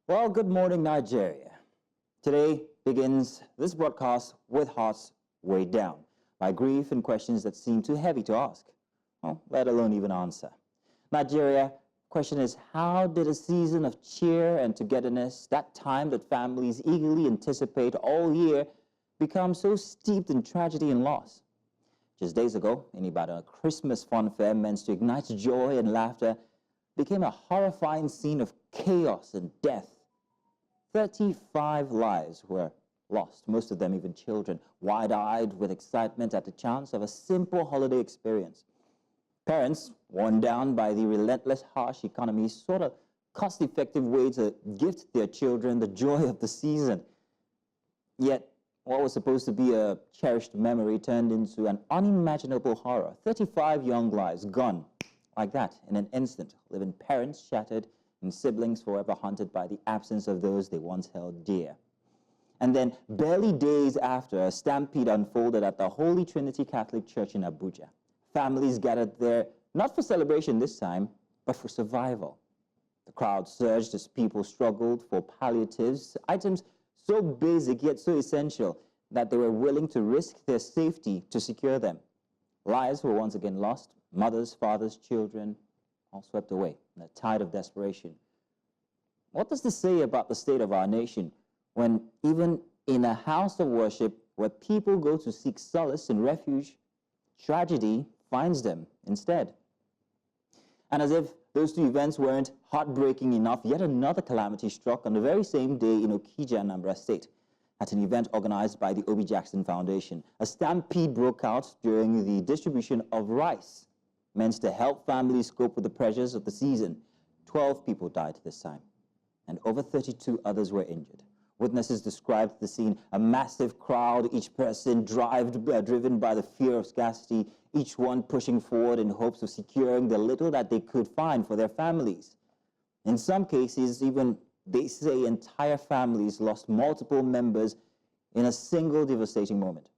Well, good morning, Nigeria. Today begins this broadcast with hearts weighed down by grief and questions that seem too heavy to ask, well, let alone even answer. Nigeria, question is, how did a season of cheer and togetherness, that time that families eagerly anticipate all year, become so steeped in tragedy and loss? Just days ago, in Ibadan, a Christmas funfair meant to ignite joy and laughter became a horrifying scene of chaos and death. 35 lives were lost, most of them even children, wide-eyed with excitement at the chance of a simple holiday experience. Parents, worn down by the relentless, harsh economy, sought a cost-effective way to gift their children the joy of the season. Yet, what was supposed to be a cherished memory turned into an unimaginable horror. 35 young lives gone like that in an instant, leaving parents shattered and siblings forever haunted by the absence of those they once held dear. And then, barely days after, a stampede unfolded at the Holy Trinity Catholic Church in Abuja. Families gathered there, not for celebration this time, but for survival. The crowd surged as people struggled for palliatives, items so basic yet so essential that they were willing to risk their safety to secure them. Lives were once again lost, mothers, fathers, children, all swept away in a tide of desperation. What does this say about the state of our nation when even in a house of worship where people go to seek solace and refuge, tragedy finds them instead? And as if those two events weren't heartbreaking enough, yet another calamity struck on the very same day in Okija, Anambra State. At an event organized by the Obi Jackson Foundation, a stampede broke out during the distribution of rice, meant to help families cope with the pressures of the season. 12 people died this time, and over 32 others were injured. Witnesses described the scene, a massive crowd, each person driven by the fear of scarcity, each one pushing forward in hopes of securing the little that they could find for their families. In some cases, even they say entire families lost multiple members in a single devastating moment.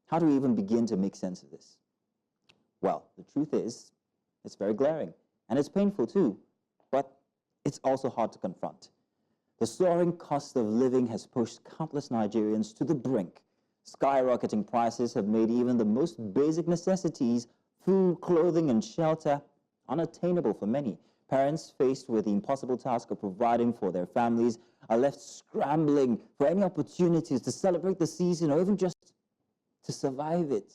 How do we even begin to make sense of this? Well, the truth is, it's very glaring, and it's painful too, but it's also hard to confront. The soaring cost of living has pushed countless Nigerians to the brink. Skyrocketing prices have made even the most basic necessities, food, clothing, and shelter, unattainable for many. Parents faced with the impossible task of providing for their families are left scrambling for any opportunities to celebrate the season or even just to survive it.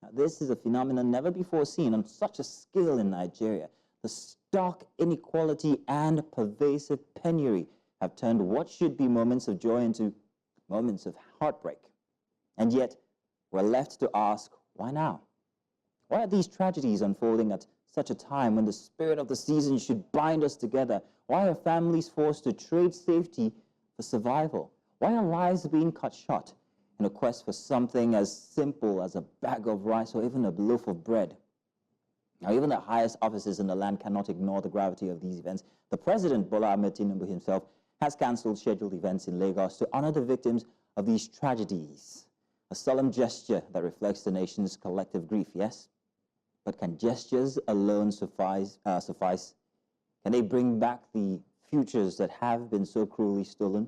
Now, this is a phenomenon never before seen on such a scale in Nigeria. The stark inequality and pervasive penury have turned what should be moments of joy into moments of heartbreak. And yet, we're left to ask, why now? Why are these tragedies unfolding at such a time when the spirit of the season should bind us together? Why are families forced to trade safety for survival? Why are lives being cut short in a quest for something as simple as a bag of rice or even a loaf of bread? Now, even the highest offices in the land cannot ignore the gravity of these events. The President, Bola Ahmed Tinubu himself, has cancelled scheduled events in Lagos to honor the victims of these tragedies. A solemn gesture that reflects the nation's collective grief, yes? But can gestures alone suffice? Can they bring back the futures that have been so cruelly stolen?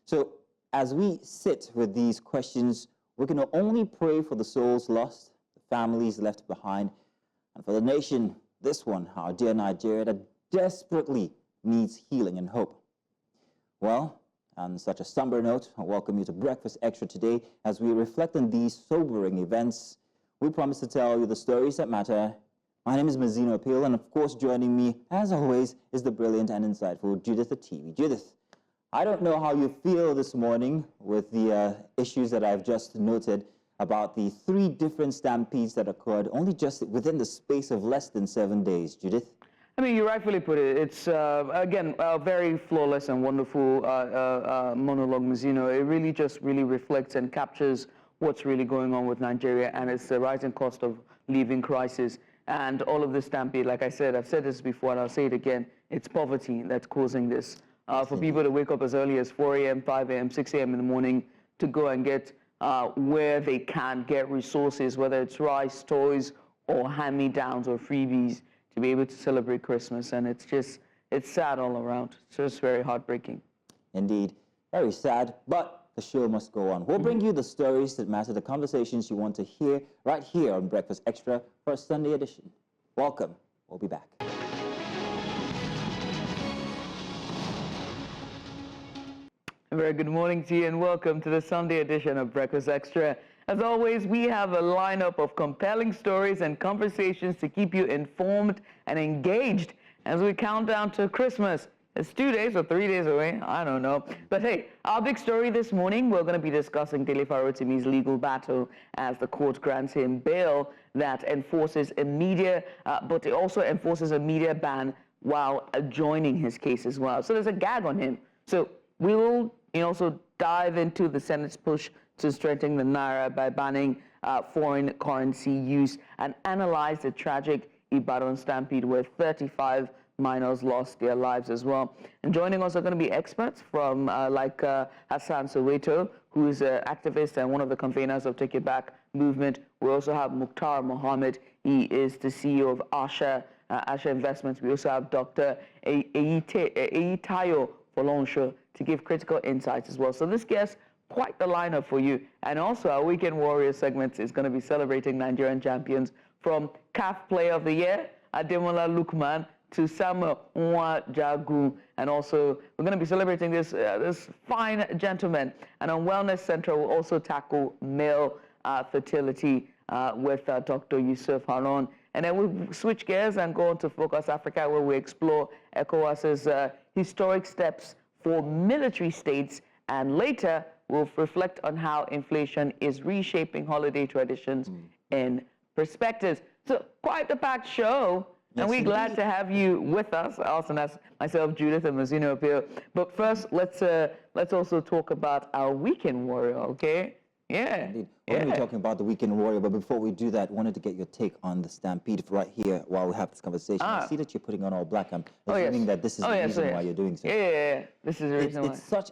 So, as we sit with these questions, we can only pray for the souls lost, the families left behind, and for the nation, this one, our dear Nigeria, that desperately needs healing and hope. Well, on such a somber note, I welcome you to Breakfast Extra today as we reflect on these sobering events. We promise to tell you the stories that matter. My name is Mazino Appeal, and of course joining me, as always, is the brilliant and insightful Judith the TV. Judith, I don't know how you feel this morning with the issues that I've just noted about the 3 different stampedes that occurred only just within the space of less than 7 days. Judith? I mean, you rightfully put it. It's, again, a very flawless and wonderful monologue, Mazino. It really just reflects and captures what's really going on with Nigeria, and it's the rising cost of living crisis. And all of this stampede, like I said, I've said this before and I'll say it again, it's poverty that's causing this. For people to wake up as early as 4 a.m., 5 a.m., 6 a.m. in the morning to go and get where they can get resources, whether it's rice, toys, or hand-me-downs or freebies, to be able to celebrate Christmas. And it's just, it's sad all around. So it's very heartbreaking. Indeed, very sad, but the show must go on. We'll bring you the stories that matter, the conversations you want to hear right here on Breakfast Extra for a Sunday edition. Welcome. We'll be back. A very good morning to you and welcome to the Sunday edition of Breakfast Extra. As always, we have a lineup of compelling stories and conversations to keep you informed and engaged as we count down to Christmas. It's 2 days or 3 days away, I don't know. But hey, our big story this morning, we're going to be discussing Dele Farotimi's legal battle as the court grants him bail that enforces a media, but it also enforces a media ban while adjoining his case as well. So there's a gag on him. So we will also dive into the Senate's push to strengthen the Naira by banning foreign currency use and analyze the tragic Ibadan Stampede where 35 minors lost their lives as well. And joining us are going to be experts from Hassan Soweto, who is an activist and one of the conveners of Take It Back movement. We also have Mukhtar Mohammed. He is the CEO of Asha Investments. We also have Dr. Eyitayo Folonsho to give critical insights as well. So this gets quite the lineup for you. And also our Weekend Warrior segment is going to be celebrating Nigerian champions from CAF Player of the Year, Ademola Lukman, to Samuel Nwajagu. And also we're going to be celebrating this fine gentleman. And on Wellness Central, we'll also tackle male fertility with Dr. Yusuf Haron. And then we'll switch gears and go on to Focus Africa, where we explore ECOWAS's historic steps for military states. And later, we'll reflect on how inflation is reshaping holiday traditions and perspectives. So quite the packed show. Yes, and we're glad to have you with us, also as myself, Judith, and Mazino up here. But first, let's also talk about our Weekend Warrior, okay? Yeah. Indeed. We're going to be talking about the Weekend Warrior, but before we do that, I wanted to get your take on the Stampede right here while we have this conversation. I see that you're putting on all black. I'm assuming that this is the reason why you're doing so. Yeah. This is the reason why. It's such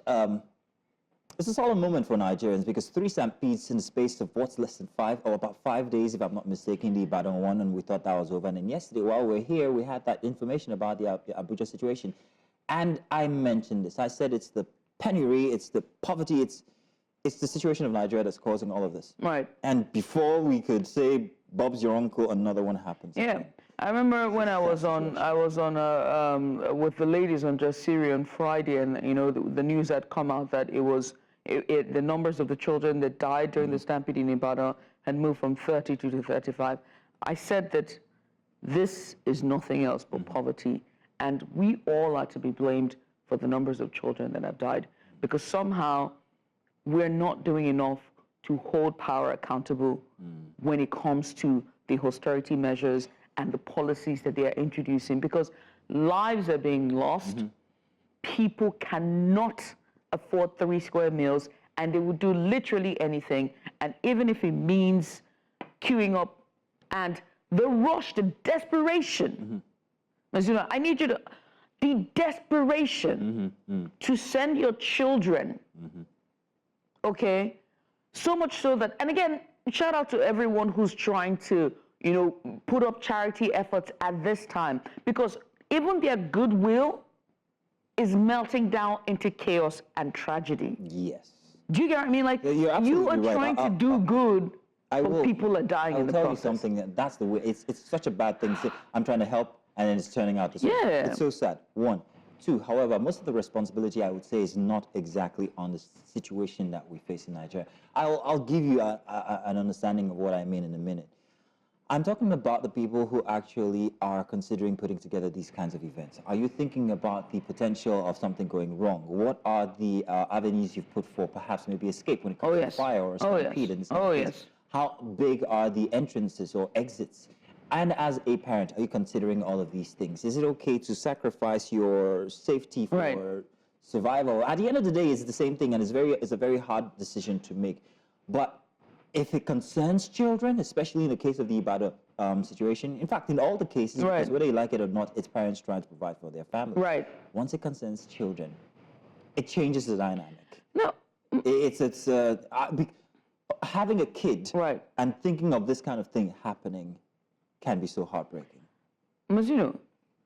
it's a solemn moment for Nigerians because 3 Stampedes in the space of what's less than 5 or about 5 days, if I'm not mistaken, the Ibadan one, and we thought that was over. And then yesterday, while we're here, we had that information about the Abuja situation. And I mentioned this. I said it's the penury, it's the poverty, it's the situation of Nigeria that's causing all of this. Right. And before we could say, Bob's your uncle, another one happens. Yeah. Okay. I remember when I was on with the ladies on Just Syria on Friday, and the news had come out that it was the numbers of the children that died during the Stampede in Ibadan had moved from 32 to 35. I said that this is nothing else but poverty, and we all are to be blamed for the numbers of children that have died, because somehow we're not doing enough to hold power accountable when it comes to the austerity measures and the policies that they are introducing, because lives are being lost. People cannot afford 3 square meals, and they will do literally anything. And even if it means queuing up, and the rush, the desperation, as you know, I need you to, the desperation to send your children, okay, so much so that, and again, shout out to everyone who's trying to, put up charity efforts at this time, because even their goodwill is melting down into chaos and tragedy. Yes. Do you get what I mean? Like, you are trying to do good, but people are dying in the process. I'll tell you something, that's the way, it's such a bad thing. I'm trying to help, and then it's turning out this way. Yeah. It's so sad, 1. 2, however, most of the responsibility, I would say, is not exactly on the situation that we face in Nigeria. I'll give you an understanding of what I mean in a minute. I'm talking about the people who actually are considering putting together these kinds of events. Are you thinking about the potential of something going wrong? What are the avenues you've put for perhaps maybe escape when it comes to fire or a stampede? Yes. How big are the entrances or exits? And as a parent, are you considering all of these things? Is it okay to sacrifice your safety for survival? At the end of the day, it's the same thing, and it's a very hard decision to make. But if it concerns children, especially in the case of the Ibadan situation, in fact, in all the cases, because whether you like it or not, it's parents trying to provide for their family. Right. Once it concerns children, it changes the dynamic. No. Having a kid and thinking of this kind of thing happening can be so heartbreaking. Mazino,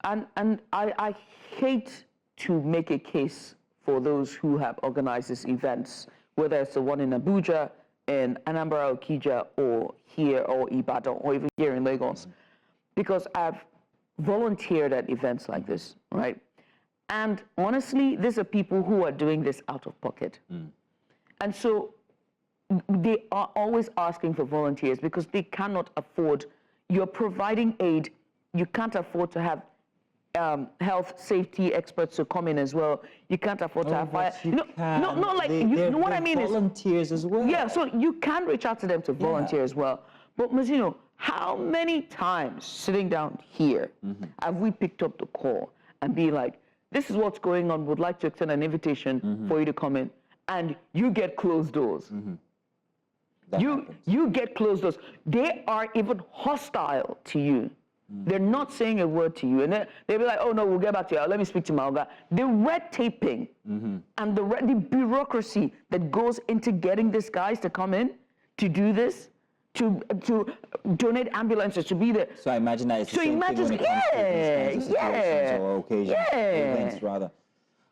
And I hate to make a case for those who have organized these events, whether it's the one in Abuja, in Anambra, Okija, or here, or Ibadan, or even here in Lagos, because I've volunteered at events like this, right? And honestly, these are people who are doing this out of pocket. And so they are always asking for volunteers because they cannot afford, you're providing aid, you can't afford to have health safety experts to come in as well. You can't afford to have fire. Not like, you know what I mean is volunteers as well. Yeah, so you can reach out to them to volunteer as well. But Mazino, how many times sitting down here have we picked up the call and be like, this is what's going on, would like to extend an invitation for you to come in, and you get closed doors. You get closed doors. They are even hostile to you. They're not saying a word to you. And they'll be like, oh, no, we'll get back to you. Let me speak to my Oga. The red taping and the bureaucracy that goes into getting these guys to come in, to do this, to donate ambulances, to be there. So I imagine that it's the same thing when it comes to these kinds of situations or occasions, events rather.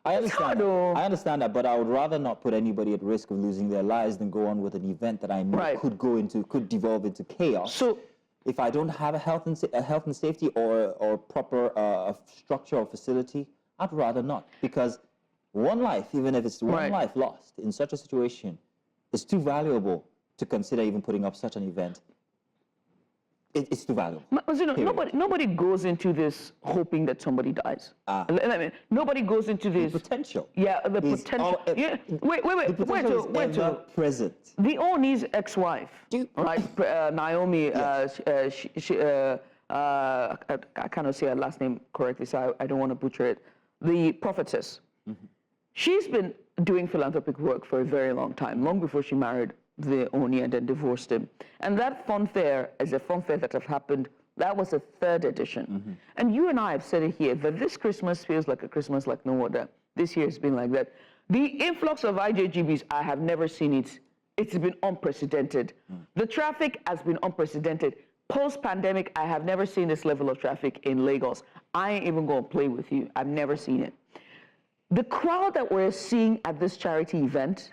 I understand that, but I would rather not put anybody at risk of losing their lives than go on with an event that I know could devolve into chaos. So if I don't have a health and safety or proper structure or facility, I'd rather not, because one life, even if it's one life lost in such a situation, is too valuable to consider even putting up such an event. It's too valuable. Nobody goes into this hoping that somebody dies. Nobody goes into this. The potential. Yeah, the potential. Wait. Present. The Oni's ex-wife, right? Naomi. I cannot say her last name correctly, so I don't want to butcher it. The prophetess. She's been doing philanthropic work for a very long time, long before she married the Oni and then divorced him. And that funfair is a funfair that have happened. That was a third edition. And you and I have said it here, that this Christmas feels like a Christmas like no other. This year has been like that. The influx of IJGBs, I have never seen it. It's been unprecedented. The traffic has been unprecedented. Post-pandemic, I have never seen this level of traffic in Lagos. I ain't even going to play with you. I've never seen it. The crowd that we're seeing at this charity event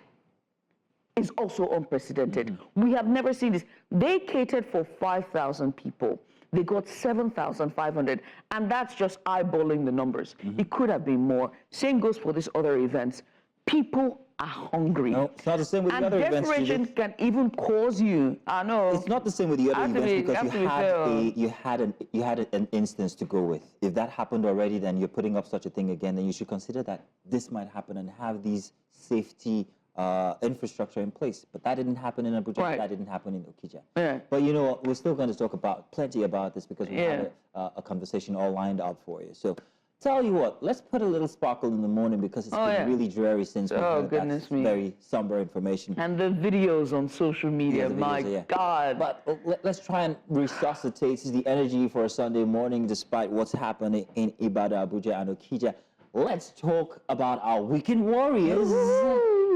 is also unprecedented. We have never seen this. They catered for 5,000 people. They got 7,500, and that's just eyeballing the numbers. It could have been more. Same goes for these other events. People are hungry. No, it's not the same with the other events. And desperation can even cause you. I know. It's not the same with the other events because you had an instance to go with. If that happened already, then you're putting up such a thing again. Then you should consider that this might happen and have these safety infrastructure in place. But that didn't happen in Abuja. That didn't happen in Okija. But you know, we're still going to talk plenty about this because we have a conversation all lined up for you. So tell you what, let's put a little sparkle in the morning because it's been really dreary since we heard that very somber information. And the videos on social media, my God. But let's try and resuscitate the energy for a Sunday morning despite what's happening in Ibadan, Abuja, and Okija. Let's talk about our weekend warriors.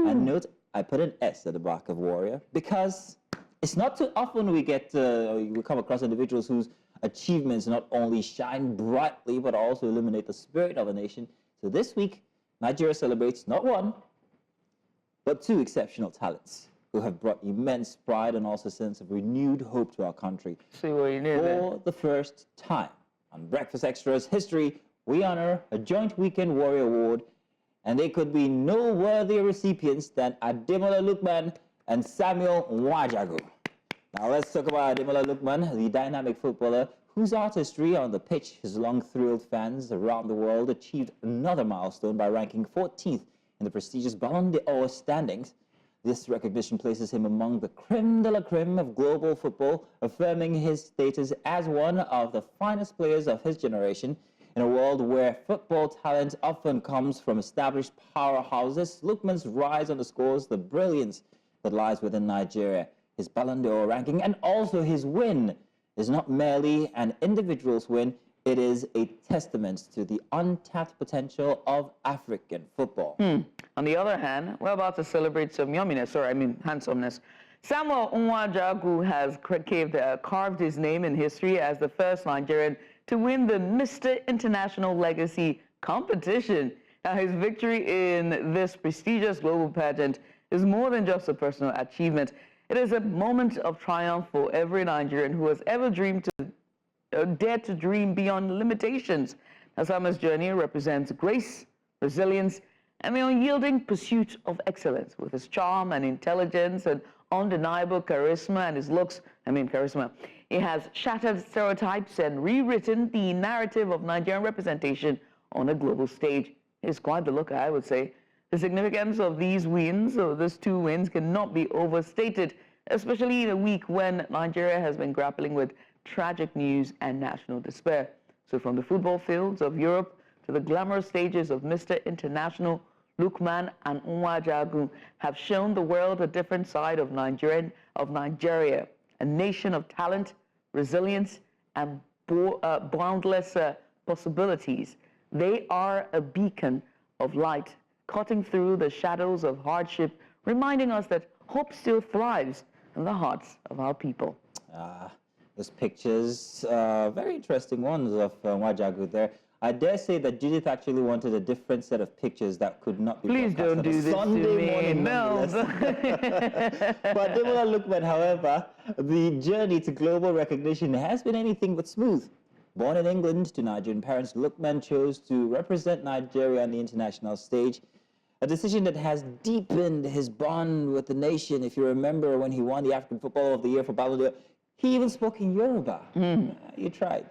And note, I put an S at the back of warrior because it's not too often we come across individuals whose achievements not only shine brightly but also illuminate the spirit of a nation. So this week, Nigeria celebrates not one, but two exceptional talents who have brought immense pride and also a sense of renewed hope to our country. See what you need For the first time on Breakfast Extra's history, we honor a joint Weekend Warrior Award, and they could be no worthier recipients than Ademola Lookman and Samuel Nwajagu. Now let's talk about Ademola Lookman, the dynamic footballer whose artistry on the pitch has long thrilled fans around the world, achieved another milestone by ranking 14th in the prestigious Ballon d'Or standings. This recognition places him among the creme de la creme of global football, affirming his status as one of the finest players of his generation. In a world where football talent often comes from established powerhouses, Lookman's rise underscores the brilliance that lies within Nigeria. His Ballon d'Or ranking and also his win is not merely an individual's win, it is a testament to the untapped potential of African football. On the other hand, we're about to celebrate some handsomeness. Samuel Nwajagu has carved his name in history as the first Nigerian to win the Mr. International Legacy competition. Now, his victory in this prestigious global pageant is more than just a personal achievement. It is a moment of triumph for every Nigerian who has ever dared to dream beyond limitations. Now, Samuel's journey represents grace, resilience, and the unyielding pursuit of excellence. With his charm and intelligence and undeniable charisma and his looks, he has shattered stereotypes and rewritten the narrative of Nigerian representation on a global stage. He's quite the looker, I would say. The significance of these wins, or these two wins, cannot be overstated, especially in a week when Nigeria has been grappling with tragic news and national despair. So from the football fields of Europe to the glamorous stages of Mr. International, Lukman and Nwajagu have shown the world a different side of Nigeria, a nation of talent, resilience, and boundless possibilities. They are a beacon of light, cutting through the shadows of hardship, reminding us that hope still thrives in the hearts of our people. Those pictures, very interesting ones of Nwajagu there. I dare say that Judith actually wanted a different set of pictures that could not be Please don't do this Sunday to me. morning, No. But Demola Lukman, however, the journey to global recognition has been anything but smooth. Born in England to Nigerian parents, Lukman chose to represent Nigeria on the international stage, a decision that has deepened his bond with the nation. If you remember when he won the African Footballer of the Year for Ballon d'Or, he even spoke in Yoruba. You tried.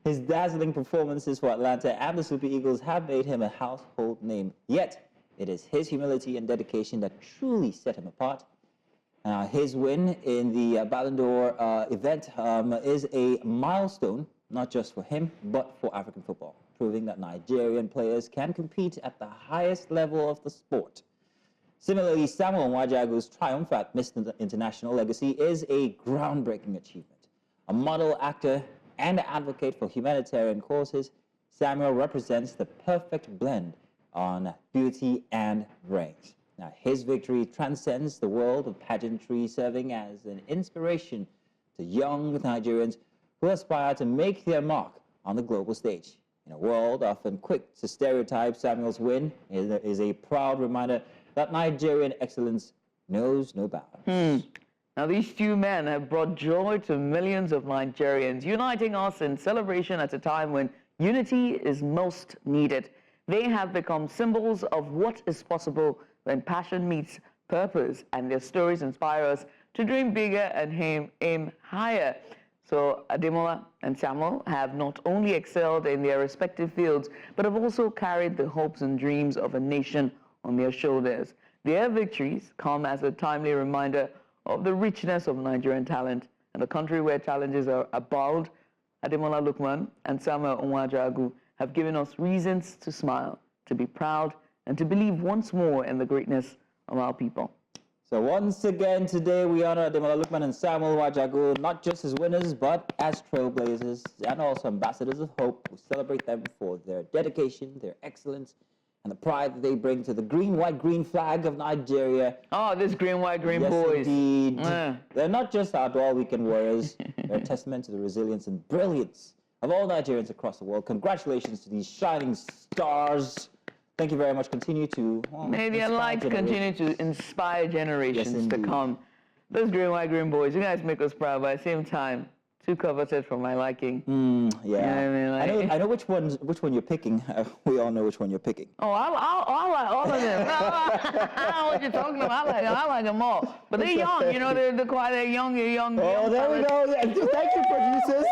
His dazzling performances for Atlanta and the Super Eagles have made him a household name. Yet, it is his humility and dedication that truly set him apart. His win in the Ballon d'Or event is a milestone, not just for him, but for African football, proving that Nigerian players can compete at the highest level of the sport. Similarly, Samuel Nwajagu's triumph at Mr. International Legacy is a groundbreaking achievement. A model actor and advocate for humanitarian causes, Samuel represents the perfect blend on beauty and brains. Now, his victory transcends the world of pageantry, serving as an inspiration to young Nigerians who aspire to make their mark on the global stage. In a world often quick to stereotype, Samuel's win is a proud reminder that Nigerian excellence knows no bounds. Now, these two men have brought joy to millions of Nigerians, uniting us in celebration at a time when unity is most needed. They have become symbols of what is possible when passion meets purpose, and their stories inspire us to dream bigger and aim higher. So Ademola and Samuel have not only excelled in their respective fields, but have also carried the hopes and dreams of a nation on their shoulders. Their victories come as a timely reminder of the richness of Nigerian talent and the country where challenges are abound. Ademola Lukman and Samuel Nwajagu have given us reasons to smile, to be proud, and to believe once more in the greatness of our people. So once again today we honor Ademola Lukman and Samuel Nwajagu not just as winners but as trailblazers and also ambassadors of hope. We celebrate them for their dedication, their excellence, and the pride that they bring to the green, white, green flag of Nigeria. Oh, this green, white, green Yes, boys. Indeed. They're not just our dual weekend warriors. They're a testament to the resilience and brilliance of all Nigerians across the world. Congratulations to these shining stars. Thank you very much. Continue to May their light continue to inspire generations to come. Those green, white, green boys, you guys make us proud, but at the same time, too coveted for my liking. Yeah. I know which one you're picking. We all know which one you're picking. Oh, I like all of them. I know what you're talking about. I like them all. But they're young, you know, they're young. Oh, there we go. Yeah. Thank you, producers.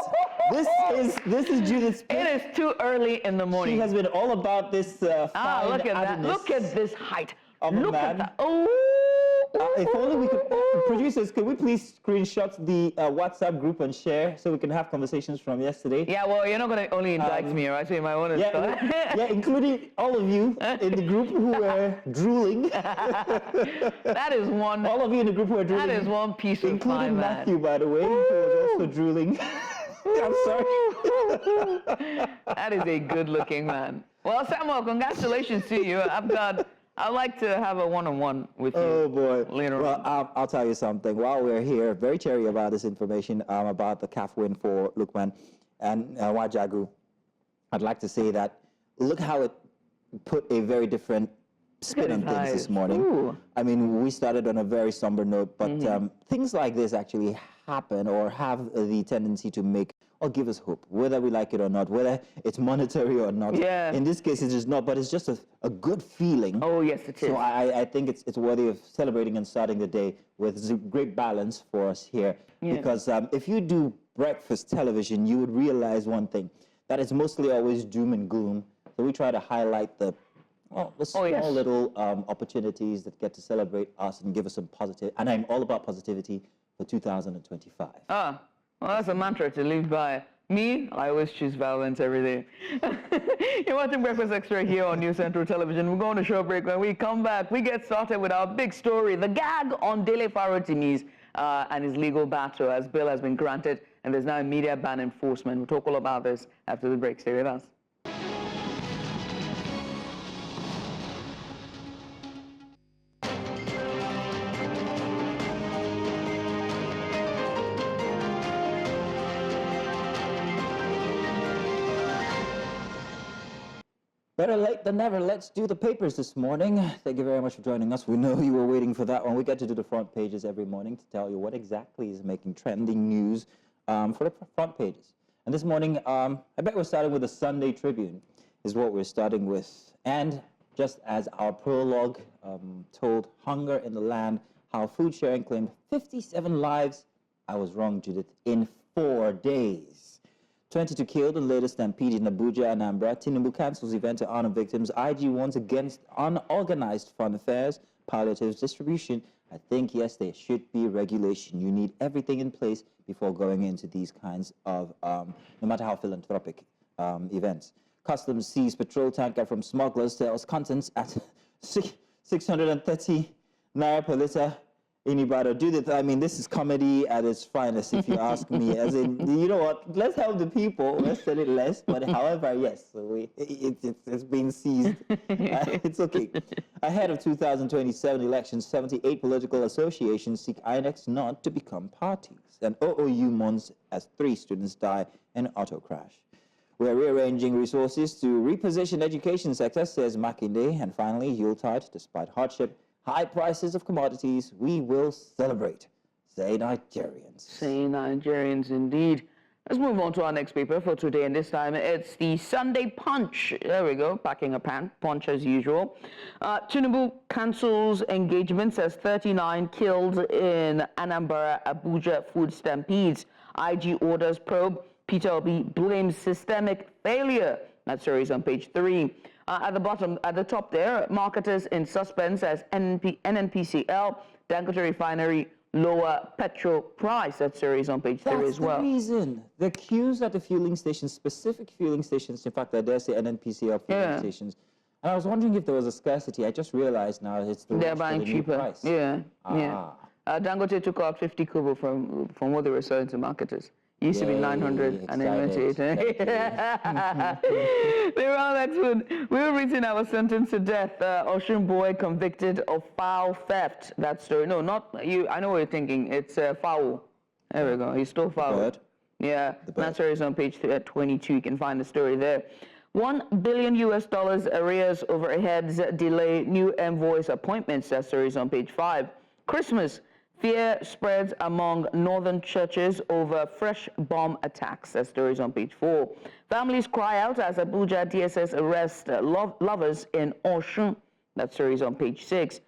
This is Judith's pick. It is too early in the morning. She has been all about this fine look at that. addedness Look at this height. Look at that. Oh. If only we could, producers, could we please screenshot the WhatsApp group and share so we can have conversations from yesterday? Yeah, well, you're not going to only indict me, right? So you might want to start. Yeah, including all of you in the group who were drooling. That is one. All of you in the group who were drooling. That is one piece of including Matthew, by the way, who was also drooling. I'm sorry. That is a good-looking man. Well, Samuel, congratulations to you. I'd like to have a one-on-one with you. Oh, boy. Later on. I'll tell you something. While we're here, very cherry about this information about the CAF win for Lukman. And Wajagu, I'd like to say that look how it put a very different spin on things this morning. Ooh. I mean, we started on a very somber note, but things like this actually happen or have the tendency to make or give us hope, whether we like it or not, whether it's monetary or not. Yeah. In this case, it's just not, but it's just a good feeling. Oh, yes, it is. So I think it's worthy of celebrating and starting the day with great balance for us here. Yeah. Because if you do breakfast television, you would realize one thing, that it's mostly always doom and gloom. So we try to highlight the small little opportunities that get to celebrate us and give us some positive. And I'm all about positivity for 2025. Well, that's a mantra to live by. Me, I always choose violence every day. You're watching Breakfast Extra here on New Central Television. We're going to short break. When we come back, we get started with our big story, the gag on Dele Farotimi's and his legal battle, as bill has been granted, and there's now immediate ban enforcement. We'll talk all about this after the break. Stay with us. Better late than never. Let's do the papers this morning. Thank you very much for joining us. We know you were waiting for that one. We get to do the front pages every morning to tell you what exactly is making trending news for the front pages. And this morning, I bet we're starting with the Sunday Tribune is what we're starting with. And just as our prologue told, hunger in the land, how food sharing claimed 57 lives. I was wrong, Judith, in 4 days. 22 killed in latest stampede in Abuja and Anambra. Tinubu cancels event to honor victims. IG warns against unorganized funfairs, palliatives, distribution. I think, yes, there should be regulation. You need everything in place before going into these kinds of, no matter how philanthropic events. Customs seized petrol tanker from smugglers, sells contents at 630 naira per litre. In Ibadan, Judith, I mean, this is comedy at its finest, if you ask me. As in, you know what? Let's help the people. Let's sell it less. But however, yes, it's been seized. It's okay. Ahead of 2027 elections, 78 political associations seek INEC not to become parties. And OOU mourns as 3 students die in auto crash. We're rearranging resources to reposition education sector, says Makinde. And finally, Yuletide, despite hardship, high prices of commodities, we will celebrate, say Nigerians. Say Nigerians indeed. Let's move on to our next paper for today, and this time it's the Sunday Punch. There we go, packing a punch as usual. Tinubu cancels engagement, says 39 killed in Anambra Abuja food stampedes. IG orders probe. Peter Obi blames systemic failure. That story is on page 3. At the bottom, at the top there, marketers in suspense as NNPCL, Dangote Refinery, lower petrol price. That story is on page 3 as well. That's the reason. The queues at the fueling stations, specific fueling stations, in fact, I dare say NNPCL fueling stations. And I was wondering if there was a scarcity. I just realized now it's the They're buying cheaper. Price. Yeah. Dangote took out 50 kobo from what they were selling to marketers. It used to be 900 and then went to 800. They were all excellent. We were reading our sentence to death. Osun boy convicted of foul theft. That story. No, not you. I know what you're thinking. It's foul. There we go. He stole foul. Bird. Yeah. That story is on page 22. You can find the story there. $1 billion arrears overheads delay new envoys appointments. That story is on page 5. Christmas. Fear spreads among northern churches over fresh bomb attacks. That story is on page 4. Families cry out as Abuja DSS arrest lovers in Osun. That story is on page 6.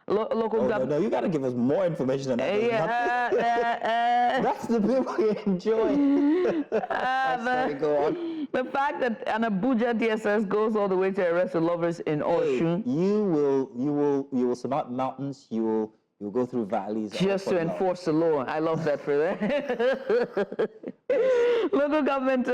Local government. No, you got to give us more information than that. That's the bit we enjoy. Sorry, go on. The fact that an Abuja DSS goes all the way to arrest the lovers in Osun. You will surmount mountains. You'll go through valleys. Just to enforce the law. I love that for that. Local government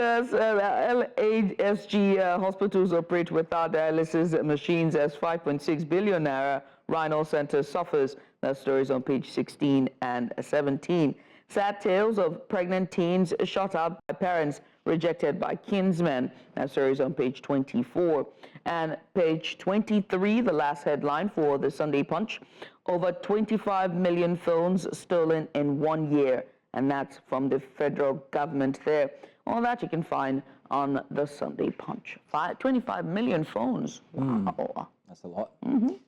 LHSG hospitals operate without dialysis machines as 5.6 billion naira. Rhino Center suffers. That story is on page 16 and 17. Sad tales of pregnant teens shot up by parents rejected by kinsmen. That story is on page 24. And page 23, the last headline for the Sunday Punch. Over 25 million phones stolen in 1 year. And that's from the federal government there. All that you can find on the Sunday Punch. 25 million phones. Wow. That's a lot.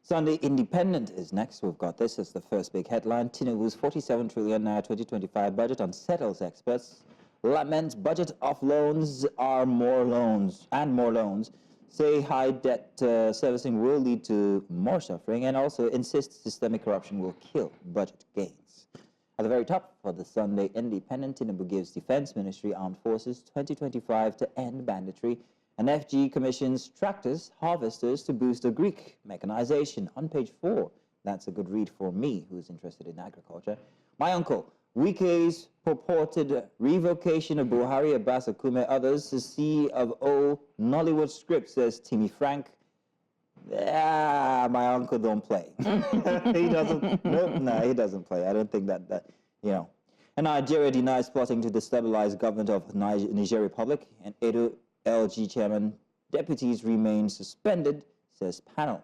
Sunday Independent is next. We've got this as the first big headline. Tinubu's 47 trillion naira 2025 budget unsettles experts. Laments budget of loans are more loans and more loans. Say high debt servicing will lead to more suffering, and also insists systemic corruption will kill budget gains. At the very top for the Sunday Independent, Tinubu gives Defense Ministry Armed Forces 2025 to end banditry, and FG commissions tractors, harvesters to boost the Greek mechanization. On page 4, that's a good read for me, who's interested in agriculture. My uncle, Wike's purported revocation of Buhari, Abbas, Akume, others, the C of O Nollywood script, says Timmy Frank. My uncle don't play. He doesn't. No, he doesn't play. I don't think that you know. And Nigeria denies plotting to destabilize government of Niger Republic. And Edo LG chairman deputies remain suspended, says panel.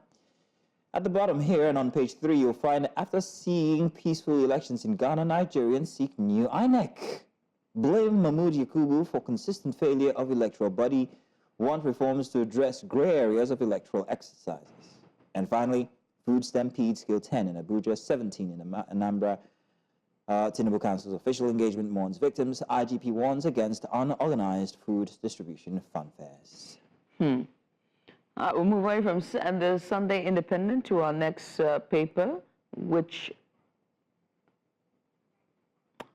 At the bottom here and on page 3, you'll find after seeing peaceful elections in Ghana, Nigerians seek new INEC. Blame Mahmoud Yakubu for consistent failure of electoral body. Want reforms to address gray areas of electoral exercises. And finally, food stampede skill 10 in Abuja, 17 in Anambra. Tinubu Council's official engagement mourns victims. IGP warns against unorganized food distribution funfairs. We'll move away from the Sunday Independent to our next paper, which...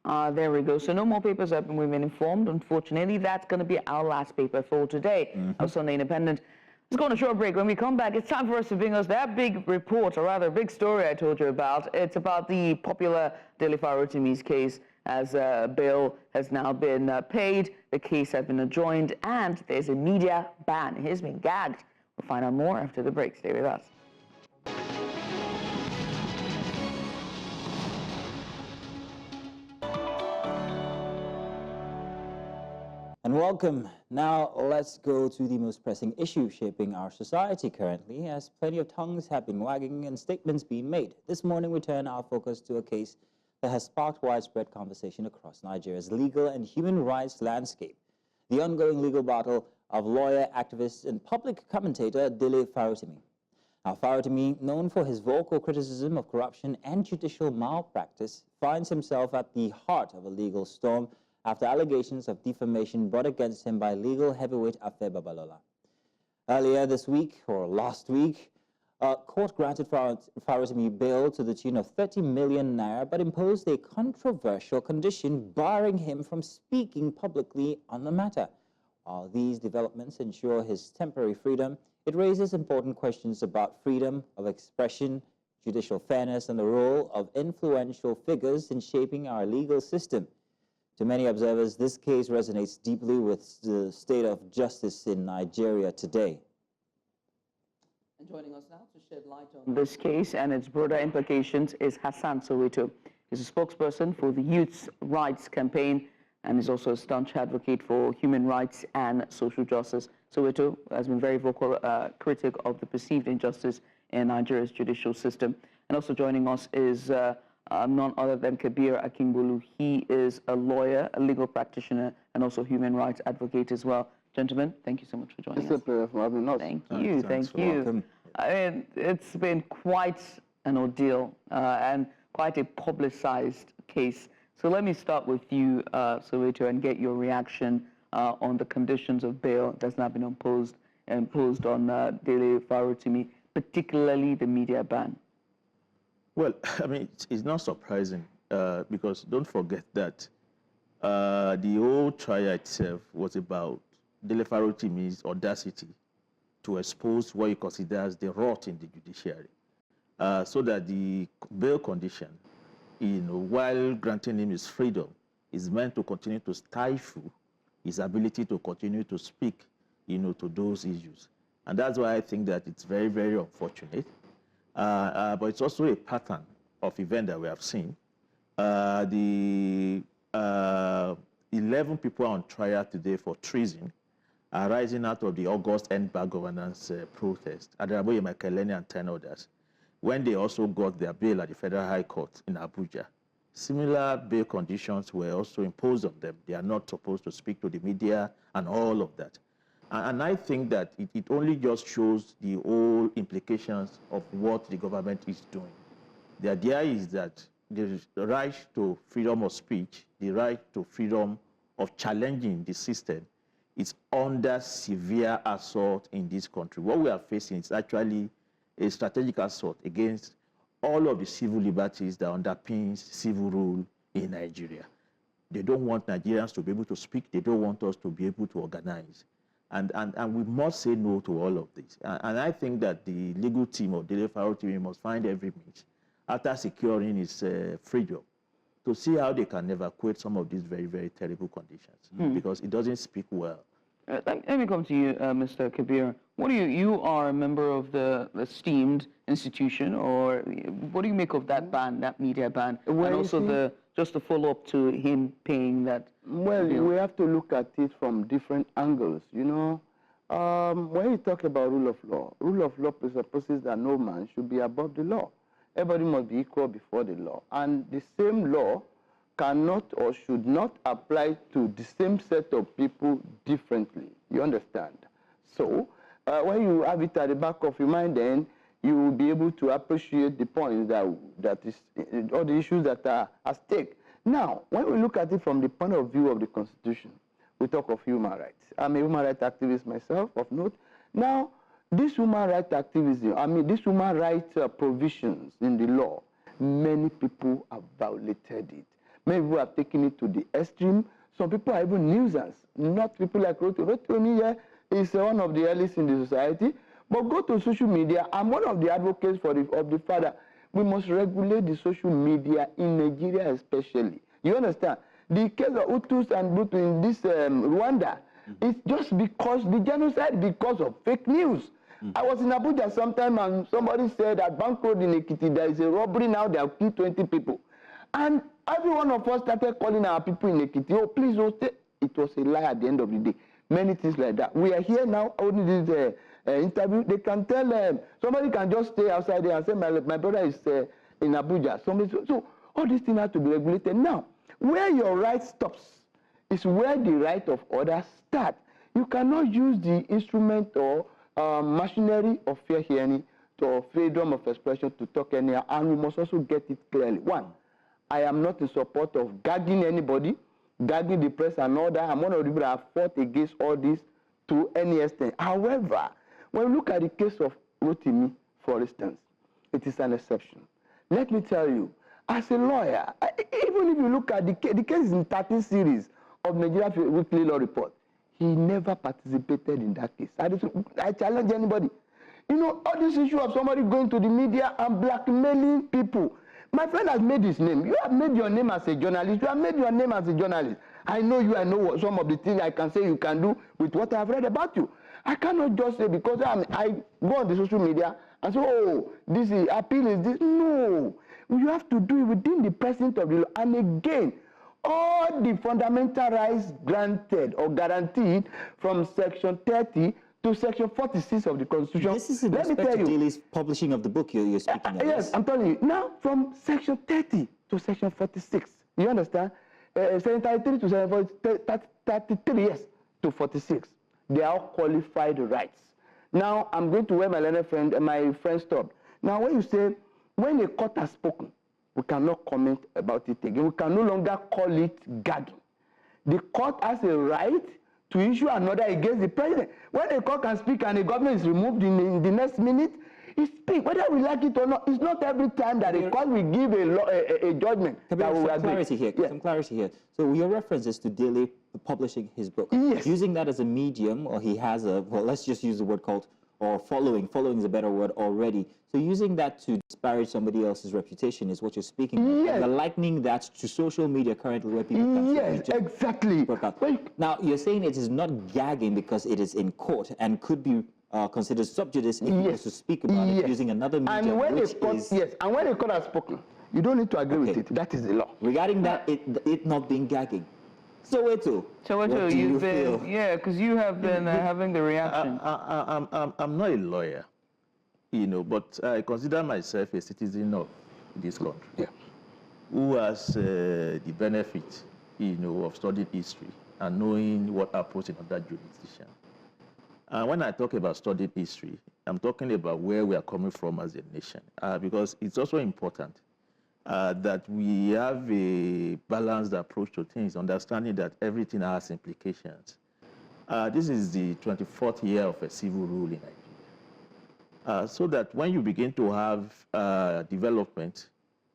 there we go. So no more papers have we've been informed. Unfortunately, that's going to be our last paper for today. Our Sunday Independent. Let's go on a short break. When we come back, it's time for us to bring us that big report, or rather big story I told you about. It's about the popular Dele Farotimi's case, as bail has now been paid. The case has been adjourned, and there's a media ban. He's been gagged. We'll find out more after the break. Stay with us. And welcome. Now let's go to the most pressing issue shaping our society currently, as plenty of tongues have been wagging and statements being made. This morning we turn our focus to a case that has sparked widespread conversation across Nigeria's legal and human rights landscape. The ongoing legal battle of lawyer, activist, and public commentator Dele Farotimi. Now, Farotimi, known for his vocal criticism of corruption and judicial malpractice, finds himself at the heart of a legal storm after allegations of defamation brought against him by legal heavyweight Afe Babalola. Earlier this week, or last week, a court granted Farotimi bail to the tune of 30 million naira, but imposed a controversial condition barring him from speaking publicly on the matter. While these developments ensure his temporary freedom, it raises important questions about freedom of expression, judicial fairness, and the role of influential figures in shaping our legal system. To many observers, this case resonates deeply with the state of justice in Nigeria today. And joining us now to shed light on this case and its broader implications is Hassan Soweto. He's a spokesperson for the Youth Rights Campaign and is also a staunch advocate for human rights and social justice. Soweto has been very vocal critic of the perceived injustice in Nigeria's judicial system. And also joining us is none other than Kabir Akingbolu. He is a lawyer, a legal practitioner, and also human rights advocate as well. Gentlemen, thank you so much for joining us. It's a pleasure for having us. Thank you, thank you. Welcome. I mean, it's been quite an ordeal and quite a publicized case. So let me start with you, Soweto, and get your reaction on the conditions of bail that's now been imposed on Dele Farotimi, particularly the media ban. Well, I mean, it's not surprising because don't forget that the whole trial itself was about Dele Farotimi's audacity to expose what he considers the rot in the judiciary, so that the bail condition, while granting him his freedom, is meant to continue to stifle his ability to continue to speak, to those issues. And that's why I think that it's very, very unfortunate. But it's also a pattern of event that we have seen. The 11 people on trial today for treason arising out of the August End Bad Governance protest, Adaraboye Makeleni and 10 others, when they also got their bail at the Federal High Court in Abuja. similar bail conditions were also imposed on them. They are not supposed to speak to the media and all of that. And I think that it only just shows the whole implications of what the government is doing. The idea is that the right to freedom of speech, the right to freedom of challenging the system is under severe assault in this country. What we are facing is actually a strategic assault against all of the civil liberties that underpins civil rule in Nigeria. They don't want Nigerians to be able to speak. They don't want us to be able to organize. And we must say no to all of this. And I think that the legal team of Dele Farotimi must find every means, after securing his freedom, to see how they can evacuate some of these very, very terrible conditions, because it doesn't speak well. Let me come to you, Mr. Kabir. What do you are a member of the esteemed institution, or what do you make of that ban, that media ban, Well, and also just the follow-up to him paying that? Well, we have to look at it from different angles. You know, when you talk about rule of law presupposes that no man should be above the law. Everybody must be equal before the law, and the same law cannot or should not apply to the same set of people differently. You understand? So, when you have it at the back of your mind, then you will be able to appreciate the point that is all the issues that are at stake. Now, when we look at it from the point of view of the Constitution, we talk of human rights. I'm a human rights activist myself, of note. Now, this human rights activism, this human rights provisions in the law, many people have violated it. Many people have taken it to the extreme. Some people are even nuisance, not people like Rotimi here is one of the earliest in the society. But go to social media. I'm one of the advocates of the fact that we must regulate the social media in Nigeria especially. You understand? The case of Hutus and Hutu in this Rwanda, it's just because the genocide because of fake news. I was in Abuja sometime and somebody said at Bank Road in Ekiti, there is a robbery now, they have killed 20 people. And every one of us started calling our people in Ekiti, oh, please don't stay. It was a lie at the end of the day. Many things like that. We are here now holding this interview. They can tell, somebody can just stay outside there and say, my brother is in Abuja. So all these things have to be regulated. Now, where your right stops is where the right of others start. You cannot use the instrument or machinery of fair hearing or freedom of expression to talk anyhow, and we must also get it clearly. One, I am not in support of gagging anybody, gagging the press and all that. I'm one of the people that have fought against all this to any extent. However, when we look at the case of Rotimi, for instance, it is an exception. Let me tell you, as a lawyer, even if you look at the case is in 13 series of Nigeria Weekly Law Report, he never participated in that case. I challenge anybody. You know, all this issue of somebody going to the media and blackmailing people. My friend has made his name. You have made your name as a journalist. You have made your name as a journalist. I know you. I know some of the things I can say you can do with what I've read about you. I cannot just say because I go on the social media and say, oh, this is, appeal is this. No. You have to do it within the presence of the law. And again, all the fundamental rights granted or guaranteed from Section 30 to Section 46 of the Constitution. This is in respect to Dele's publishing of the book you're speaking of. Yes, I'm telling you. Now, from Section 30 to Section 46, you understand? Section 33 to Section 33, yes, to 46. They are all qualified rights. Now, I'm going to where my friend stopped. Now, when you say, when a court has spoken, we cannot comment about it again. We can no longer call it gagging. The court has a right to issue an order against the president. When a court can speak and the government is removed in the next minute, he speaks. Whether we like it or not, it's not every time that a court will give a judgment. Some clarity here. Yes. Some clarity here. So your reference is to Dele publishing his book. Yes. Using that as a medium, or he has a, well, let's just use the word called, or following is a better word already. So using that to disparage somebody else's reputation is what you're speaking about. Yes. You're likening that to social media currently where people can yes, exactly. Now, you're saying it is not gagging because it is in court and could be considered sub judice if you were to speak about it using another medium, and when and when a court has spoken, you don't need to agree with it. That is the law. Regarding that, it not being gagging. So you've been, yeah, because you have been having the reaction. I'm not a lawyer, you know, but I consider myself a citizen of this country. Yeah. who has the benefit, of studying history and knowing what happens in other jurisdictions. And when I talk about studying history, I'm talking about where we are coming from as a nation, because it's also important that we have a balanced approach to things, understanding that everything has implications. This is the 24th year of a civil rule in Nigeria. So that when you begin to have development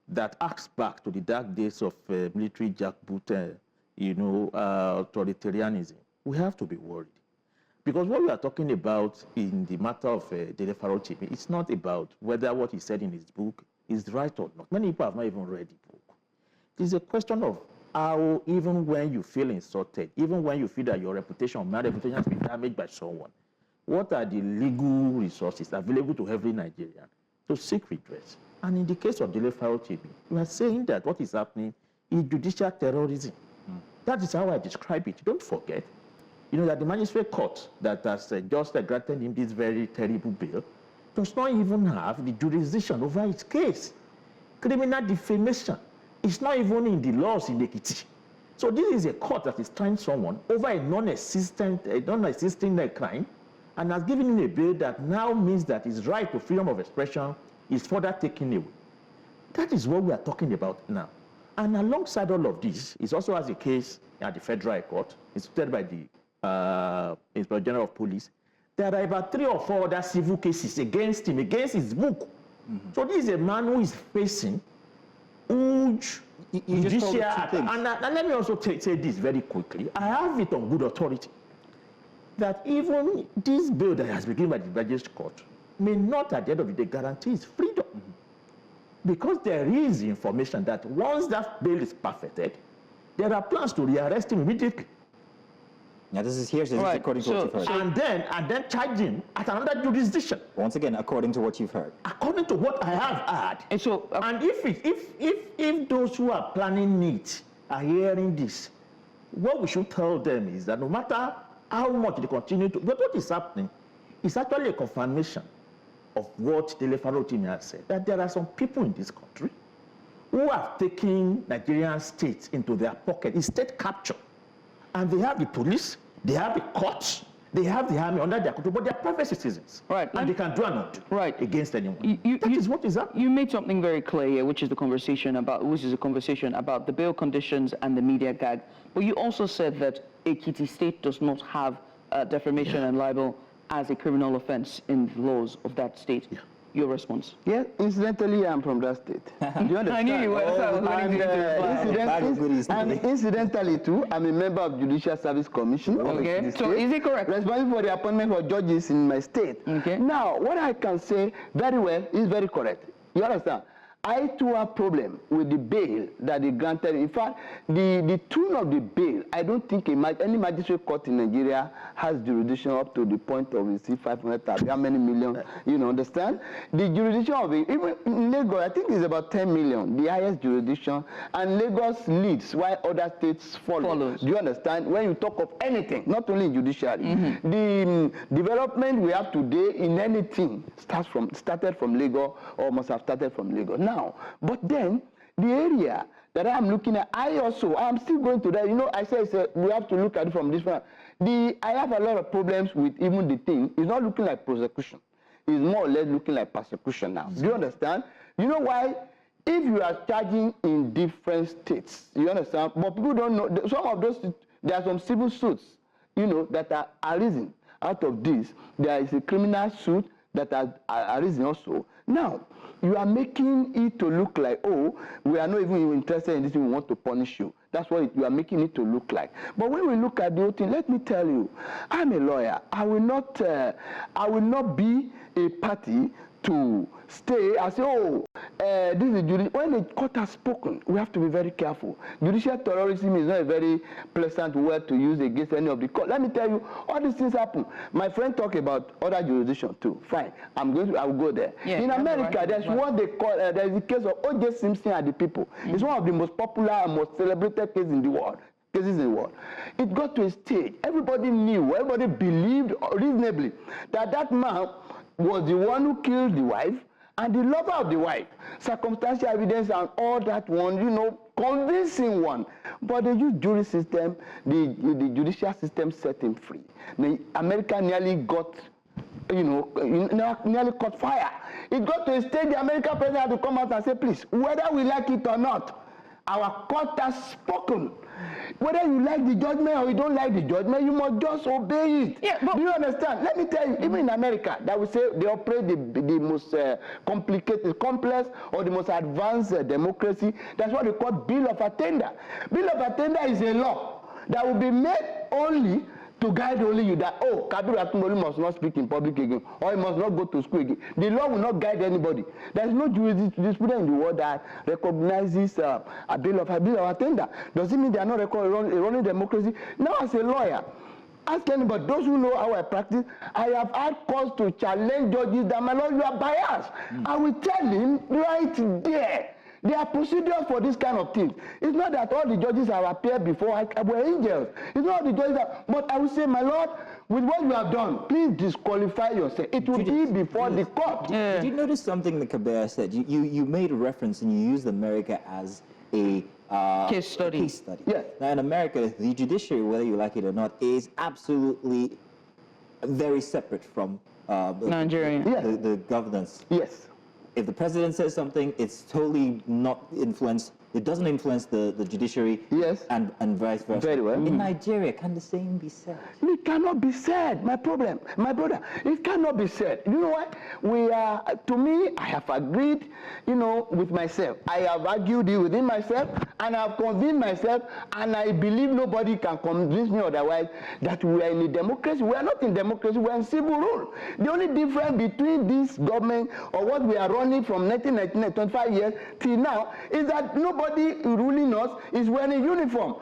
that acts back to the dark days of military jackboot, authoritarianism, we have to be worried. Because what we are talking about in the matter of Dele Farotimi, it's not about whether what he said in his book is right or not. Many people have not even read the book. It's a question of how, even when you feel insulted, even when you feel that your reputation, my reputation has been damaged by someone, what are the legal resources available to every Nigerian to seek redress? And in the case of Dele Farotimi, we are saying that what is happening is judicial terrorism. That is how I describe it. Don't forget, that the magistrate court that has just granted him this very terrible bail does not even have the jurisdiction over its case. Criminal defamation is not even in the laws in Ekiti. So this is a court that is trying someone over a non-existing crime and has given him a bail that now means that his right to freedom of expression is further taken away. That is what we are talking about now. And alongside all of this, it also has a case at the Federal Court, instituted by the Inspector General of Police. There are about 3 or 4 other civil cases against him, against his book. So this is a man who is facing huge judicial. And let me also say this very quickly. I have it on good authority that even this bill that has been given by the magistrate court may not at the end of the day guarantee his freedom. Because there is information that once that bail is perfected, there are plans to rearrest him immediately. Now this is hearsay, Right. according to what you've heard. And then charge him at another jurisdiction. Once again, according to what you've heard. According to what I have heard. And so, And if those who are planning it are hearing this, what we should tell them is that no matter how much they continue to, but what is happening is actually a confirmation of what Dele Farotimi has said, that there are some people in this country who have taken Nigerian states into their pocket. It's state capture. And they have the police, they have the courts, they have the army under their control, but they are private citizens. Right. And they can do and undo against anyone. That is what is happening. you made something very clear here, which is a conversation about the bail conditions and the media gag. But you also said that Ekiti State does not have defamation and libel as a criminal offense in the laws of that state. Yeah. Your response? Yes, incidentally, I'm from that state. Do you understand? I knew you were. So I was waiting for you to reply. And incidentally, too, I'm a member of Judicial Service Commission. Okay, so is it correct? Responsible for the appointment of judges in my state. Okay. Now, what I can say very well is very correct. You understand? I too have problem with the bail that they granted. In fact, the tune of the bail, I don't think any magistrate court in Nigeria has jurisdiction up to the point of receive 500,000, how many million, understand? The jurisdiction of it, even in Lagos, I think it's about 10 million, the highest jurisdiction, and Lagos leads while other states follow. Do you understand? When you talk of anything, not only judiciary, the development we have today in anything started from Lagos or must have started from Lagos. Now, but then the area that I'm looking at, I'm still going to that. I say we have to look at it from this one. I have a lot of problems with even the thing. It's not looking like prosecution. It's more or less looking like persecution now. Do you understand? You know why? If you are charging in different states, you understand? But people don't know. Some of those, there are some civil suits, that are arisen out of this. There is a criminal suit that has arisen also. Now, you are making it to look like, oh, we are not even interested in this, we want to punish you. That's what you are making it to look like. But when we look at the whole thing, let me tell you, I'm a lawyer. I will not be a party to stay and say, oh, this is judicial. When the court has spoken, we have to be very careful. Judicial terrorism is not a very pleasant word to use against any of the court. Let me tell you, all these things happen. My friend talked about other jurisdiction too. Fine, I will go there. Yeah, in America, there's what they call, there's the case of O.J. Simpson and the people. It's one of the most popular and most celebrated cases in the world. It got to a stage, everybody knew, everybody believed reasonably that that man was the one who killed the wife And the lover of the wife, circumstantial evidence and all that one, you know, convincing one. But they use jury system, the judicial system set him free. America nearly got, you know, nearly caught fire. It got to a stage the American president had to come out and say, please, whether we like it or not, our court has spoken. Whether you like the judgment or you don't like the judgment, you must just obey it. Yeah, do you understand? Let me tell you, even in America, that we say they operate the most complicated, complex, or the most advanced democracy. That's what they call Bill of Attainder. Bill of Attainder is a law that will be made only to guide only you that, oh, Kabiru Akinbolu must not speak in public again, or he must not go to school again. The law will not guide anybody. There is no jurisprudence in the world that recognizes a bill of attainder. Does it mean they are not running democracy? Now, as a lawyer, ask anybody, those who know how I practice, I have had cause to challenge judges that, my lord, you are biased. I will tell him right there. There are procedures for this kind of things. It's not that all the judges have appeared before were angels. It's not all the judges but I will say, my lord, with what you have done, please disqualify yourself. It will be before the court. Did you notice something that Kabir said? You made a reference and you used America as a case study. Yes. Now in America, the judiciary, whether you like it or not, is absolutely very separate from Nigeria. The governance. Yes. If the president says something, it's totally not influenced. It doesn't influence the judiciary. Yes. And vice versa. Very well. In Nigeria, can the same be said? It cannot be said. My brother, it cannot be said. You know what? We are, to me, I have agreed, you know, with myself. I have argued it within myself, and I have convinced myself, and I believe nobody can convince me otherwise, that we are in a democracy. We are not in democracy, we are in civil rule. The only difference between this government or what we are running from 1999, 25 years till now, is that nobody ruling us is wearing uniform.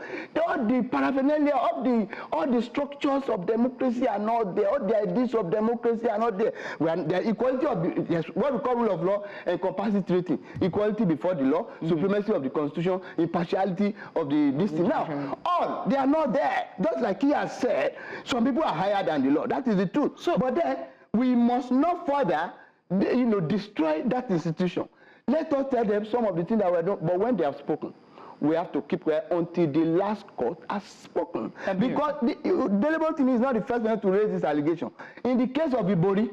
All the paraphernalia of all the structures of democracy are not there. All the ideas of democracy are not there. The equality of what we call rule of law encompasses three things: equality before the law, supremacy of the constitution, impartiality of the thing. Now, all they are not there. Just like he has said, some people are higher than the law. That is the truth. So, but then we must not further, you know, destroy that institution. Let us tell them some of the things that were done, but when they have spoken, we have to keep quiet until the last court has spoken. Because the deliberate team is not the first one to raise this allegation. In the case of Ibori,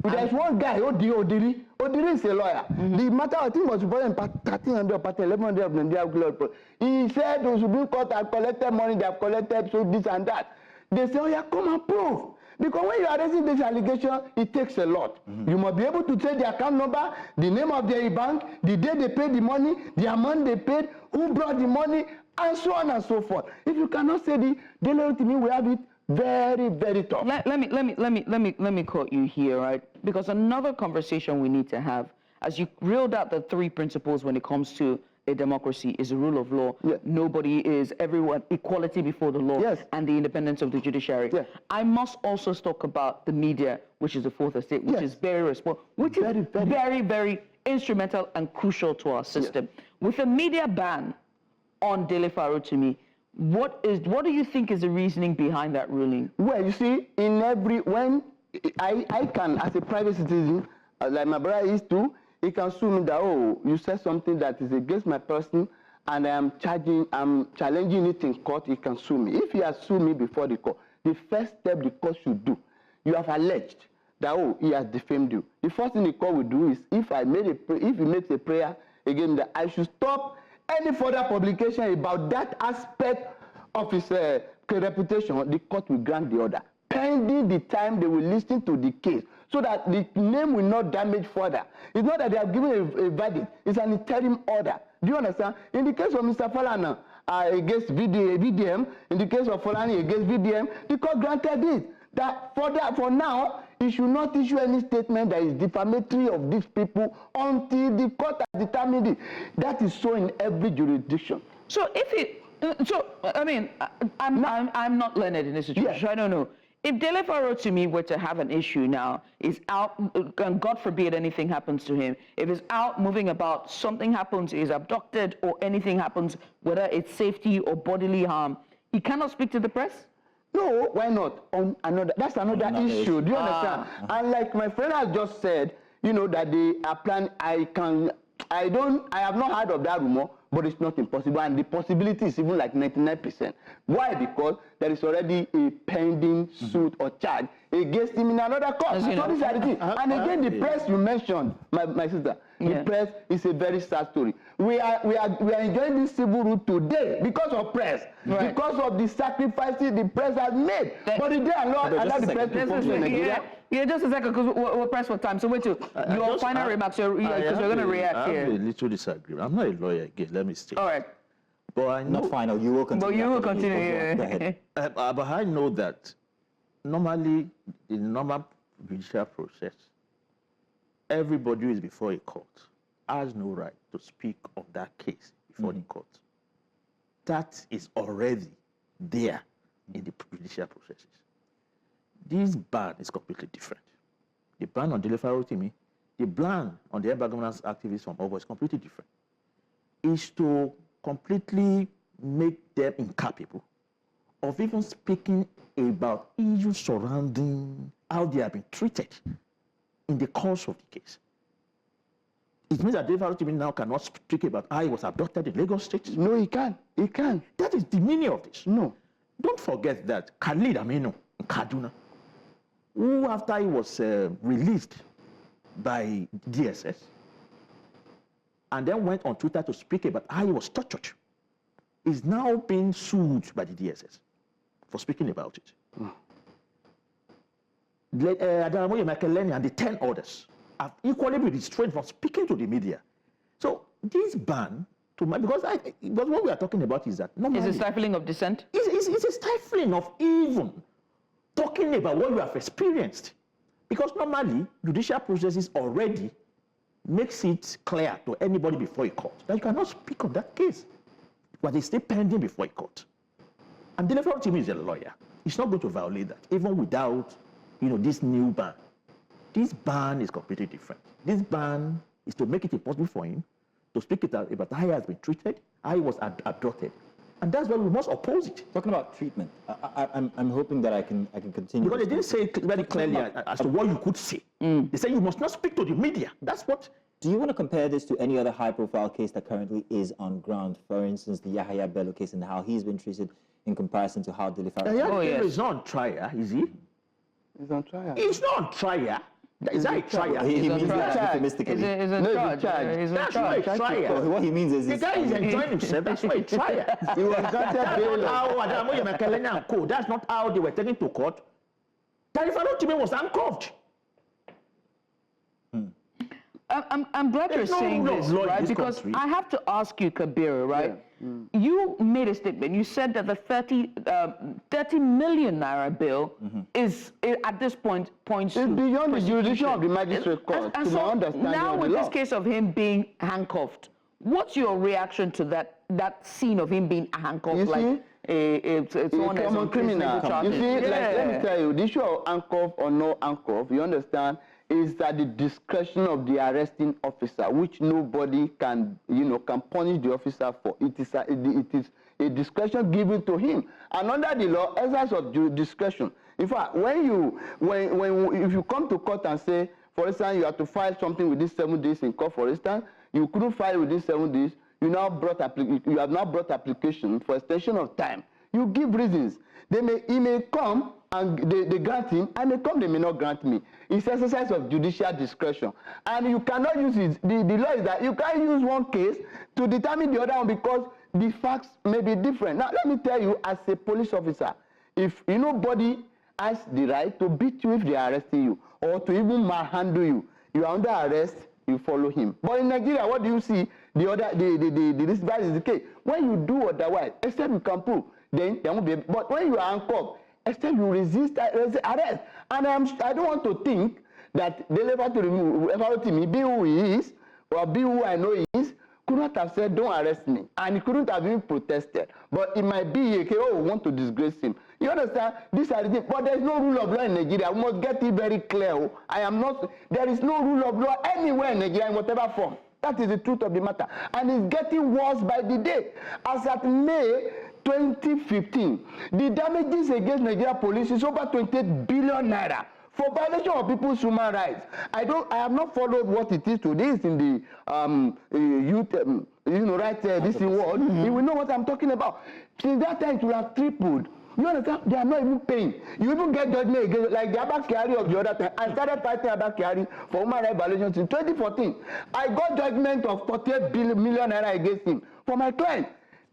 there's one guy, Odiri. Odiri is a lawyer. The matter, I think, was reported in part 1300 or part 1100 of the Nigeria Law. He said the Supreme Court have collected money, they have collected so this and that. They say, oh yeah, come and prove. Because when you are raising this allegation, it takes a lot. You must be able to say the account number, the name of their bank, the day they paid the money, the amount they paid, who brought the money, and so on and so forth. If you cannot say the delivery to me, we have it very, very tough. Let me quote you here, right? Because another conversation we need to have, as you reeled out the three principles when it comes to a democracy, is the rule of law. Yes. Nobody is everyone, equality before the law, yes, and the independence of the judiciary. Yes. I must also talk about the media, which is the fourth estate, which yes, is very responsible, which is very instrumental and crucial to our system. Yes. With a media ban on Dele Farotimi, what do you think is the reasoning behind that ruling? Well, you see, when I can, as a private citizen, like my brother is too, he can sue me that, oh, you said something that is against my person, and I'm challenging it in court. He can sue me. If he has sued me before the court, the first step the court should do, you have alleged that, oh, he has defamed you. The first thing the court will do is, if he makes a prayer again, that I should stop any further publication about that aspect of his reputation, the court will grant the order, pending the time they will listen to the case, so that the name will not damage further. It's not that they have given a verdict, it's an interim order. Do you understand? In the case of Mr. Falana against VDM, in the case of Falani against VDM, the court granted it. That for now, he should not issue any statement that is defamatory of these people until the court has determined it. That is so in every jurisdiction. So I mean, I'm not learned in this situation. Yes. I don't know. If Dele Farotimi were to have an issue now, is out, and God forbid anything happens to him, if he's out moving about, something happens, he's abducted, or anything happens, whether it's safety or bodily harm, he cannot speak to the press? No, why not? That's another issue. Do you understand? And like my friend has just said, that they are planning. I have not heard of that rumor, but it's not impossible, and the possibility is even like 99%. Why? Because there is already a pending suit or charge against him in another court. So these are the things. And again, the press you mentioned, my sister, the press is a very sad story. We are enjoying this civil route today because of press, because of the sacrifices the press has made. But the day allow the press to function in Nigeria. Yeah, just a second, because we're pressed for time. So wait till your final remarks, because we're going to react here. I have a little disagreement. I'm not a lawyer again, let me state. All right. But I know, not final, you will continue. But you will continue, yeah. Go ahead. but I know that normally, in the normal judicial process, everybody who is before a court has no right to speak of that case before the court. That is already there in the judicial processes. This ban is completely different. The ban on delivery, the ban on the urban governance activists from August is completely different. It's to completely make them incapable of even speaking about issues surrounding how they have been treated in the course of the case. It means that delivery now cannot speak about how he was abducted in Lagos State. No, he can. He can. That is the meaning of this. No. Don't forget that Khalid Aminu in Kaduna, who after he was released by DSS, and then went on Twitter to speak about how he was tortured, is now being sued by the DSS for speaking about it. Adaramoye Makeleni and the 10 others have equally been restrained from speaking to the media. So this ban, because what we are talking about is that Is it stifling of dissent? It's a stifling of even talking about what you have experienced. Because normally, judicial processes already makes it clear to anybody before a court that you cannot speak on that case, but it's still pending before a court. And the electoral team is a lawyer. It's not going to violate that, even without, this new ban. This ban is completely different. This ban is to make it impossible for him to speak about how he has been treated, how he was abducted. And that's why we must oppose it. Talking about treatment, I'm hoping that I can continue. Because they didn't say very clearly as to what you could say. They say you must not speak to the media. That's what. Do you want to compare this to any other high-profile case that currently is on ground? For instance, the Yahya Bello case and how he's been treated in comparison to how Delifa. Yahya Bello is not on trial, is he? He's on trial. He's not on trial. Is that a trial? He means trial. that euphemistically. He's in charge. That's not a trial. What he means is the guy is enjoying himself. That's not a trial. That's not how they were taken to court. Delifa was handcuffed. I'm glad you're saying this, right? Because I have to ask you, Kabir, right? Yeah. You made a statement. You said that the 30 million naira bill is at this point points it's beyond the jurisdiction of the magistrate court. And so now with this case of him being handcuffed, what's your reaction to that scene of him being handcuffed? You like it's a common criminal. You see, let me tell you, the issue of handcuff or no handcuff, you understand, is at the discretion of the arresting officer, which nobody can, can punish the officer for. It is a discretion given to him, and under the law, exercise of discretion. In fact, if you come to court and say, for instance, you have to file something within 7 days in court, for instance, you couldn't file within 7 days. You have now brought application for extension of time. You give reasons. He may come and they grant him, and they may not grant me. It's exercise of judicial discretion. And you cannot use it. The law is that you can't use one case to determine the other one because the facts may be different. Now, let me tell you, as a police officer, if nobody has the right to beat you if they are arresting you, or to even manhandle you, you are under arrest, you follow him. But in Nigeria, what do you see? That is the case. When you do otherwise, except you can prove, then there won't be. But when you are handcuffed, except you resist arrest. And I don't want to think that the level to me, be who he is, or be who I know he is, could not have said, don't arrest me. And he couldn't have even protested. But it might be, we want to disgrace him. You understand? These are the things. But there's no rule of law in Nigeria. We must get it very clear. There is no rule of law anywhere in Nigeria in whatever form. That is the truth of the matter. And it's getting worse by the day. As at May 2015, the damages against Nigeria police is over 28 billion naira for violation of people's human rights. I have not followed what it is today. It's in the this world. You will know what I'm talking about. Since that time, it will have tripled. You understand? They are not even paying. You even get judgment against, like the Abbas of the other time. I started fighting Abbas for human rights violations in 2014. I got judgment of 48 million naira against him for my client.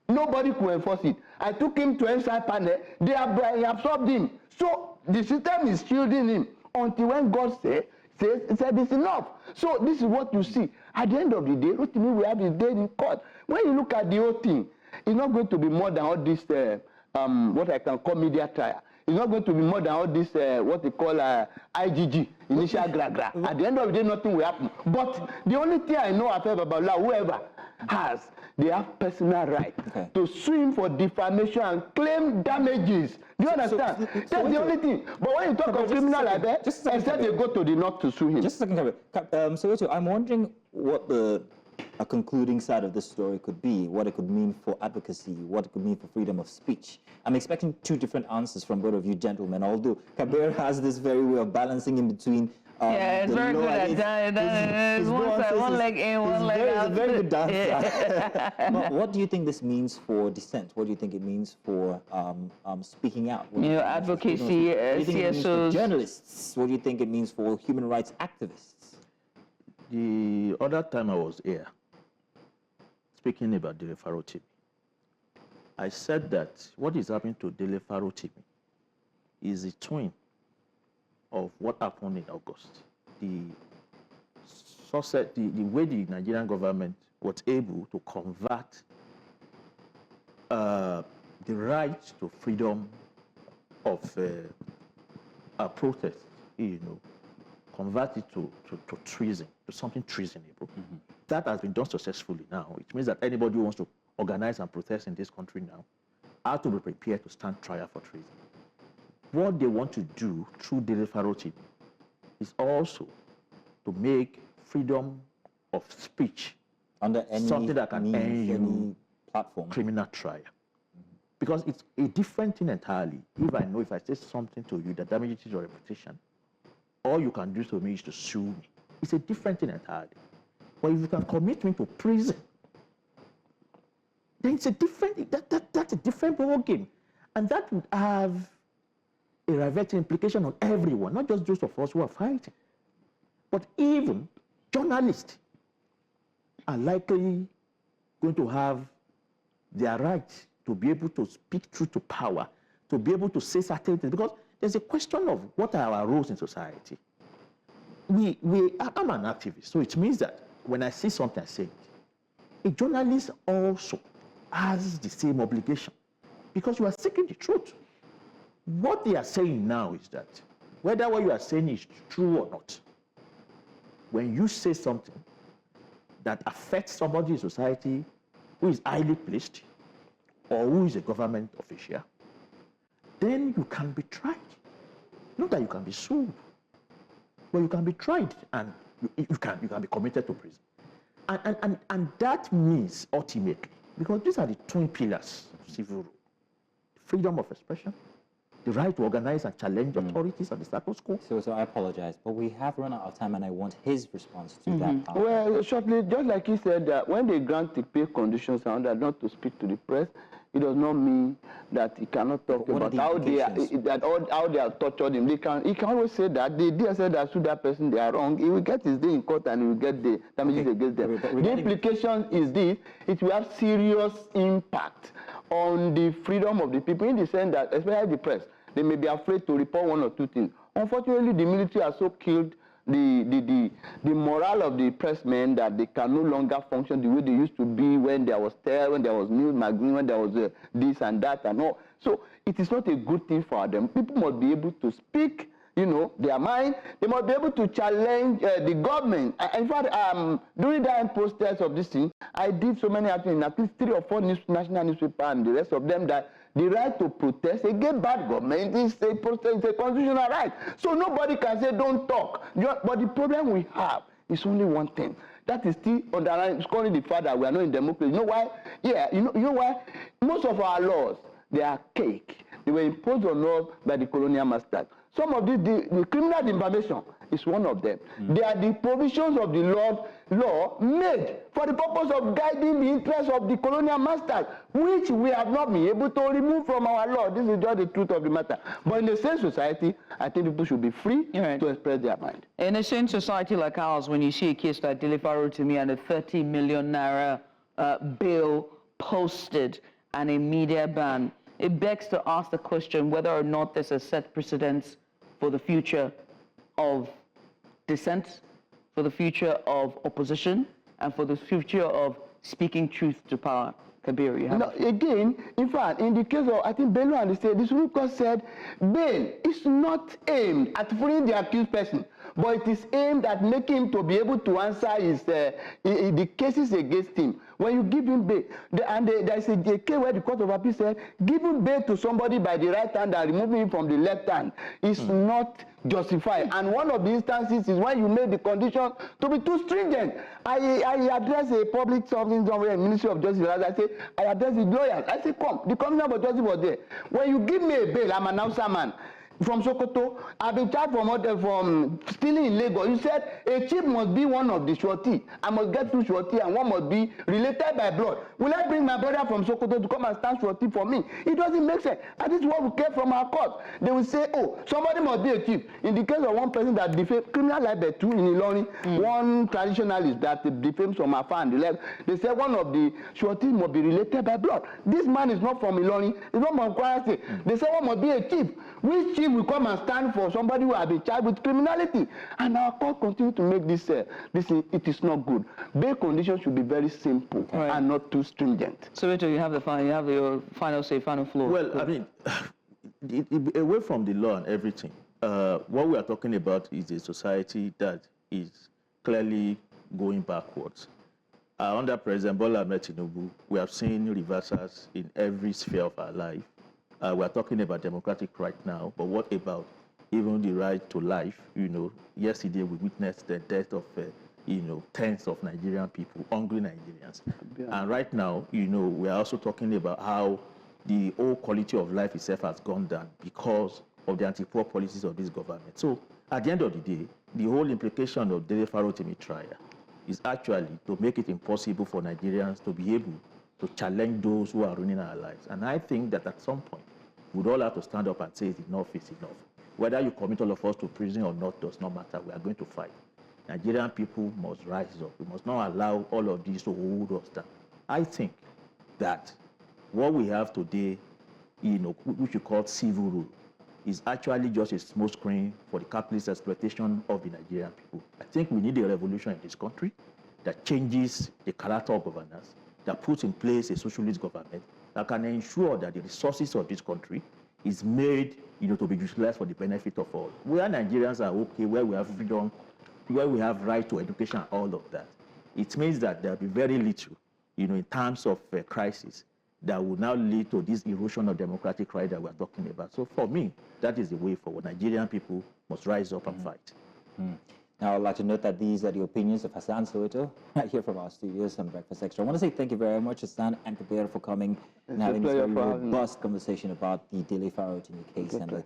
Nobody could enforce it. I took him to inside panel. They absorbed him. So the system is shielding him until when God said it's enough. So this is what you see. At the end of the day, Rotimi will have his day in court. When you look at the whole thing, it's not going to be more than all this what I can call media trial. It's not going to be more than all this what they call IGG, initial gra-gra. At the end of the day, nothing will happen. But the only thing I know about law, whoever has, they have personal right to sue him for defamation and claim damages. Do you understand? That's the only thing. But when you talk of criminal libel, instead they go to the north to sue him. Just a second, so I'm wondering what the concluding side of this story could be, what it could mean for advocacy, what it could mean for freedom of speech. I'm expecting two different answers from both of you gentlemen, although Kabir has this very way of balancing in between it's very good at that. One leg in, one leg out. It's a very good dancer. But what do you think this means for dissent? What do you think it means for speaking out? Advocacy, CSOs. Journalists. What do you think it means for human rights activists? The other time I was here, speaking about Dele Farotimi, I said that what is happening to Dele Farotimi is a twin of what happened in August. The way the Nigerian government was able to convert the right to freedom of protest, convert it to treason, to something treasonable. That has been done successfully now. It means that anybody who wants to organize and protest in this country now has to be prepared to stand trial for treason. What they want to do through Dele Farotimi is also to make freedom of speech under any something that can end you platform criminal trial. Because it's a different thing entirely. If I say something to you that damages your reputation, all you can do to me is to sue me. It's a different thing entirely. But if you can commit me to prison, then it's a different, that's a different ball game. And that would have a riveting implication on everyone, not just those of us who are fighting. But even journalists are likely going to have their right to be able to speak truth to power, to be able to say certain things, because there's a question of what are our roles in society. I'm an activist, so it means that when I see something, I say it. A journalist also has the same obligation, because you are seeking the truth. What they are saying now is that whether what you are saying is true or not, when you say something that affects somebody in society who is highly placed or who is a government official, then you can be tried. Not that you can be sued, but you can be tried and you can be committed to prison. And that means ultimately, because these are the twin pillars of civil rule: freedom of expression, the right to organize and challenge authorities and the status quo. So I apologize, but we have run out of time, and I want his response to that. Well, shortly, just like he said, that when they grant the pay conditions and that not to speak to the press, it does not mean that he cannot talk about how they have tortured him. He can always say that the DSS that sued that person, they are wrong. He will get his day in court and he will get the damages against them. The implication is this: it will have serious impact on the freedom of the people, in the sense that, especially the press, they may be afraid to report one or two things. Unfortunately, the military has so killed the morale of the pressmen that they can no longer function the way they used to be when there was terror, when there was news magazine, when there was this and that and all. So it is not a good thing for them. People must be able to speak, their mind. They must be able to challenge the government. In fact, during that protest of this thing, I did so many articles in at least 3 or 4 national newspapers and the rest of them, that the right to protest against bad government is a constitutional right. So nobody can say don't talk. But the problem we have is only one thing. That is still underlying. It's calling the fact that we are not in democracy. You know why? Yeah, you know why? Most of our laws, they are cake. They were imposed on us by the colonial masters. Some of the criminal information is one of them. They are the provisions of the law made for the purpose of guiding the interests of the colonial masters, which we have not been able to remove from our law. This is just the truth of the matter. But in a sane society, I think people should be free to express their mind. In a sane society like ours, when you see a case like Delivery to me and a 30 million naira bill posted and a media ban, it begs to ask the question whether or not there's a set precedence for the future of dissent, for the future of opposition, and for the future of speaking truth to power. Kabir, you have no, again, in fact, in the case of, I think Bello and the state, the Supreme Court said, bail is not aimed at freeing the accused person, but it is aimed at making him to be able to answer his, the cases against him. When you give him bail, there is a case where the Court of Appeal said, giving bail to somebody by the right hand and removing him from the left hand is not justified. And one of the instances is when you make the conditions to be too stringent. I addressed a public something somewhere in Ministry of Justice. As I say, I addressed the lawyers. I said, come, the Commissioner of Justice was there. When you give me a bail, I'm an Hausa man from Sokoto, I've been charged from stealing in Lagos. You said a chief must be one of the surety. I must get through surety, and one must be related by blood. Will I bring my brother from Sokoto to come and stand surety for me? It doesn't make sense. And this is what we get from our court. They will say, oh, somebody must be a chief. In the case of one person that defamed, criminal libel too in Ilorin, one traditionalist that defames from afar and the left, they say one of the sureties must be related by blood. This man is not from Ilorin, he's not from Kwara State. They say one must be a chief. Which chief will come and stand for somebody who has been charged with criminality? And our court continue to make this, it is not good. Bail conditions should be very simple and not too stringent. So, Rito, you have your final say, final floor. Well, I mean, away from the law and everything, what we are talking about is a society that is clearly going backwards. Under President Bola Ahmed Tinubu, we have seen reversals in every sphere of our life. We are talking about democratic right now, but what about even the right to life? You know, yesterday we witnessed the death of, tens of Nigerian people, hungry Nigerians. And right now, we are also talking about how the whole quality of life itself has gone down because of the anti-poor policies of this government. So at the end of the day, the whole implication of the Farotimi trial is actually to make it impossible for Nigerians to be able to challenge those who are ruining our lives. And I think that at some point, we'd all have to stand up and say enough is enough. Whether you commit all of us to prison or not does not matter. We are going to fight. Nigerian people must rise up. We must not allow all of this to hold us down. I think that what we have today, which we call civil rule, is actually just a smoke screen for the capitalist exploitation of the Nigerian people. I think we need a revolution in this country that changes the character of governance, that puts in place a socialist government that can ensure that the resources of this country is made, to be utilized for the benefit of all. Where Nigerians are okay, where we have freedom, where we have right to education, all of that, it means that there will be very little, in terms of crisis that will now lead to this erosion of democratic right that we're talking about. So for me, that is the way forward. Nigerian people must rise up and fight. Now, I'd like to note that these are the opinions of Hassan Soweto, right here from our studios on Breakfast Extra. I want to say thank you very much, Hassan and Kabir, for coming and having this very robust conversation about the Dele Farotimi case and the,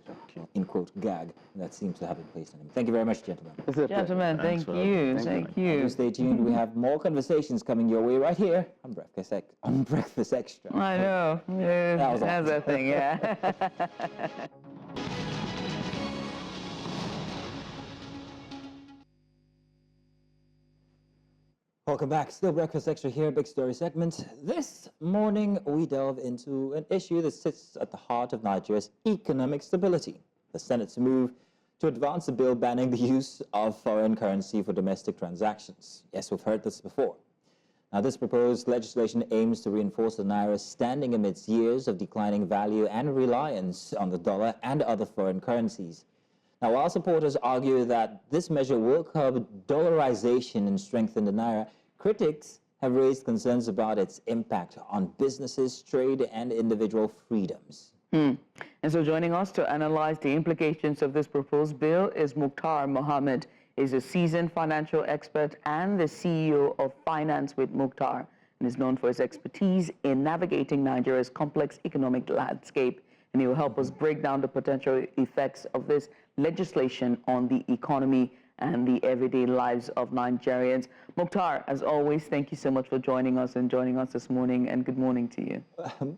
in-quote, gag that seems to have been placed on him. Thank you very much, gentlemen. Gentlemen, thank you. Thank you. Stay tuned. We have more conversations coming your way right here on Breakfast Extra. I know. Yeah, that was that's awesome. a thing, yeah. Welcome back. Still Breakfast Extra here, big story segment. This morning, we delve into an issue that sits at the heart of Nigeria's economic stability. The Senate's move to advance a bill banning the use of foreign currency for domestic transactions. Yes, we've heard this before. Now, this proposed legislation aims to reinforce the Naira's standing amidst years of declining value and reliance on the dollar and other foreign currencies. Now, while supporters argue that this measure will curb dollarization and strengthen the Naira, critics have raised concerns about its impact on businesses, trade, and individual freedoms. And so joining us to analyze the implications of this proposed bill is Mukhtar Mohammed. He's a seasoned financial expert and the CEO of Finance with Mukhtar, and is known for his expertise in navigating Nigeria's complex economic landscape. and he will help us break down the potential effects of this legislation on the economy and the everyday lives of Nigerians. Mukhtar, as always, thank you so much for joining us this morning, and good morning to you.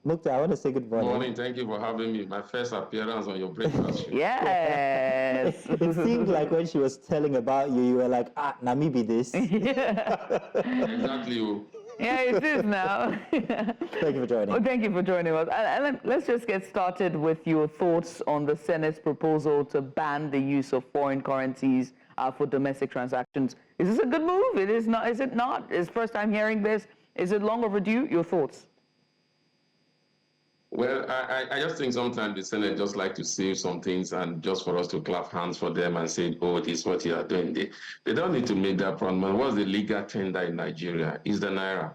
Mukhtar, I want to say good morning. Good morning. Thank you for having me. My first appearance on your breakfast show. Yes. It seemed like when she was telling about you, you were like, Namibi this. Exactly. Yeah, it is now. Thank you for joining. Well, thank you for joining us. And let's just get started with your thoughts on the Senate's proposal to ban the use of foreign currencies for domestic transactions. Is this a good move? It is not. Is it not? It's first time hearing this. Is it long overdue? Your thoughts? Well, I just think sometimes the Senate just like to say some things and just for us to clap hands for them and say, oh, this is what you are doing. They don't need to make that pronouncement. What's the legal tender in Nigeria? Is the Naira.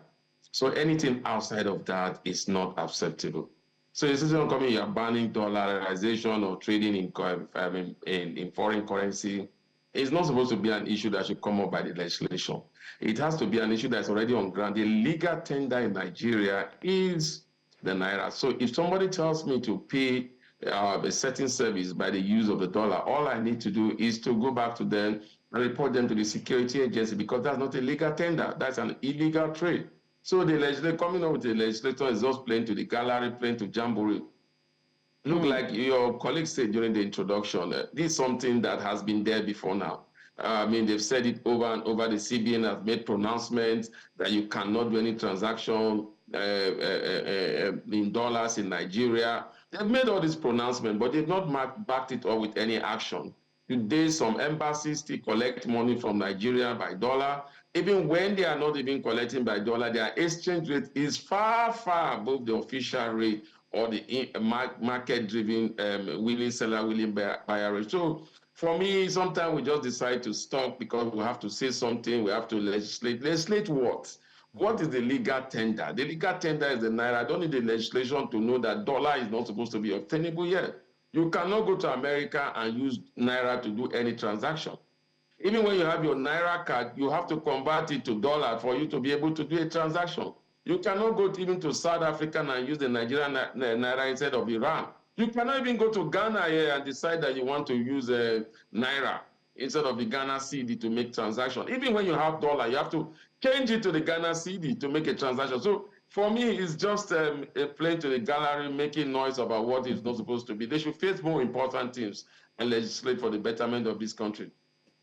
So anything outside of that is not acceptable. So the system coming, you are banning dollarization or trading in foreign currency. It's not supposed to be an issue that should come up by the legislation. It has to be an issue that's already on ground. The legal tender in Nigeria is the Naira. So if somebody tells me to pay a certain service by the use of the dollar, all I need to do is to go back to them and report them to the security agency, because that's not a legal tender. That's an illegal trade. So the legislator coming up with the legislator is just playing to the gallery, playing to jamboree. Look, like your colleague said during the introduction, this is something that has been there before now. I mean, they've said it over and over. The CBN has made pronouncements that you cannot do any transaction in dollars in Nigeria. They've made all these pronouncements, but they've not backed it up with any action. Today, some embassies still collect money from Nigeria by dollar. Even when they are not even collecting by dollar, their exchange rate is far, far above the official rate or the market-driven willing seller, willing buyer rate. So for me, sometimes we just decide to stop because we have to say something, we have to legislate. Legislate what? What is the legal tender? The legal tender is the Naira. I don't need the legislation to know that dollar is not supposed to be obtainable yet. You cannot go to America and use Naira to do any transaction. Even when you have your Naira card, you have to convert it to dollar for you to be able to do a transaction. You cannot go even to South Africa and use the Nigerian Naira instead of Iran. You cannot even go to Ghana here and decide that you want to use Naira instead of the Ghana CD to make transaction. Even when you have dollar, you have to change it to the Ghana CD to make a transaction. So for me, it's just a play to the gallery, making noise about what is not supposed to be. They should face more important things and legislate for the betterment of this country.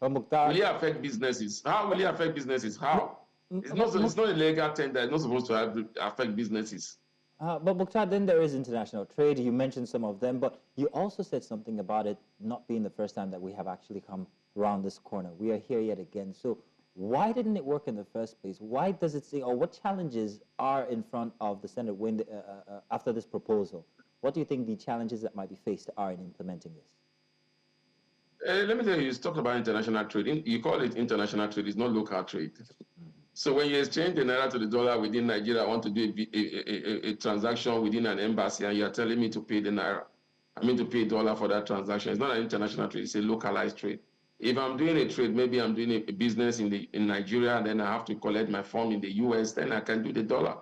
Mukhtar, will it affect businesses? How will it affect businesses? How? It's not a legal tender. It's not supposed to affect businesses. But Mukhtar, then there is international trade. You mentioned some of them, but you also said something about it not being the first time that we have actually come around this corner. We are here yet again. So why didn't it work in the first place? Why does it say, or what challenges are in front of the Senate after this proposal? What do you think the challenges that might be faced are in implementing this? Let me tell you, you talked about international trade. You call it international trade. It's not local trade. So when you exchange the Naira to the dollar within Nigeria, I want to do a transaction within an embassy, and you're telling me to pay the Naira. I mean to pay dollar for that transaction. It's not an international trade. It's a localized trade. If I'm doing a trade, maybe I'm doing a business in Nigeria, and then I have to collect my form in the US, then I can do the dollar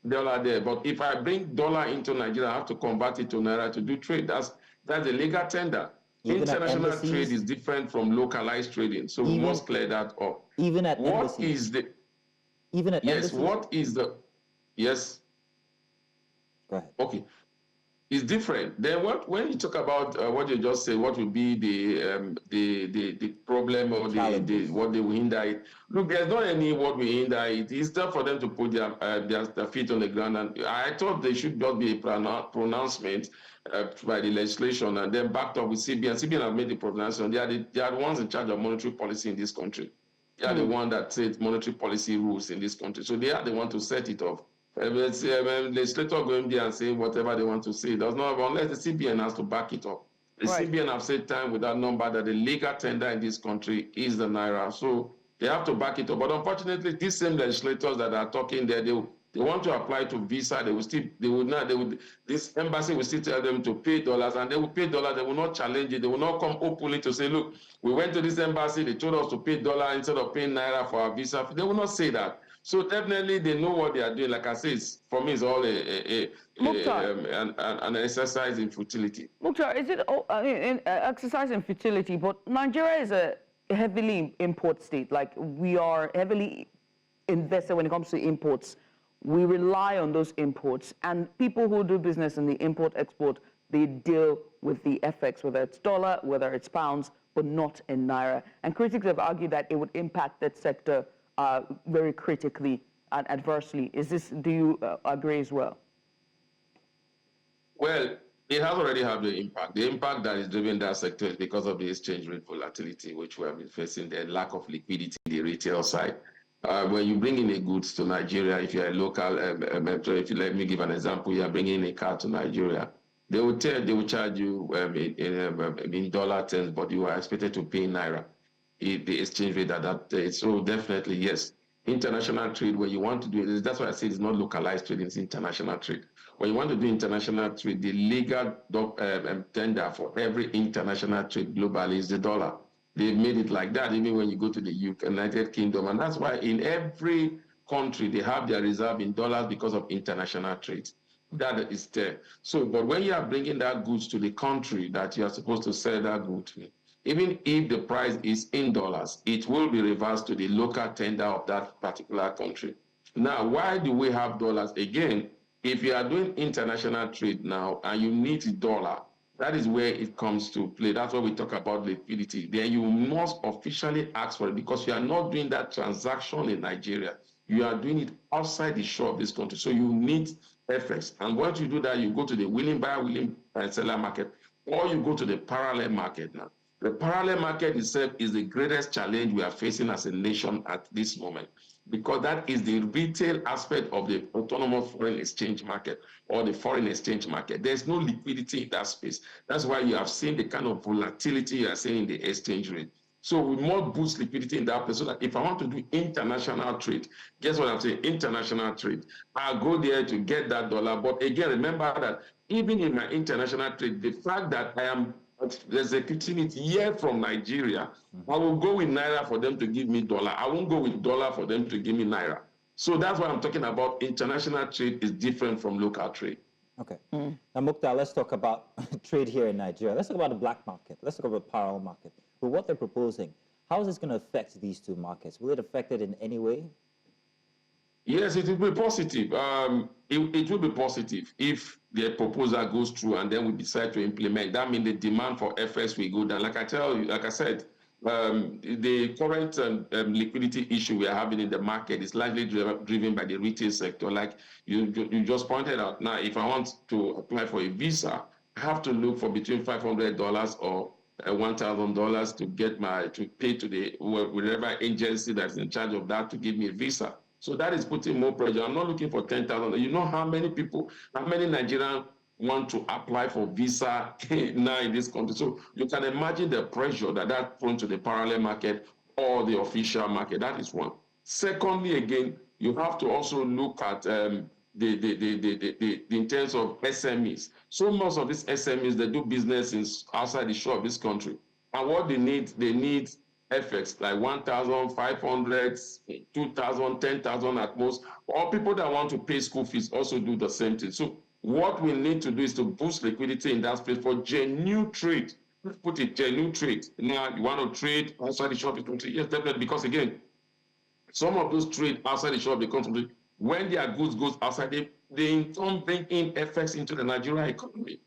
there. But if I bring dollar into Nigeria, I have to convert it to Naira to do trade. That's a legal tender. Even international trade is different from localized trading, so we must clear that up. Even at what embassies? Is the even at yes? embassies? What is the yes? Go ahead. Okay, it's different. Then when you talk about what you just said, what will be the problem or what they will hinder it? Look, there's not any what will hinder it. It's time for them to put their feet on the ground, and I thought there should not be a pronouncement by the legislation, and then backed up with CBN. CBN have made the pronouncement. They are the ones in charge of monetary policy in this country. They are the one that sets monetary policy rules in this country. So they are the one to set it off. Legislator going there and saying whatever they want to say does not, unless the CBN has to back it up. The CBN have said time without number that the legal tender in this country is the Naira. So they have to back it up. But unfortunately, these same legislators that are talking there, they want to apply to visa. This embassy will still tell them to pay dollars, and they will pay dollars. They will not challenge it. They will not come openly to say, look, we went to this embassy. They told us to pay dollar instead of paying Naira for our visa. They will not say that. So definitely they know what they are doing. Like I say, for me, it's all an exercise in futility. Mukhtar, is it exercise in futility? But Nigeria is a heavily import state. Like, we are heavily invested when it comes to imports. We rely on those imports, and people who do business in the import-export, they deal with the FX, whether it's dollar, whether it's pounds, but not in naira. And critics have argued that it would impact that sector very critically and adversely. Do you agree as well? Well, it has already had the impact. The impact that is driven that sector is because of the exchange rate volatility, which we have been facing, the lack of liquidity in the retail side. When you bring in a goods to Nigeria, if you're a local, if you let me give an example, you are bringing in a car to Nigeria, they will charge you in dollar terms, but you are expected to pay in naira, the exchange rate at that day. So definitely, yes, international trade, where you want to do it, that's why I say it's not localized trade, it's international trade. When you want to do international trade, the legal tender for every international trade globally is the dollar. They've made it like that, even when you go to the United Kingdom. And that's why in every country, they have their reserve in dollars because of international trade. That is there. So, but when you are bringing that goods to the country that you are supposed to sell that good to, even if the price is in dollars, it will be reversed to the local tender of that particular country. Now, why do we have dollars? Again, if you are doing international trade now and you need dollar, that is where it comes to play. That's why we talk about liquidity. Then you must officially ask for it, because you are not doing that transaction in Nigeria. You are doing it outside the shore of this country. So you need FX. And once you do that, you go to the willing buyer, willing seller market, or you go to the parallel market now. The parallel market itself is the greatest challenge we are facing as a nation at this moment, because that is the retail aspect of the autonomous foreign exchange market or the foreign exchange market. There's no liquidity in that space. That's why you have seen the kind of volatility you are seeing in the exchange rate. So we must boost liquidity in that place, so that if I want to do international trade, guess what I'm saying? International trade. I'll go there to get that dollar. But again, remember that even in my international trade, the fact that I am executing it here from Nigeria, I will go with naira for them to give me dollar. I won't go with dollar for them to give me naira. So that's why I'm talking about international trade is different from local trade. Okay. Now, Mukhtar, let's talk about trade here in Nigeria. Let's talk about the black market. Let's talk about the parallel market. But what they're proposing, how is this going to affect these two markets? Will it affect it in any way? Yes, it will be positive. It will be positive if the proposal goes through and then we decide to implement. That means the demand for FX will go down. Like I said, the current liquidity issue we are having in the market is largely driven by the retail sector. Like you just pointed out. Now, if I want to apply for a visa, I have to look for between $500 or $1,000 to pay to the whatever agency that's in charge of that to give me a visa. So that is putting more pressure. I'm not looking for 10,000. You know how many Nigerians want to apply for visa now in this country? So you can imagine the pressure that puts to the parallel market or the official market. That is one. Secondly, again, you have to also look at in terms of SMEs. So most of these SMEs, they do business outside the shore of this country. And what they need FX, like 1,500, 2,000, 10,000 at most, or people that want to pay school fees also do the same thing. So what we need to do is to boost liquidity in that space for genuine trade. Let's put it, genuine trade. Now, you want to trade outside the shore of the country? Yes, definitely, because again, some of those trade outside the shore of the country, when their goods goes outside, they don't bring in FX into the Nigerian economy.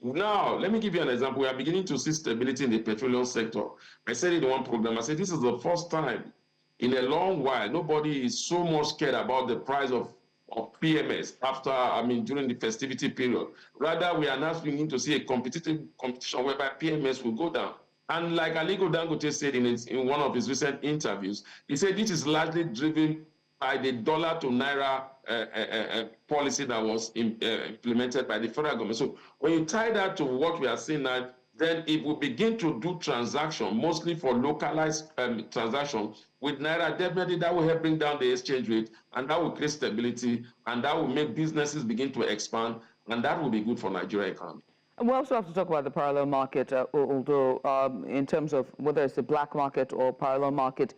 Now, let me give you an example. We are beginning to see stability in the petroleum sector. I said it in one program, I said this is the first time in a long while, nobody is so much scared about the price of PMS during the festivity period. Rather, we are now beginning to see a competition whereby PMS will go down. And like Aliko Dangote said in one of his recent interviews, he said this is largely driven by the dollar to naira policy that was implemented by the federal government. So when you tie that to what we are seeing now, then it will begin to do transaction, mostly for localized transaction with naira. Definitely that will help bring down the exchange rate, and that will create stability, and that will make businesses begin to expand, and that will be good for Nigeria economy. And we also have to talk about the parallel market, although in terms of whether it's the black market or parallel market,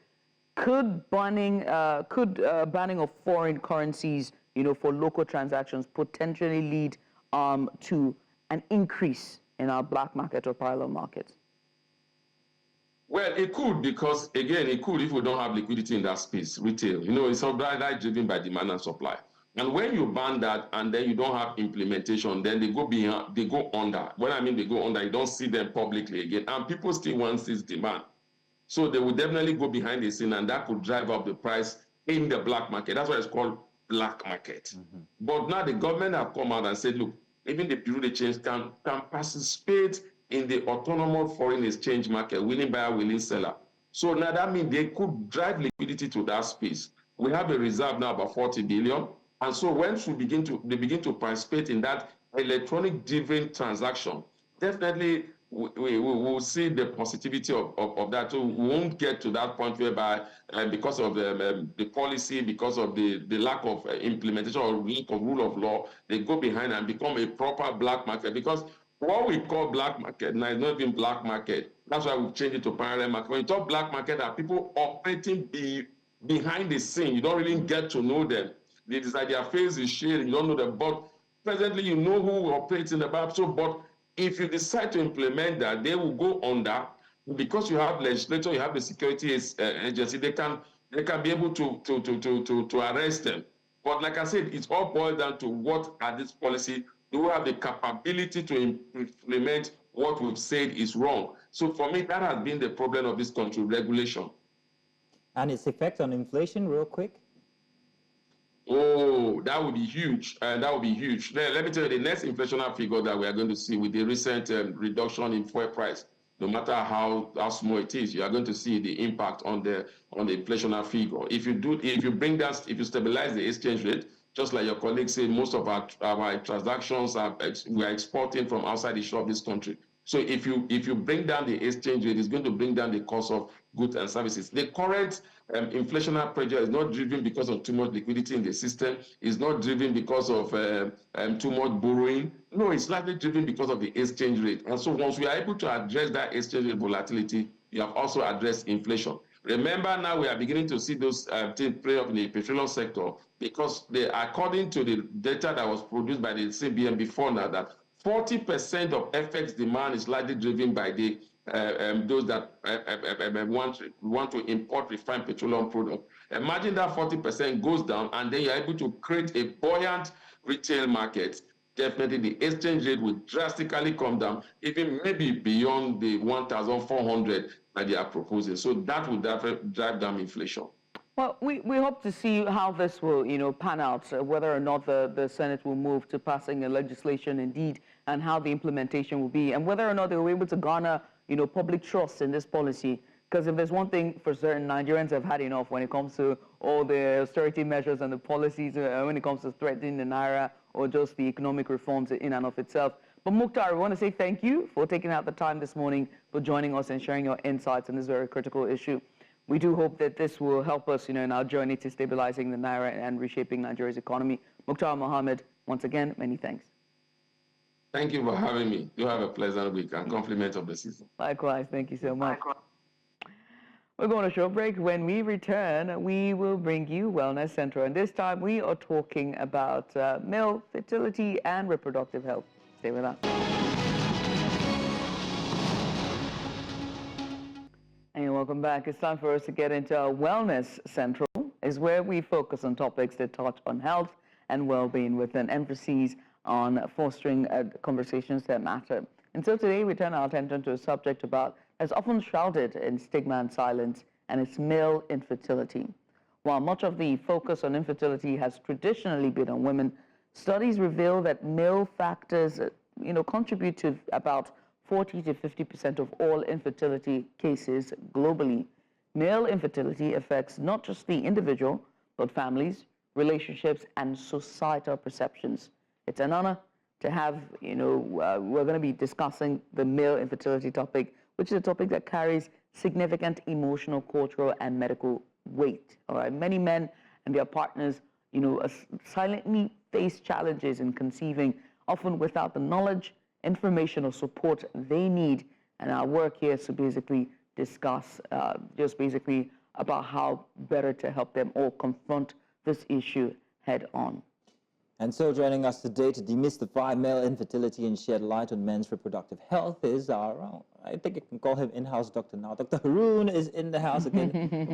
Could banning of foreign currencies, for local transactions potentially lead to an increase in our black market or parallel markets? Well, it could, because again, it could if we don't have liquidity in that space, retail. It's all driven by demand and supply. And when you ban that and then you don't have implementation, then they go behind, they go under. When I mean they go under, you don't see them publicly again. And people still want this demand. So they will definitely go behind the scene, and that could drive up the price in the black market. That's why it's called black market. But now the government have come out and said, look, even the Bureau de Change can participate in the autonomous foreign exchange market, willing buyer, willing seller. So now that means they could drive liquidity to that space. We have a reserve now about 40 billion. And so once they begin to participate in that electronic driven transaction, definitely we will see the positivity of that. So we won't get to that point whereby because of the policy, because of the lack of implementation or lack of rule of law, they go behind and become a proper black market. Because what we call black market now is not even black market. That's why we've changed it to parallel market. When you talk black market, are people operating behind the scene. You don't really get to know them. It's like their face is shaded, you don't know them. But presently, you know who operates in the BAP. So, but if you decide to implement that, they will go under, because you have legislature, you have the security agency, they can be able to arrest them. But like I said, it's all boiled down to what are this policy. Do we have the capability to implement what we've said is wrong? So for me, that has been the problem of this country, regulation. And its effect on inflation, real quick? Oh, that would be huge. That would be huge. Let me tell you, the next inflationary figure that we are going to see with the recent reduction in fuel price, no matter how small it is, you are going to see the impact on the inflationary figure. If you stabilize the exchange rate, just like your colleagues say, most of our transactions we are exporting from outside the shore of this country. So if you bring down the exchange rate, it's going to bring down the cost of goods and services. The current inflationary pressure is not driven because of too much liquidity in the system. It's not driven because of too much borrowing. No, it's largely driven because of the exchange rate. And so once we are able to address that exchange rate volatility, you have also addressed inflation. Remember, now we are beginning to see those things play up in the petroleum sector, because according to the data that was produced by the CBN before now, that 40% of FX demand is largely driven by those that want to import refined petroleum products. Imagine that 40% goes down, and then you're able to create a buoyant retail market. Definitely the exchange rate will drastically come down, even maybe beyond the 1,400 that they are proposing. So that will definitely drive down inflation. Well, we hope to see how this will, pan out, whether or not the Senate will move to passing a legislation indeed, and how the implementation will be, and whether or not they will be able to garner, public trust in this policy. Because if there's one thing for certain, Nigerians have had enough when it comes to all the austerity measures and the policies, when it comes to threatening the Naira or just the economic reforms in and of itself. But Mukhtar, we want to say thank you for taking out the time this morning, for joining us and sharing your insights on this very critical issue. We do hope that this will help us, in our journey to stabilizing the Naira and reshaping Nigeria's economy. Mukhtar Mohammed, once again, many thanks. Thank you for having me. You have a pleasant week and compliments of the season. Likewise, thank you so much. We're going to a short break. When we return, we will bring you Wellness Central. And this time, we are talking about male fertility and reproductive health. Stay with us. And welcome back. It's time for us to get into our Wellness Central, is where we focus on topics that touch on health and well-being, with an emphasis on fostering conversations that matter. And so today we turn our attention to a subject that's often shrouded in stigma and silence, and it's male infertility. While much of the focus on infertility has traditionally been on women, studies reveal that male factors, contribute to about 40 to 50% of all infertility cases globally. Male infertility affects not just the individual, but families, relationships, and societal perceptions. It's an honor to have, we're going to be discussing the male infertility topic, which is a topic that carries significant emotional, cultural, and medical weight. All right, many men and their partners, silently face challenges in conceiving, often without the knowledge, information, or support they need. And our work here is to basically discuss, about how better to help them all confront this issue head on. And so joining us today to demystify male infertility and shed light on men's reproductive health is our, I think I can call him in-house doctor now. Dr. Haroon is in the house again.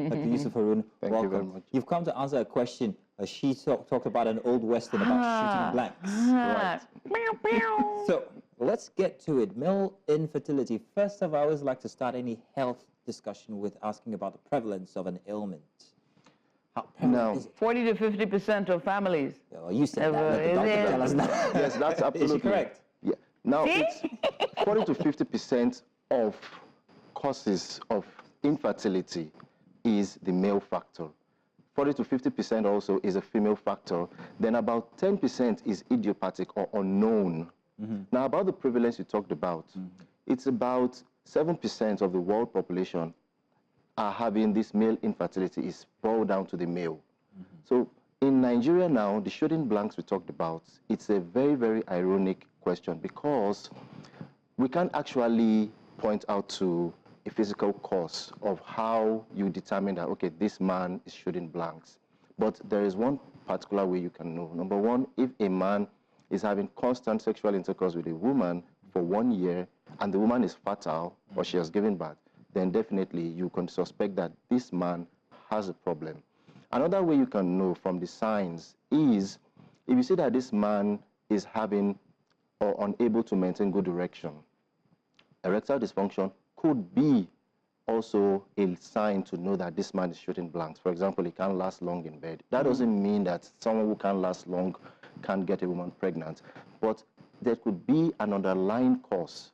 Dr. Yusuf Haroon, Thank welcome. you very much. You've come to answer a question. She talked about an old Western about shooting blanks. Right. So let's get to it. Male infertility. First of all, I always like to start any health discussion with asking about the prevalence of an ailment. How prevalent is it? 40 to 50% of families. Yeah, well, you said that. Let the doctor tell us now. Yes, that's absolutely Is she correct? Yeah. Now, See? it's 40 to 50% of causes of infertility is the male factor. 40 to 50% also is a female factor. Then about 10% is idiopathic or unknown. Now, about the prevalence you talked about, it's about 7% of the world population are having this male infertility is boiled down to the male. So in Nigeria now, the shooting blanks we talked about, it's a very, very ironic question because we can't actually point out to a physical cause of how you determine that, okay, this man is shooting blanks. But there is one particular way you can know. Number one, if a man is having constant sexual intercourse with a woman for 1 year and the woman is fertile or she has given birth, then definitely you can suspect that this man has a problem. Another way you can know from the signs is if you see that this man is having or unable to maintain good erection. Erectile dysfunction could be also a sign to know that this man is shooting blanks. For example, he can't last long in bed. That doesn't mean that someone who can't last long can't get a woman pregnant, but there could be an underlying cause,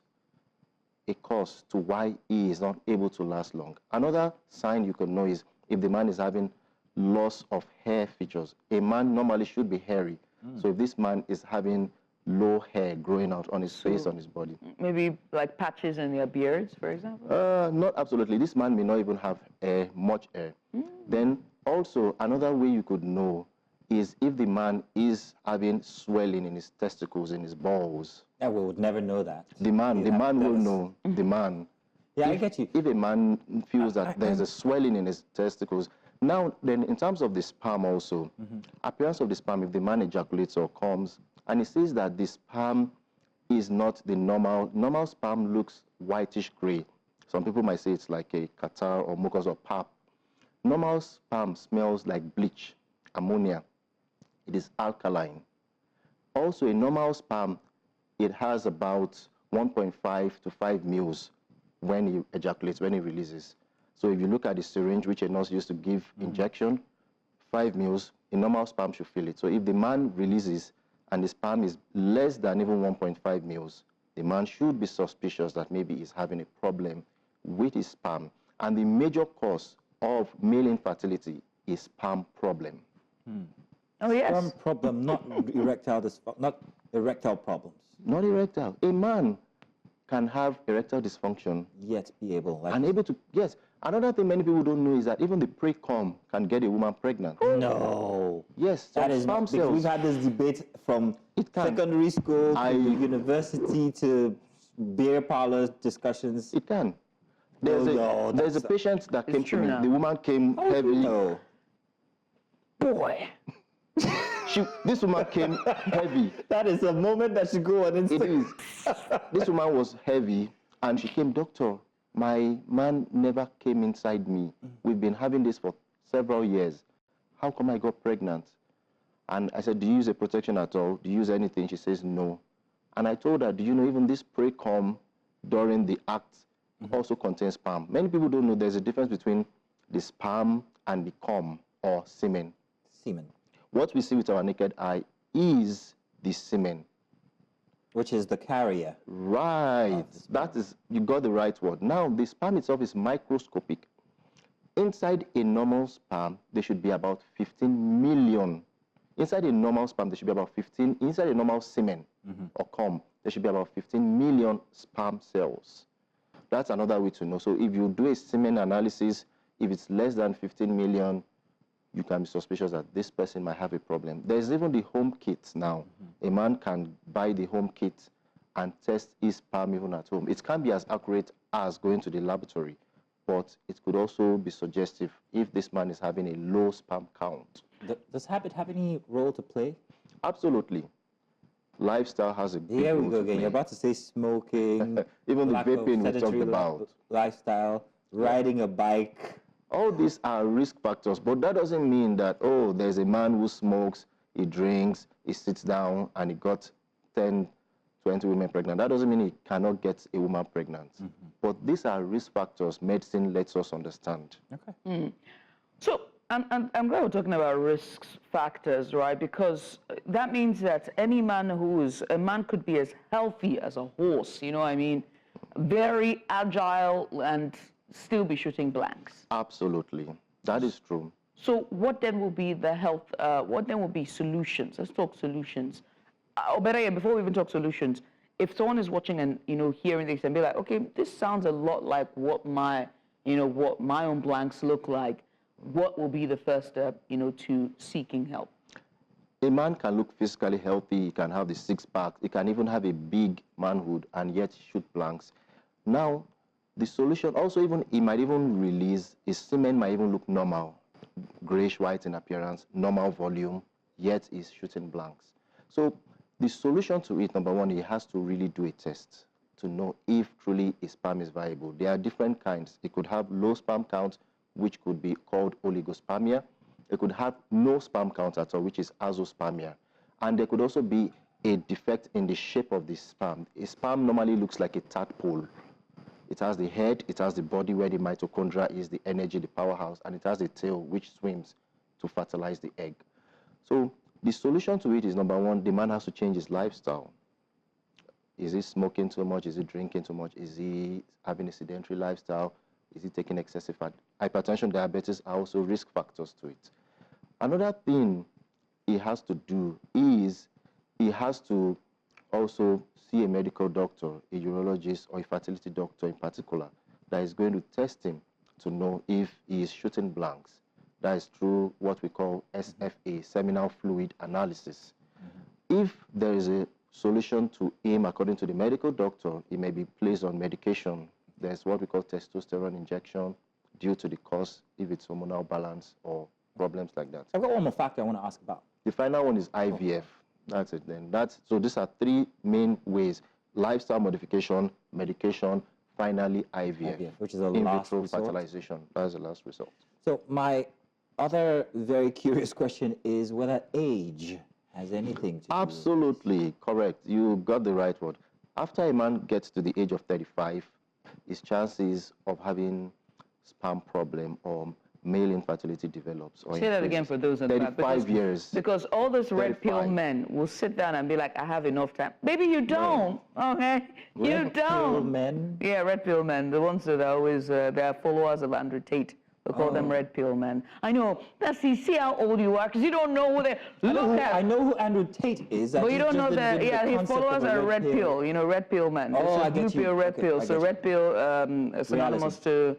a cause to why he is not able to last long. Another sign you can know is if the man is having loss of hair features. A man normally should be hairy. So if this man is having low hair growing out on his face, on his body. Maybe like patches in their beards, for example? Not absolutely. This man may not even have much hair. Then also another way you could know is if the man is having swelling in his testicles, in his balls. Yeah, we would never know that. The man will know. The man. Yeah, I get you. If a man feels that there's a swelling in his testicles, now then in terms of the sperm also, appearance of the sperm, if the man ejaculates or comes, and he sees that the sperm is not the normal sperm looks whitish gray. Some people might say it's like a catarrh or mucus or pap. Normal sperm smells like bleach, ammonia. It is alkaline. Also, a normal sperm, it has about 1.5 to 5 mils when he ejaculates, when he releases. So if you look at the syringe which a nurse used to give injection, 5 mils, a normal sperm should fill it. So if the man releases and the sperm is less than even 1.5 mils, the man should be suspicious that maybe he's having a problem with his sperm. And the major cause of male infertility is sperm problem. Oh, yes. Sperm problem, not not erectile problems. Not erectile. A man can have erectile dysfunction. Yet be able. Like, Unable to, yes. Another thing many people don't know is that even the pre-cum can get a woman pregnant. no. Yes, That is sperm not, because cells. we've had this debate from It can. secondary school to university to beer parlor discussions. It can. There's that's a patient that came to true me. now. The woman came heavy. No. Boy. This woman came heavy. That is a moment that should go on It Instagram. is. This woman was heavy, and she came, doctor, my man never came inside me. We've been having this for several years. How come I got pregnant? And I said, do you use a protection at all? Do you use anything? She says, no. And I told her, do you know even this pre-cum during the act also contains sperm? Many people don't know there's a difference between the sperm and the cum or semen. Semen, What we see with our naked eye is the semen. which is the carrier. Right. That is, you got the right word. Now, the sperm itself is microscopic. Inside a normal sperm, there should be about 15 million. Inside a normal sperm, there should be about 15, inside a normal semen or cum, there should be about 15 million sperm cells. That's another way to know. So if you do a semen analysis, if it's less than 15 million, you can be suspicious that this person might have a problem. There's even the home kits now. A man can buy the home kit and test his sperm even at home. It can't be as accurate as going to the laboratory, but it could also be suggestive if this man is having a low sperm count. Does habit have any role to play? Absolutely. Lifestyle has a big Here we role go to again. play. You're about to say smoking, Even the lack of vaping we talked sedentary about. lifestyle, riding a bike. All these are risk factors, but that doesn't mean that, oh, there's a man who smokes, he drinks, he sits down, and he got 10, 20 women pregnant. That doesn't mean he cannot get a woman pregnant. But these are risk factors medicine lets us understand. Okay. So I'm glad we're talking about risk factors, right? Because that means that any man a man could be as healthy as a horse, you know what I mean? Very agile and still be shooting blanks. Absolutely. That is true. So what then will be the health, what then will be solutions? Let's talk solutions. Or better yet, before we even talk solutions, if someone is watching and, hearing this and be like, okay, this sounds a lot like what my own blanks look like, what will be the first step, to seeking help? A man can look physically healthy, he can have the six-pack, he can even have a big manhood and yet shoot blanks. Now, the solution also he might even release, his semen might even look normal, grayish-white in appearance, normal volume, yet he's shooting blanks. So the solution to it, number one, he has to really do a test to know if truly his sperm is viable. There are different kinds. It could have low sperm count, which could be called oligospermia. It could have no sperm count at all, which is azoospermia. And there could also be a defect in the shape of the sperm. A sperm normally looks like a tadpole. It has the head, it has the body where the mitochondria is, the energy, the powerhouse, and it has the tail which swims to fertilize the egg. So the solution to it is, number one, the man has to change his lifestyle. Is he smoking too much? Is he drinking too much? Is he having a sedentary lifestyle? Is he taking excessive fat? Hypertension, diabetes are also risk factors to it. Another thing he has to do is he has to also see a medical doctor, a urologist or a fertility doctor in particular, that is going to test him to know if he is shooting blanks. That is through what we call SFA, seminal fluid analysis. If there is a solution to him according to the medical doctor, he may be placed on medication. There's what we call testosterone injection due to the cause, if it's hormonal balance or problems like that. I've got one more factor I want to ask about. The final one is IVF. That's it then. So these are three main ways: lifestyle modification, medication, finally IVF, which is a in last vitro resort. fertilization. That's the last result. So my other very curious question is whether age has anything to do. Absolutely correct. You got the right word. After a man gets to the age of 35, his chances of having sperm problem or male infertility developes. Or Say that again for those in the back. 35 years. Because all those red pill 35. men will sit down and be like, I have enough time. Baby, you don't. Okay? You Red pill don't. men? Yeah, red pill men. The ones that are always, they're followers of Andrew Tate. They call them red pill men. I know. See how old you are, because you don't know who they I know who Andrew Tate is. But you don't know that, the his concept followers of a are red pill, red pill men. Oh, so I get blue you. pill, red Okay, pill. I So get red pill synonymous to,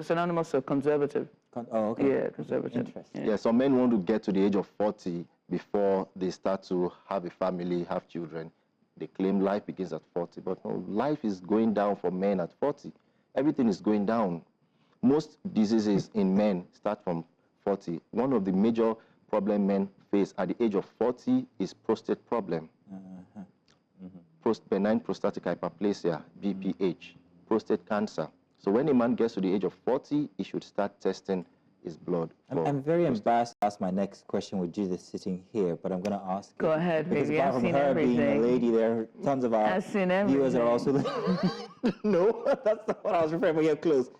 synonymous to conservative. Oh, okay. Yeah, conservative. Interesting. Yeah, some men want to get to the age of 40 before they start to have a family, have children. They claim life begins at 40, but no, life is going down for men at 40. Everything is going down. Most diseases in men start from 40. One of the major problem men face at the age of 40 is prostate problem. Benign prostatic hyperplasia, BPH, prostate cancer. So when a man gets to the age of 40, he should start testing his blood. I'm very embarrassed to ask my next question with Jesus sitting here, but I'm going to ask. Go ahead, because baby. apart I've from seen her being a everything. lady, there are tons of our I've seen viewers are everything. also. No, that's not what I was referring to. You're close.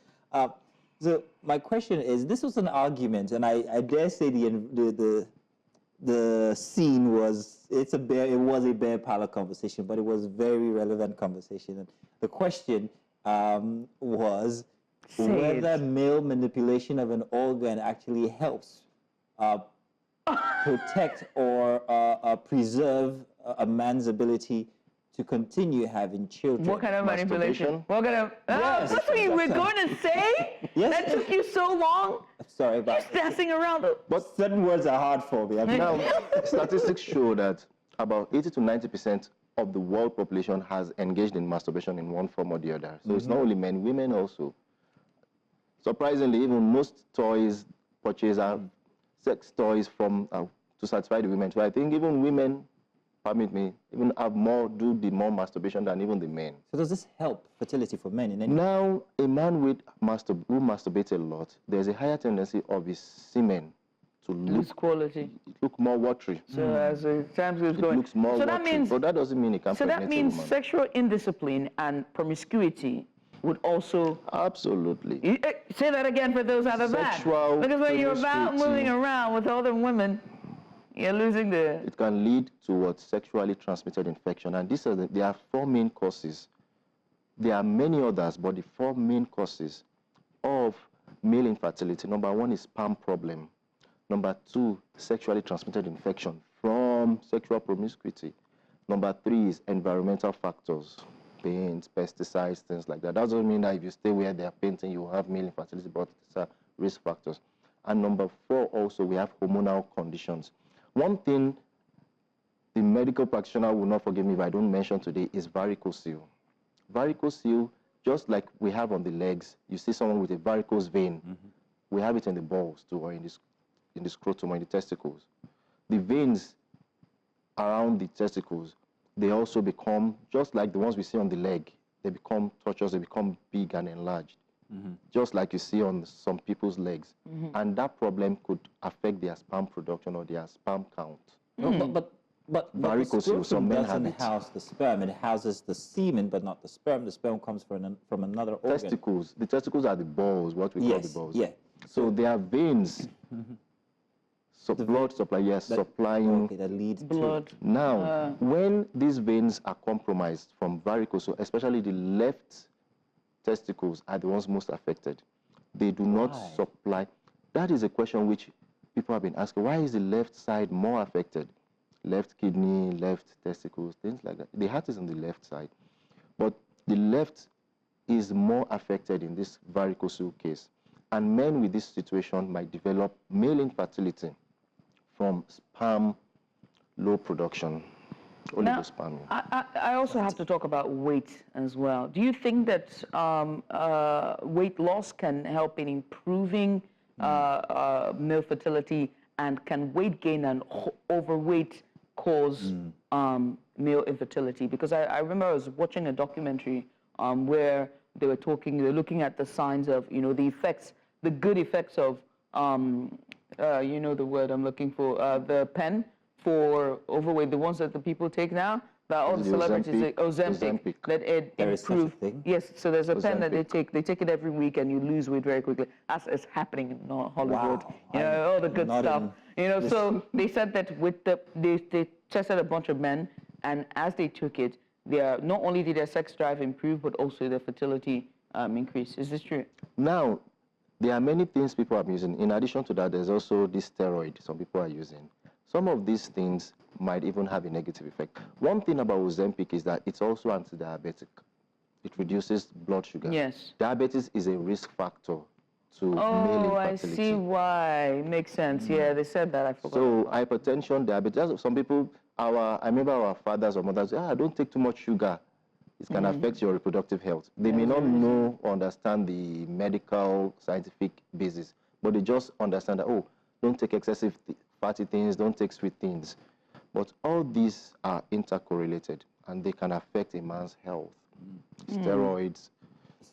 So my question is: this was an argument, and I dare say the scene was it was a bare parlor conversation, but it was very relevant conversation. And the question was whether male manipulation of an organ actually helps protect or preserve a man's ability to continue having children. What kind of manipulation? Masturbation? What kind of... Yes, that's what you were going to say? Yes. That took you so long? Sorry about Just dancing around. But certain words are hard for me. Now, statistics show that about 80 to 90% of the world population has engaged in masturbation in one form or the other. So it's not only men, women also. Surprisingly, even most toys purchased are sex toys from to satisfy the women. So I think even women, permit me, even do the more masturbation than even the men. So does this help fertility for men in any? Now, a man who masturbates a lot, there's a higher tendency of his semen to Lose quality. look more watery. So as the time goes It going. looks more so watery, that means, but that doesn't mean it can so that pregnate a means woman. sexual indiscipline and promiscuity would also. Absolutely. Say that again for those out of that. Sexual Because when you're about promiscuity. moving around with other women, you're losing the. It can lead to what? Sexually transmitted infection. And there are 4 main causes. There are many others, but the 4 main causes of male infertility. Number 1 is sperm problem. Number 2, sexually transmitted infection from sexual promiscuity. Number 3 is environmental factors, paints, pesticides, things like that. That doesn't mean that if you stay where they are painting, you will have male infertility, but it's a risk factors. And number 4 also, we have hormonal conditions. One thing the medical practitioner will not forgive me if I don't mention today is varicocele. Varicocele, just like we have on the legs, you see someone with a varicose vein, we have it in the balls too, or in the scrotum or in the testicles. The veins around the testicles, they also become, just like the ones we see on the leg, they become tortuous, they become big and enlarged, just like you see on some people's legs. And that problem could affect their sperm production or their sperm count. No, but Varicocele, some men have doesn't it. house the sperm. It houses the semen, but not the sperm. The sperm comes from another organ. Testicles. The testicles are the balls, what we call the balls. Yeah. So there are veins, blood supply, supplying Okay, that leads Blood. to. Now, when these veins are compromised from varicose, especially the left testicles are the ones most affected. They do not Why? supply. That is a question which people have been asking. Why is the left side more affected? Left kidney, left testicles, things like that. The heart is on the left side. But the left is more affected in this varicocele case. And men with this situation might develop male infertility from sperm low production, oligospermia. I also have to talk about weight as well. Do you think that weight loss can help in improving male fertility, and can weight gain and overweight cause male infertility? Because I remember I was watching a documentary where they were looking at the signs of, the effects, the good effects of, the word I'm looking for, the pen for overweight, the ones that the people take now, that all the celebrities take, Ozempic, that it There is such a improve. thing? Yes, so there's a pen that Ozempic. they take it every week, and you lose weight very quickly. As is happening in Hollywood. Wow. All the good Not stuff. in So they said that with they tested a bunch of men, and as they took it, not only did their sex drive improve, but also their fertility increase. Is this true? Now, there are many things people are using. In addition to that, there's also this steroid some people are using. Some of these things might even have a negative effect. One thing about Ozempic is that it's also anti-diabetic. It reduces blood sugar. Yes. Diabetes is a risk factor to male Oh, I infertility. see why. Makes sense. Yeah, they said that. I forgot. So hypertension, diabetes, some people, I remember our fathers or mothers, don't take too much sugar. It can affect your reproductive health. They may not know or understand the medical, scientific basis, but they just understand that, don't take excessive fatty things, don't take sweet things. But all these are intercorrelated, and they can affect a man's health. Steroids.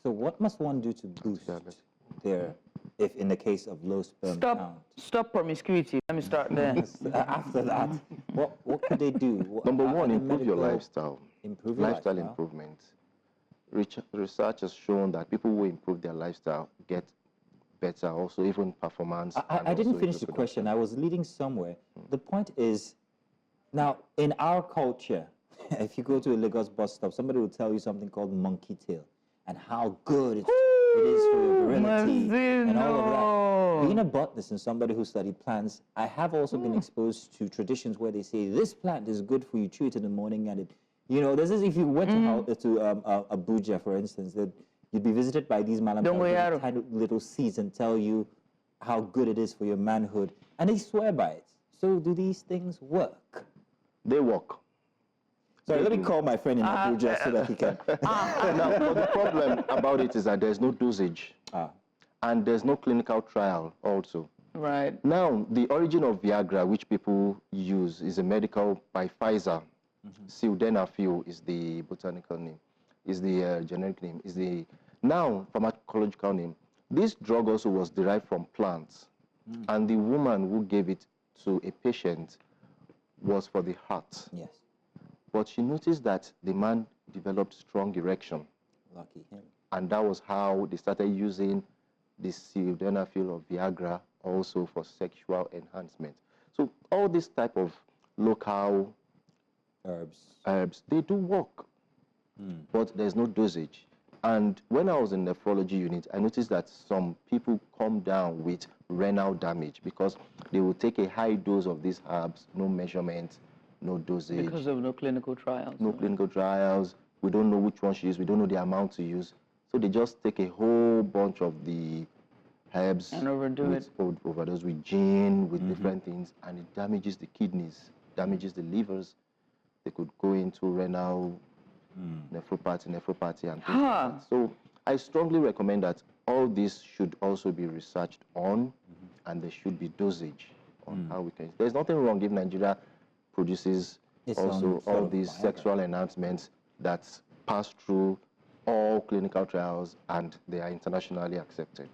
So what must one do to boost if in the case of low sperm count? Stop promiscuity. Let me start there. After that, what could they do? Number Are one, the improve your medical- lifestyle. Improve your Lifestyle lifestyle. improvement. Research has shown that people who improve their lifestyle get better, also even performance. I didn't finish the question. I was leading somewhere. The point is, now in our culture, if you go to a Lagos bus stop, somebody will tell you something called monkey tail and how good it is for your virility and all of that. Being a botanist and somebody who studied plants, I have also been exposed to traditions where they say this plant is good for you, chew it in the morning, and it, this is if you went to Abuja, for instance, that you'd be visited by these malam with tiny little seeds and tell you how good it is for your manhood, and they swear by it. So do these things work? They work. Sorry, let me call my friend in Abuja so that he can. Now, but the problem about it is that there's no dosage. and there's no clinical trial also. Right. Now, the origin of Viagra, which people use, is a medical by Pfizer. Sildenafil is the botanical name, is the generic name, is the now pharmacological name. This drug also was derived from plants, and the woman who gave it to a patient was for the heart. Yes. But she noticed that the man developed strong erection, Lucky him. and that was how they started using the sildenafil or Viagra also for sexual enhancement. So all this type of local herbs, they do work, but there's no dosage. And when I was in nephrology unit, I noticed that some people come down with renal damage because they will take a high dose of these herbs, no measurement, no dosage. Because of no clinical trials. No clinical trials. We don't know which one she used. We don't know the amount to use. So they just take a whole bunch of the herbs And overdo it. Overdose with gin, with different things, and it damages the kidneys, damages the livers. They could go into renal nephropathy, and things like that. So I strongly recommend that all this should also be researched on, and there should be dosage on how we can. There's nothing wrong if Nigeria produces Its also own sort all of these Viagra. sexual enhancements that pass through all clinical trials and they are internationally accepted.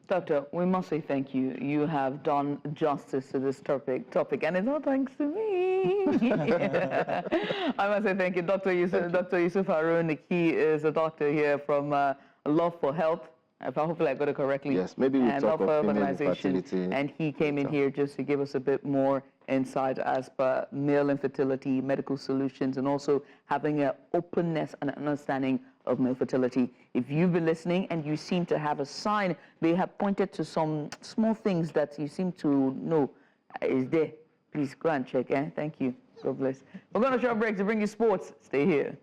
Doctor, we must say thank you. You have done justice to this topic, and it's all thanks to me. I must say thank you, Dr. Yusuf. Dr. Yusuf Harun. He is a doctor here from Love for Health. Hopefully I got it correctly. Yes, maybe we'll And talk Love of for female Organization. infertility And he came in later. here just to give us a bit more insight as per male infertility, medical solutions, and also having an openness and understanding of male fertility. If you've been listening and you seem to have a sign, they have pointed to some small things that you seem to know is there. Please go and check. Thank you. God bless. We're going to short break to bring you sports. Stay here.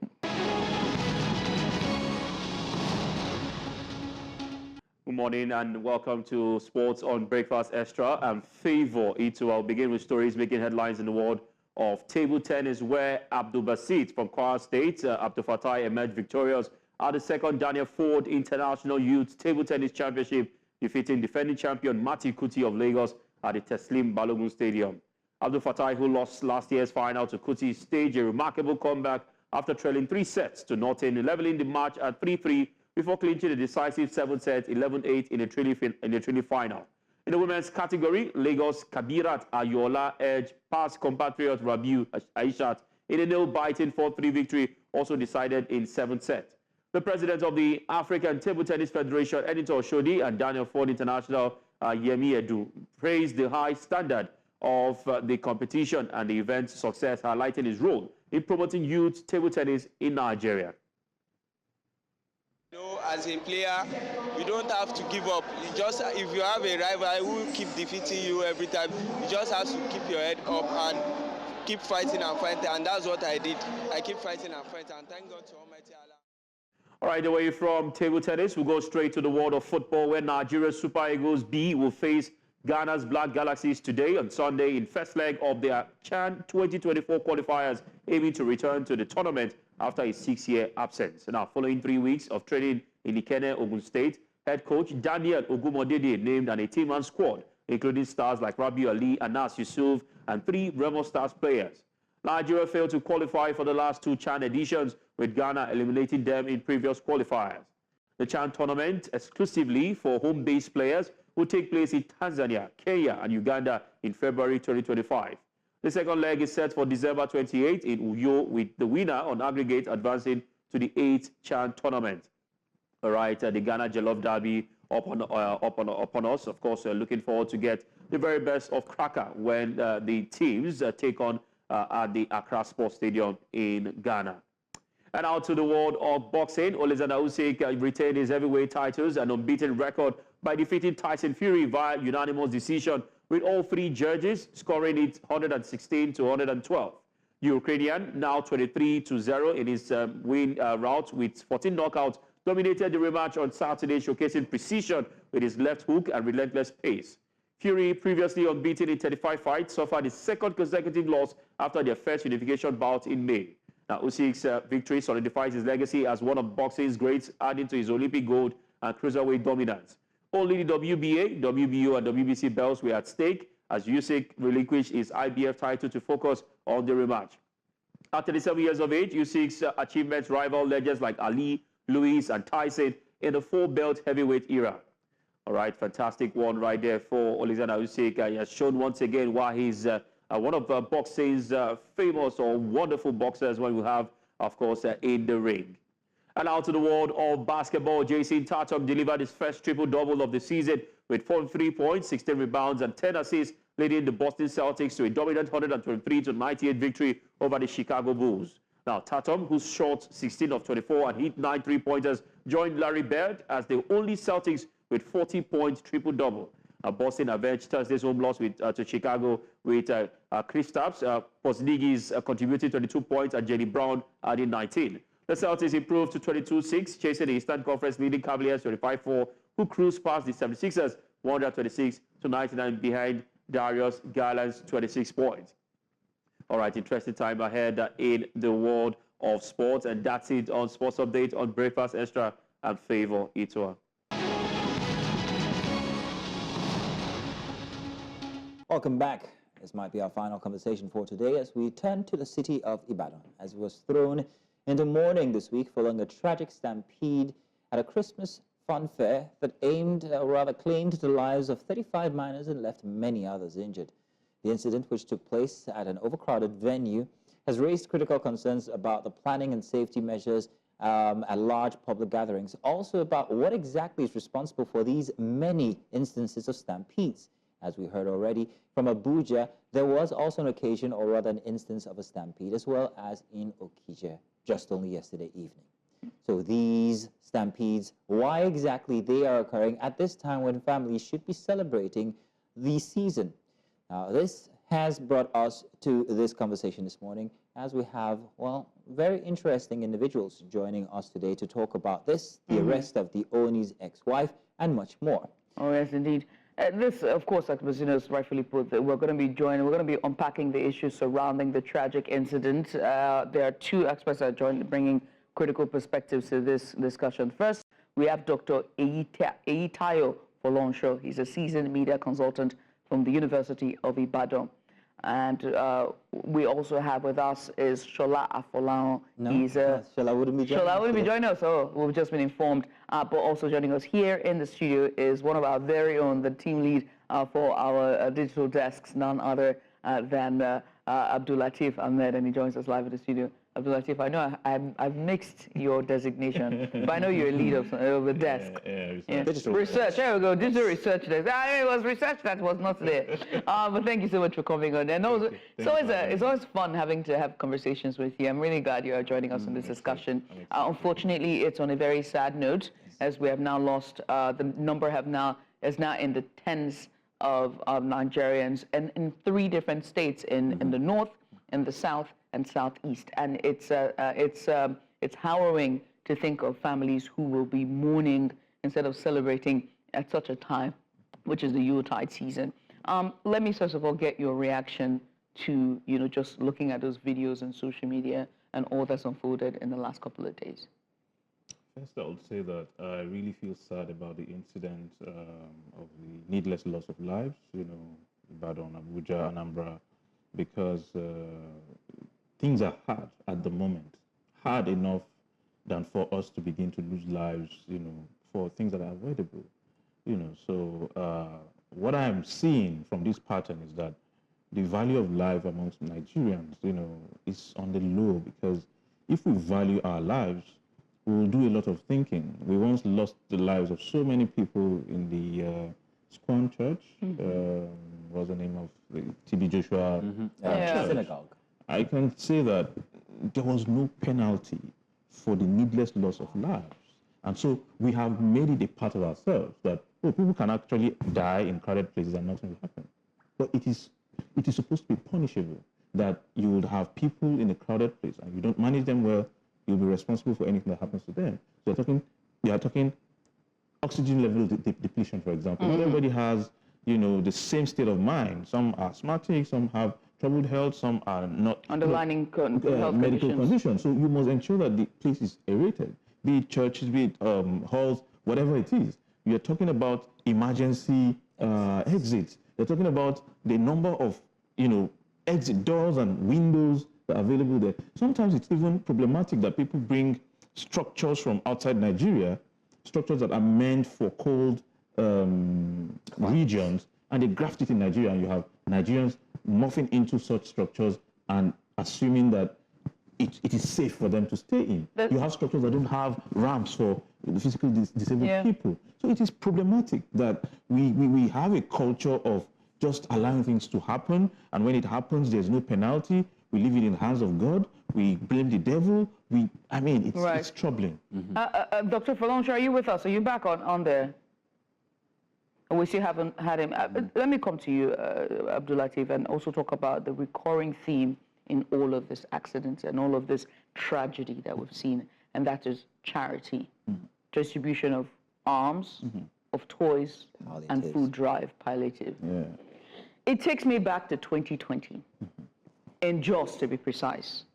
Good morning and welcome to Sports on Breakfast Extra. I'm Favor Itu. I'll begin with stories making headlines in the world of table tennis, where Abdul Basit from Kwara State, Abdul Fatai, emerged victorious at the second Daniel Ford International Youth Table Tennis Championship, defeating defending champion Mati Kuti of Lagos at the Teslim Balogun Stadium. Abdul Fatai, who lost last year's final to Kuti, staged a remarkable comeback after trailing 3 sets to nothing, leveling the match at 3-3 before clinching a decisive 7-set, 11-8 in the training final. In the women's category, Lagos Kabirat Ayola edged past compatriot Rabiu Aishat in a nail-biting 4-3 victory, also decided in 7 sets. The president of the African Table Tennis Federation, Editor Oshodi, and Daniel Ford International, Yemi Edu, praised the high standard of the competition and the event's success, highlighting his role in promoting youth table tennis in Nigeria. You know, as a player, you don't have to give up. You just, if you have a rival who keep defeating you every time, you just have to keep your head up and keep fighting and fighting, and that's what I did. I keep fighting and fighting, and thank God to Almighty Allah. All right, away from table tennis, we'll go straight to the world of football, where Nigeria's Super Eagles B will face Ghana's Black Galaxies today on Sunday in first leg of their CHAN 2024 qualifiers, aiming to return to the tournament after a 6-year absence. Now, following 3 weeks of training in Ikenne, Ogun State, head coach Daniel Ogumodede named an 18-man squad, including stars like Rabiu Ali, Anas Yusuf, and 3 Remo Stars players. Nigeria failed to qualify for the last 2 CHAN editions, with Ghana eliminating them in previous qualifiers. The CHAN tournament, exclusively for home-based players, will take place in Tanzania, Kenya, and Uganda in February 2025. The second leg is set for December 28 in Uyo, with the winner on aggregate advancing to the 8th CHAN tournament. All right, the Ghana Jollof Derby upon us. Of course, looking forward to get the very best of Cracker when the teams take on at the Accra Sports Stadium in Ghana. And out to the world of boxing, Alexander Usyk retained his heavyweight titles and unbeaten record by defeating Tyson Fury via unanimous decision, with all 3 judges scoring it 116 to 112. The Ukrainian, now 23-0 in his win route with 14 knockouts, dominated the rematch on Saturday, showcasing precision with his left hook and relentless pace. Fury, previously unbeaten in 35 fights, suffered his 2nd consecutive loss after their first unification bout in May. Now, Usyk's victory solidifies his legacy as one of boxing's greats, adding to his Olympic gold and cruiserweight dominance. Only the WBA, WBO, and WBC belts were at stake as Usyk relinquished his IBF title to focus on the rematch. At 37 years of age, Usyk's achievements rival legends like Ali, Luis, and Tyson in the four-belt heavyweight era. All right, fantastic one right there for Alexander Usyk. He has shown once again why he's one of boxing's famous or wonderful boxers when we have, of course, in the ring. And out to the world of basketball, Jason Tatum delivered his first triple-double of the season with 43 points, 16 rebounds, and 10 assists, leading the Boston Celtics to a dominant 123-98 victory over the Chicago Bulls. Now, Tatum, who shot 16 of 24 and hit 9 three-pointers, joined Larry Bird as the only Celtics with 40-point triple-double. Boston avenged Thursday's home loss to Chicago with Kristaps Porzingis contributing 22 points and Jaylen Brown adding 19. The Celtics improved to 22-6, chasing the Eastern Conference leading Cavaliers 25-4, who cruised past the 76ers 126-99 behind Darius Garland's 26 points. All right, interesting time ahead in the world of sports, and that's it on Sports Update on Breakfast Extra and Favor Itoa. Welcome back. This might be our final conversation for today as we turn to the city of Ibadan, as it was thrown into mourning this week following a tragic stampede at a Christmas fun fair that aimed, or rather claimed, the lives of 35 minors and left many others injured. The incident, which took place at an overcrowded venue, has raised critical concerns about the planning and safety measures at large public gatherings, also about what exactly is responsible for these many instances of stampedes. As we heard already from Abuja, there was also an occasion, or rather an instance of a stampede, as well as in Okija, just only yesterday evening. So these stampedes, why exactly they are occurring at this time when families should be celebrating the season? Now, this has brought us to this conversation this morning, as we have, well, very interesting individuals joining us today to talk about this, the arrest of the Oni's ex-wife, and much more. Oh, yes, indeed. This, of course, like Bazinos rightfully put, we're going to be unpacking the issues surrounding the tragic incident. There are two experts that are joined, bringing critical perspectives to this discussion. First, we have Dr. Eitayo Folonsho. He's a seasoned media consultant from the University of Ibadan. And we also have with us is Shola Afolao. Shola wouldn't be joining us. Shola wouldn't be joining us. Oh, we've just been informed. But also joining us here in the studio is one of our very own, the team lead for our digital desks, none other than Abdul Latif Ahmed, and he joins us live in the studio. Abdul Latif, I know I've mixed your designation, but I know you're a lead of the desk. Digital research. There we go. Digital research desk. It was research that was not there. But thank you so much for coming on. And also, it's always fun having to have conversations with you. I'm really glad you are joining us in this discussion. Unfortunately, it's on a very sad note, as we have now lost. The number is now in the tens of Nigerians, and in 3 different states in the north, in the south, and southeast, and it's harrowing to think of families who will be mourning instead of celebrating at such a time, which is the Yuletide season. Let me first of all get your reaction to just looking at those videos on social media and all that's unfolded in the last couple of days. First, I would say that I really feel sad about the incident of the needless loss of lives, Ibadan, Abuja, Anambra, because things are hard at the moment, hard enough than for us to begin to lose lives, for things that are avoidable, So what I'm seeing from this pattern is that the value of life amongst Nigerians, is on the low, because if we value our lives, we will do a lot of thinking. We once lost the lives of so many people in the Squan Church. What's the name of the TB Joshua synagogue? I can say that there was no penalty for the needless loss of lives. And so we have made it a part of ourselves that people can actually die in crowded places and nothing will happen. But it is supposed to be punishable, that you would have people in a crowded place and you don't manage them well, you'll be responsible for anything that happens to them. So we are talking oxygen level depletion, for example. Not everybody has, the same state of mind. Some are asthmatic, some have troubled health, some are not underlying health medical conditions. So you must ensure that the place is aerated, be it churches, be it halls, whatever it is. We are talking about emergency exits. They're talking about the number of, exit doors and windows that are available there. Sometimes it's even problematic that people bring structures from outside Nigeria, structures that are meant for cold regions, and they graft it in Nigeria, and you have Nigerians morphing into such structures and assuming that it is safe for them to stay in. You have structures that don't have ramps for the physically disabled people. So it is problematic that we have a culture of just allowing things to happen, and when it happens, there's no penalty. We leave it in the hands of God. We blame the devil. It's troubling. Dr. Falonche, are you with us? Are you back on there? We still haven't had him. Let me come to you, Abdulateef, and also talk about the recurring theme in all of this accidents and all of this tragedy that we've seen, and that is charity, distribution of arms, of toys, and food drive, palliative. It takes me back to 2020, and just to be precise,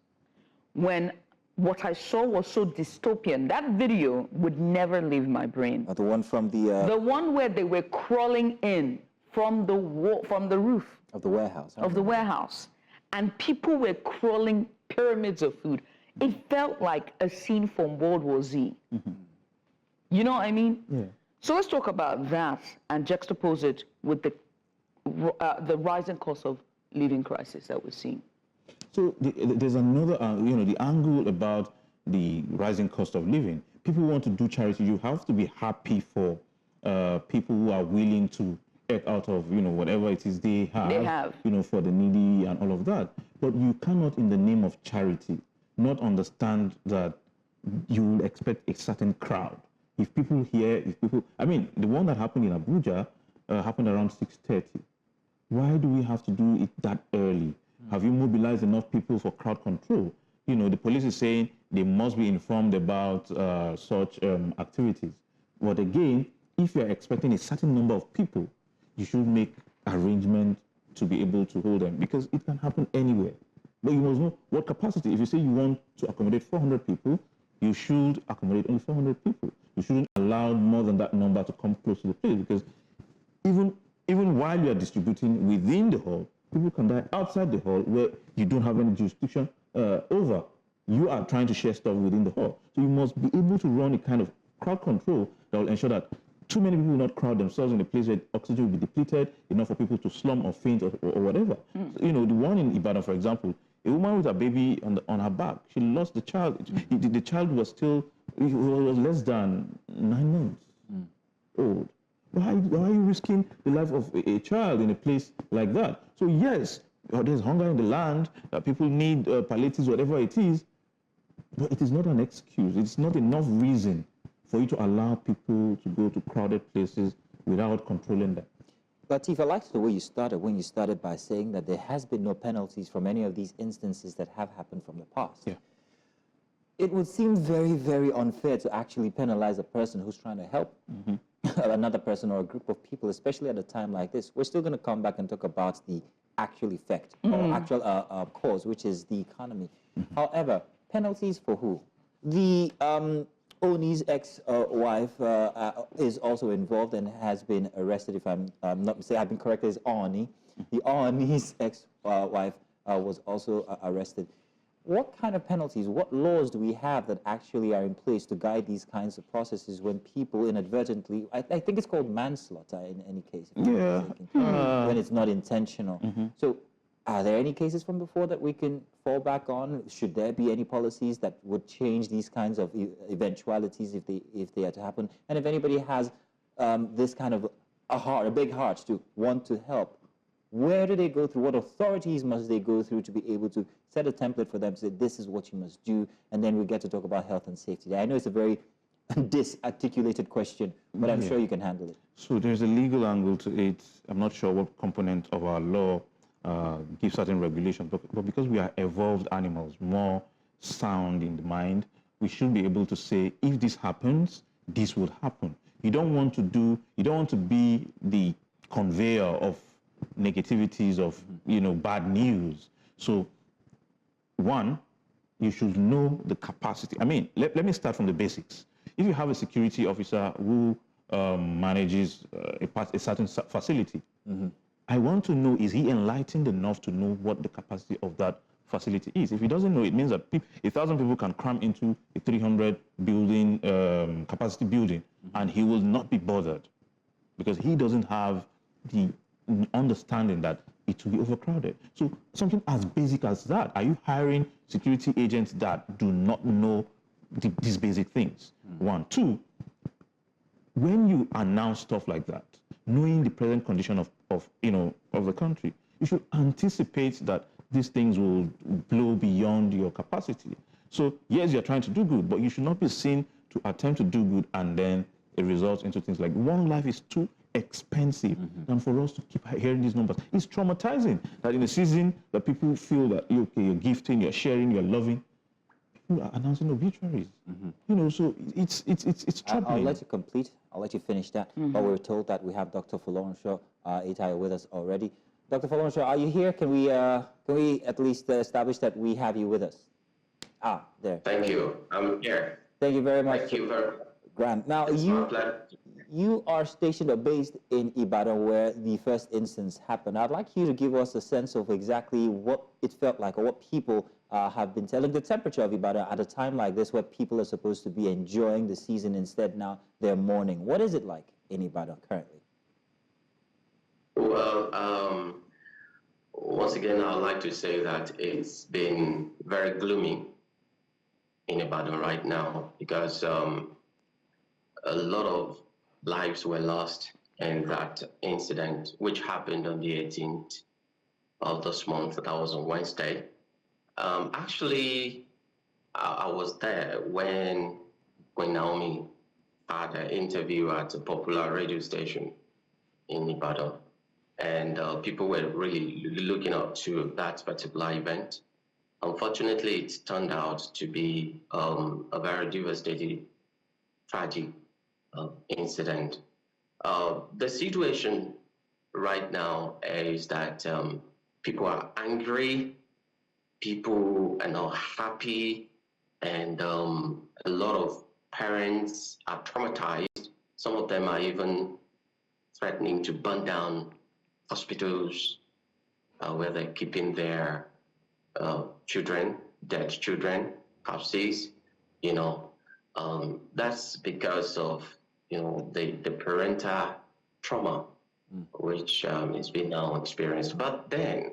when what I saw was so dystopian. That video would never leave my brain. The one from the one where they were crawling in from the roof of the warehouse. Of the warehouse, and people were crawling pyramids of food. It felt like a scene from World War Z. You know what I mean? Yeah. So let's talk about that and juxtapose it with the rising cost of living crisis that we're seeing. So there's another, the angle about the rising cost of living. People want to do charity. You have to be happy for people who are willing to get out of, whatever it is they have, for the needy and all of that. But you cannot, in the name of charity, not understand that you will expect a certain crowd. If people hear, the one that happened in Abuja happened around 6:30. Why do we have to do it that early? Have you mobilized enough people for crowd control? The police is saying they must be informed about such activities. But again, if you're expecting a certain number of people, you should make arrangements to be able to hold them, because it can happen anywhere. But you must know what capacity. If you say you want to accommodate 400 people, you should accommodate only 400 people. You shouldn't allow more than that number to come close to the place, because even while you are distributing within the hall, people can die outside the hall where you don't have any jurisdiction over. You are trying to share stuff within the hall. So you must be able to run a kind of crowd control that will ensure that too many people will not crowd themselves in a place where oxygen will be depleted, enough for people to slum or faint or whatever. So, the one in Ibadan, for example, a woman with a baby on her back, she lost the child. The child was was less than 9 months old. Why are you risking the life of a child in a place like that? So yes, there's hunger in the land, people need palliatives, whatever it is, but it is not an excuse. It's not enough reason for you to allow people to go to crowded places without controlling them. Lateef, I liked the way you started, when you started by saying that there has been no penalties from any of these instances that have happened from the past. Yeah. It would seem very, very unfair to actually penalize a person who's trying to help another person or a group of people, especially at a time like this. We're still going to come back and talk about the actual effect or actual cause, which is the economy. However, penalties for who? The Oni's ex-wife is also involved and has been arrested, if I'm not mistaken. I've been corrected, as Oni. The Oni's ex-wife was also arrested. What kind of penalties, what laws do we have that actually are in place to guide these kinds of processes when people inadvertently, I think it's called manslaughter in any case, if I'm not mistaken, when it's not intentional. So are there any cases from before that we can fall back on? Should there be any policies that would change these kinds of eventualities if they are to happen? And if anybody has this kind of a big heart to want to help, where do they go through? What authorities must they go through to be able to set a template for them to say, this is what you must do? And then we get to talk about health and safety. I know it's a very disarticulated question, but I'm sure you can handle it. So there's a legal angle to it. I'm not sure what component of our law gives certain regulations, but because we are evolved animals, more sound in the mind, we should be able to say, if this happens, this will happen. You don't want to be the conveyor of negativities, of bad news. So one, you should know the capacity. Let me start from the basics. If you have a security officer who manages a certain facility. I want to know, is he enlightened enough to know what the capacity of that facility is? If he doesn't know, it means that 1,000 people can cram into a 300 building capacity building, and he will not be bothered because he doesn't have the understanding that it will be overcrowded. So something as basic as that, are you hiring security agents that do not know these basic things? One. Two, when you announce stuff like that, knowing the present condition of the country, you should anticipate that these things will blow beyond your capacity. So yes, you're trying to do good, but you should not be seen to attempt to do good and then it results into things like one life is too expensive. And for us to keep hearing these numbers, it's traumatizing that in a season that people feel that you're gifting, you're sharing, you're loving, people are announcing obituaries. So it's troubling. I'll let you complete. I'll let you finish that. But we're told that we have Dr. Folorunso Itai with us already. Dr. Folorunso, are you here? Can we at least establish that we have you with us? There. Thank you. I'm here. Thank you very much. Thank you very much. Grant. Now, you are stationed or based in Ibadan where the first instance happened. I'd like you to give us a sense of exactly what it felt like or what people have been telling the temperature of Ibadan at a time like this where people are supposed to be enjoying the season. Instead, now they're mourning. What is it like in Ibadan currently? Well, once again, I'd like to say that it's been very gloomy in Ibadan right now because a lot of lives were lost in that incident, which happened on the 18th of this month. That was on Wednesday. Actually, I was there when Naomi had an interview at a popular radio station in Ibadan. And people were really looking up to that particular event. Unfortunately, it turned out to be a very devastating, tragic incident. The situation right now is that people are angry, people are not happy, and a lot of parents are traumatized. Some of them are even threatening to burn down hospitals where they're keeping their children, dead children, corpses. That's because of the parental trauma which is being now experienced. But then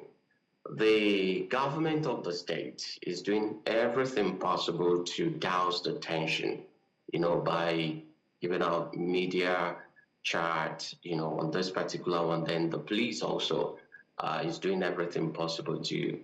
the government of the state is doing everything possible to douse the tension, by giving out media chart, on this particular one. Then the police also is doing everything possible to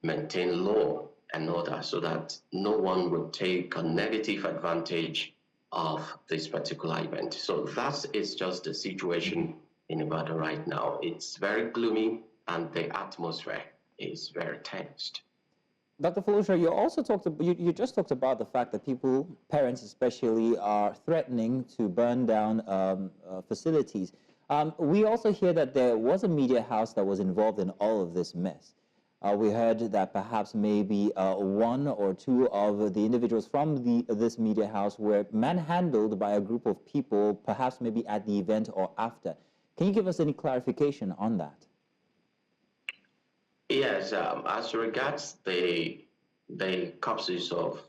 maintain law and order so that no one would take a negative advantage of this particular event. So that is just the situation in Ibadan right now. It's very gloomy and the atmosphere is very tensed. Dr. Folorunso, you just talked about the fact that people, parents especially, are threatening to burn down facilities. We also hear that there was a media house that was involved in all of this mess. We heard that perhaps maybe one or two of the individuals from this media house were manhandled by a group of people, perhaps maybe at the event or after. Can you give us any clarification on that? Yes, as regards the corpses of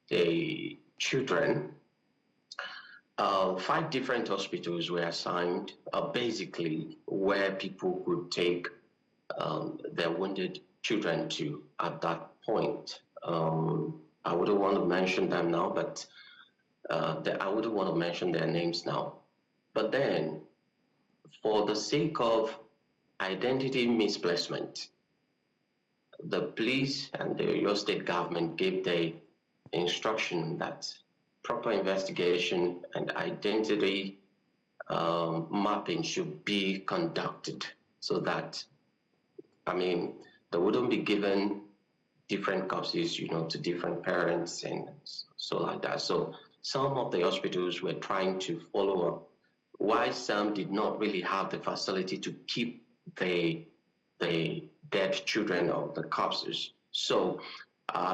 the children, 5 different hospitals were assigned, basically where people could take their wounded children to at that point. I wouldn't want to mention them now, but I wouldn't want to mention their names now. But then, for the sake of identity misplacement, the police and your state government gave the instruction that proper investigation and identity mapping should be conducted so that, they wouldn't be given different corpses, to different parents and so like that. So some of the hospitals were trying to follow up, while some did not really have the facility to keep the dead children of the corpses. So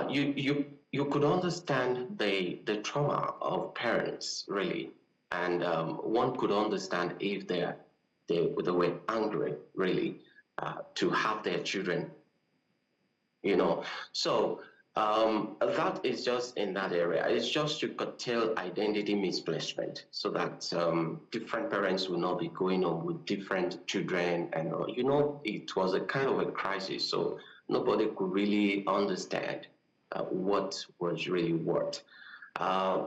you could understand the trauma of parents, really, And one could understand if they were angry, really, to have their children, So that is just in that area. It's just to curtail identity misplacement so that different parents will not be going on with different children. And, it was a kind of a crisis, so nobody could really understand what was really what.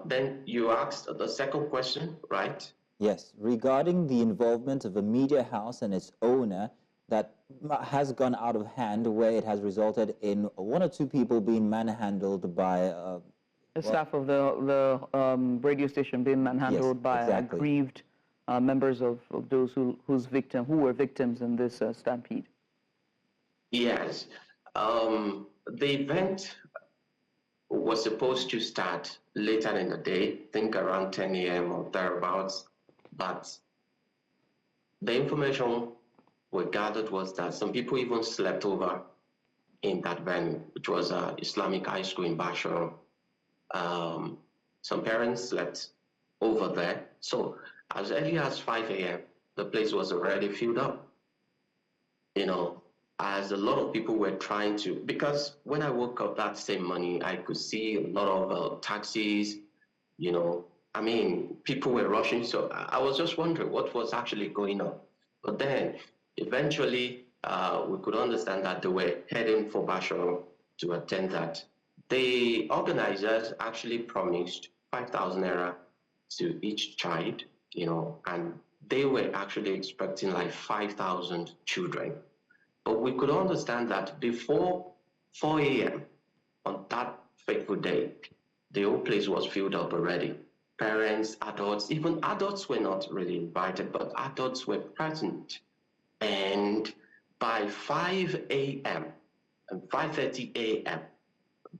Then you asked the second question, right? Yes, regarding the involvement of a media house and its owner that has gone out of hand, where it has resulted in one or two people being manhandled by the staff of the radio station being manhandled by aggrieved members of those who were victims in this stampede. Yes, the event was supposed to start later in the day, I think around 10 a.m. or thereabouts, but the information we gathered was that some people even slept over in that venue, which was Islamic high school in Bashar. Some parents slept over there. So as early as 5 a.m., the place was already filled up. As a lot of people were trying to, because when I woke up that same morning, I could see a lot of taxis, people were rushing. So I was just wondering what was actually going on. But then eventually we could understand that they were heading for Bashar to attend that. The organizers actually promised 5,000 naira to each child, and they were actually expecting like 5,000 children. But we could understand that before 4 a.m. on that fateful day, the whole place was filled up already. Parents, adults, even adults were not really invited, but adults were present. And by 5 a.m. and 5:30 a.m.,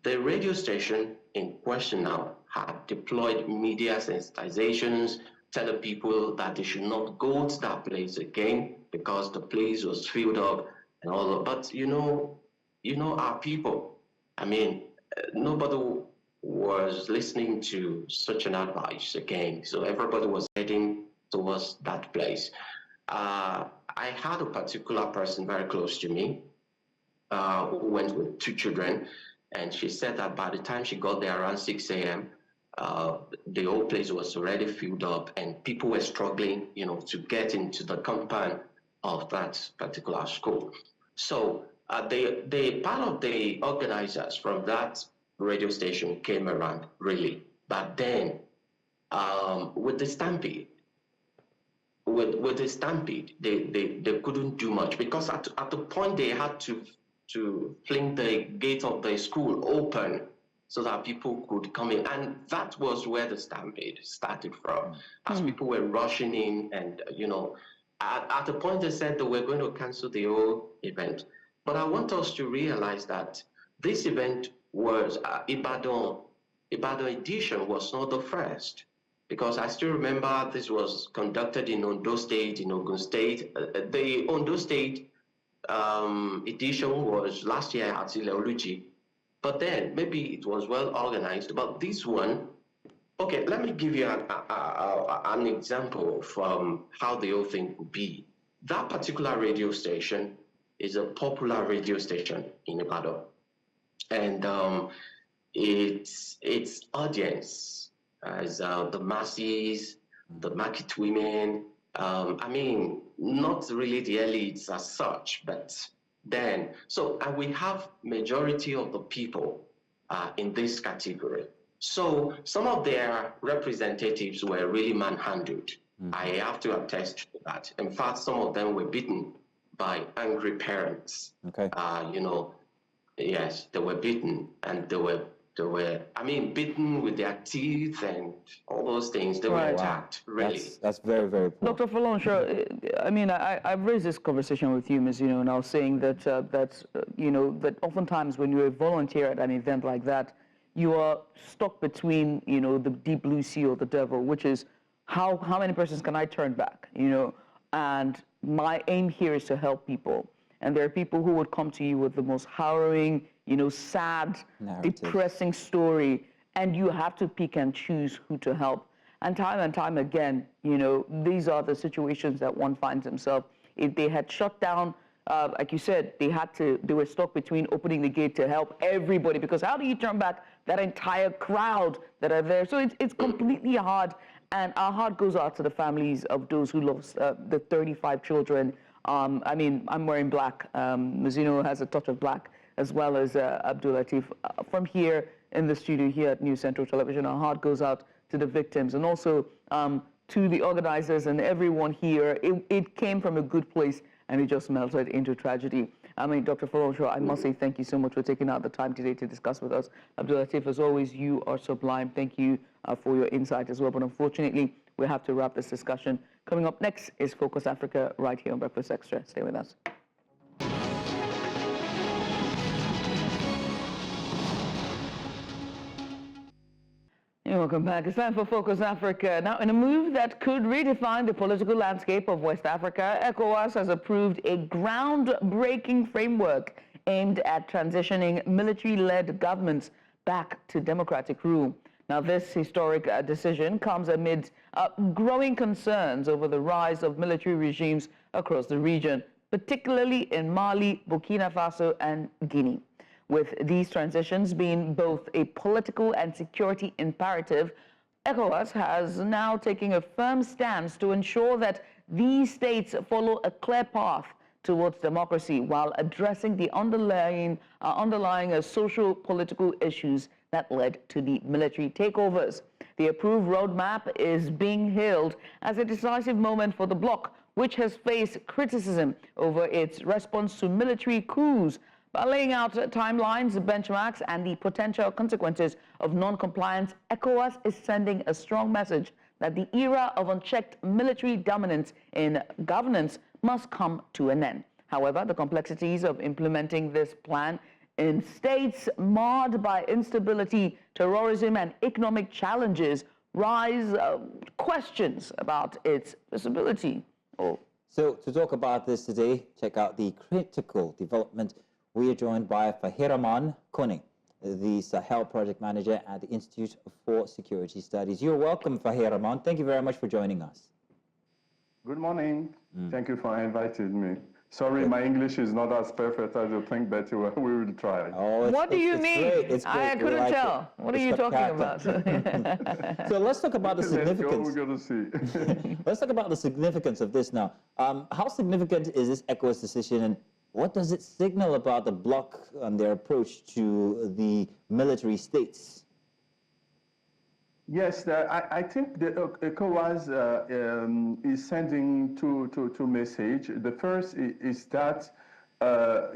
the radio station in question now had deployed media sensitizations, telling people that they should not go to that place again because the place was filled up and all that. But our people, nobody was listening to such an advice again. So everybody was heading towards that place. I had a particular person very close to me who went with 2 children, and she said that by the time she got there around 6 a.m., the whole place was already filled up and people were struggling, to get into the compound of that particular school. So the part of the organizers from that radio station came around, really. But then with the stampede, they couldn't do much because at the point they had to fling the gate of the school open so that people could come in. And that was where the stampede started from. As people were rushing in and, at the point they said they were going to cancel the whole event. But I want us to realize that this event was Ibadan edition was not the first. Because I still remember this was conducted in Ondo State, in Ogun State. The Ondo State edition was last year at Ileoluchi. But then maybe it was well organized. But this one, okay, let me give you an example from how the whole thing could be. That particular radio station is a popular radio station in Ibadan. And its audience as the masses, the market women, not really the elites as such, but then, and we have majority of the people in this category. So some of their representatives were really manhandled. I have to attest to that. In fact, some of them were beaten by angry parents. Okay. Yes, they were beaten, and they were beaten with their teeth and all those things. They were attacked, really. That's very, very poor. Dr. Falonsha, I've raised this conversation with you, Ms. Now saying that, that oftentimes when you're a volunteer at an event like that, you are stuck between, the deep blue sea or the devil, which is how many persons can I turn back, and my aim here is to help people. And there are people who would come to you with the most harrowing, sad, depressing story, and you have to pick and choose who to help. and time again, these are the situations that one finds himself. If they had shut down, like you said, they were stuck between opening the gate to help everybody, because how do you turn back that entire crowd that are there? So it's completely hard, and our heart goes out to the families of those who lost the 35 children. I mean, I'm wearing black. Mazino has a touch of black, as well as Abdul Latif. From here in the studio here at News Central Television, our heart goes out to the victims, and also to the organizers and everyone here. It came from a good place, and it just melted into tragedy. I mean, Dr. Folosho, I must say thank you so much for taking out the time today to discuss with us. Abdul Latif, as always, you are sublime. Thank you for your insight as well. But unfortunately, we have to wrap this discussion. Coming up next is Focus Africa right here on Breakfast Extra. Stay with us. Welcome back. It's time for Focus Africa. Now, in a move that could redefine the political landscape of West Africa, ECOWAS has approved a groundbreaking framework aimed at transitioning military-led governments back to democratic rule. Now, this historic decision comes amid growing concerns over the rise of military regimes across the region, particularly in Mali, Burkina Faso, and Guinea. With these transitions being both a political and security imperative, ECOWAS has now taken a firm stance to ensure that these states follow a clear path towards democracy while addressing the underlying social political issues that led to the military takeovers. The approved roadmap is being hailed as a decisive moment for the bloc, which has faced criticism over its response to military coups. By laying out timelines, benchmarks, and the potential consequences of non-compliance, ECOWAS is sending a strong message that the era of unchecked military dominance in governance must come to an end. However, the complexities of implementing this plan in states marred by instability, terrorism, and economic challenges raise questions about its feasibility. So to talk about this today, check out the critical development. We are joined by Fahiraman Kone, the Sahel Project Manager at the Institute for Security Studies. You're welcome, Fahiraman. Thank you very much for joining us. Good morning. Thank you for inviting me. Sorry, my English is not as perfect as you think, but we will try. Oh, what do you mean? Great. I couldn't tell. What are you talking about? So let's talk about the significance. Let's go, we're going to see. Let's talk about the significance of this now. How significant is this ECOWAS decision, and what does it signal about the bloc and their approach to the military states? Yes, I think the ECOWAS is sending two messages. The first is that,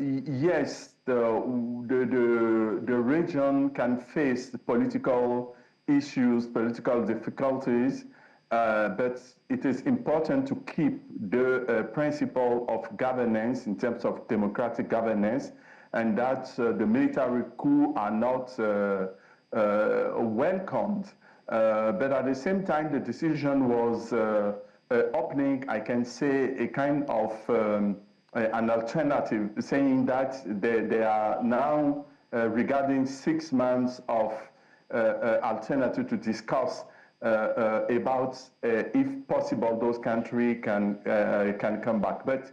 yes, the region can face political issues, political difficulties, but it is important to keep the principle of governance in terms of democratic governance, and that the military coup are not welcomed. But at the same time, the decision was opening, I can say, a kind of an alternative, saying that they are now regarding 6 months of alternative to discuss about if possible those countries can come back. But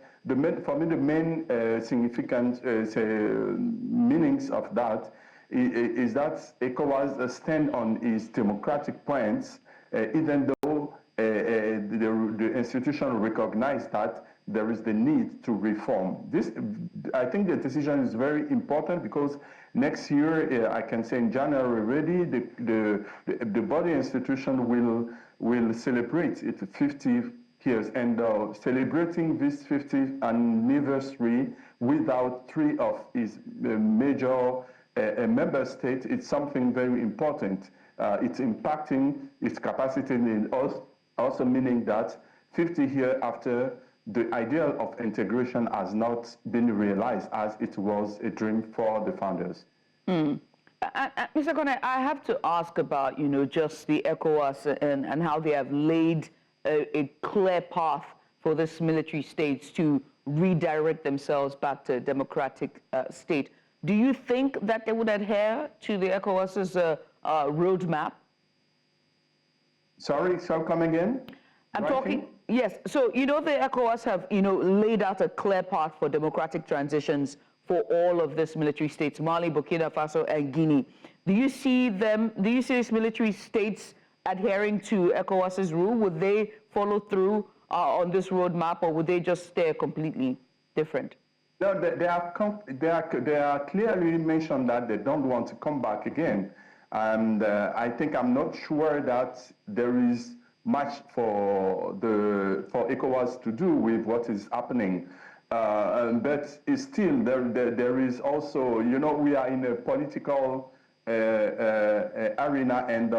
for me, the main significant meanings of that is that ECOWAS stand on its democratic points, even though the institution recognize that there is the need to reform. I think the decision is very important because next year, I can say in January already, the body institution will celebrate its 50 years, and celebrating this 50th anniversary without 3 of its major member states, it's something very important. It's impacting its capacity, and also meaning that 50 years after, the ideal of integration has not been realized as it was a dream for the founders. Mr. Kone, I have to ask about, just the ECOWAS and how they have laid a clear path for this military states to redirect themselves back to a democratic state. Do you think that they would adhere to the ECOWAS's roadmap? Sorry, shall come again? I'm Writing? talking, yes. So, the ECOWAS have, laid out a clear path for democratic transitions for all of these military states, Mali, Burkina Faso, and Guinea. Do you see these military states adhering to ECOWAS's rule? Would they follow through on this roadmap, or would they just stay completely different? No, they are clearly mentioned that they don't want to come back again. And I'm not sure that there is much for ECOWAS to do with what is happening. But it's still, there is also, we are in a political arena, and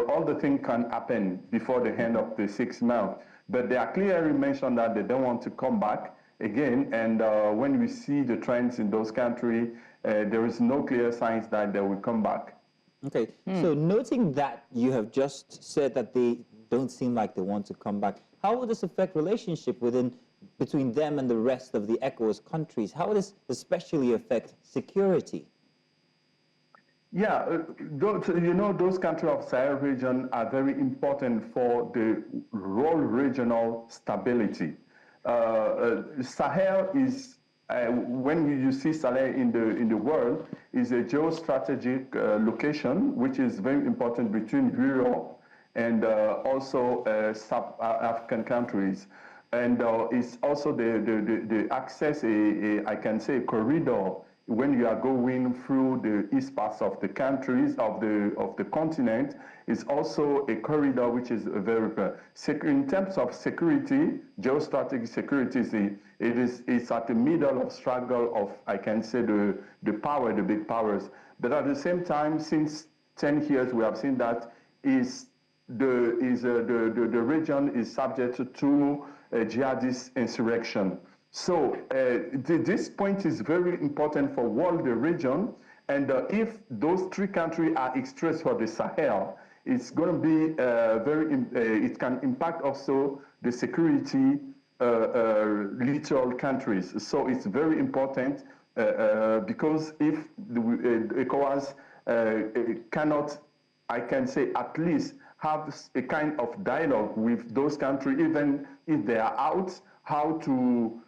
all the things can happen before the end of the 6 months. But they are clearly mentioned that they don't want to come back again. And when we see the trends in those countries, there is no clear signs that they will come back. Okay, so noting that you have just said that they don't seem like they want to come back, how will this affect relationship between them and the rest of the ECOWAS countries? How will this especially affect security? Yeah, those countries of Sahel region are very important for the whole regional stability. Sahel is, when you see Sahel in the world, is a geostrategic location which is very important between Europe and also sub-African countries. And it's also the access, I can say, a corridor when you are going through the east parts of the countries, of the continent. Is also a corridor which is very in terms of security, geostrategic security. It's at the middle of struggle of, I can say, the big powers. But at the same time, since 10 years, we have seen that the region is subject to jihadist insurrection. So this point is very important for all the region. And if those 3 countries are extracted for the Sahel, it's going to be it can impact also the security littoral countries. So it's very important because if the ECOWAS cannot, I can say, at least have a kind of dialogue with those countries, even if they are out, how to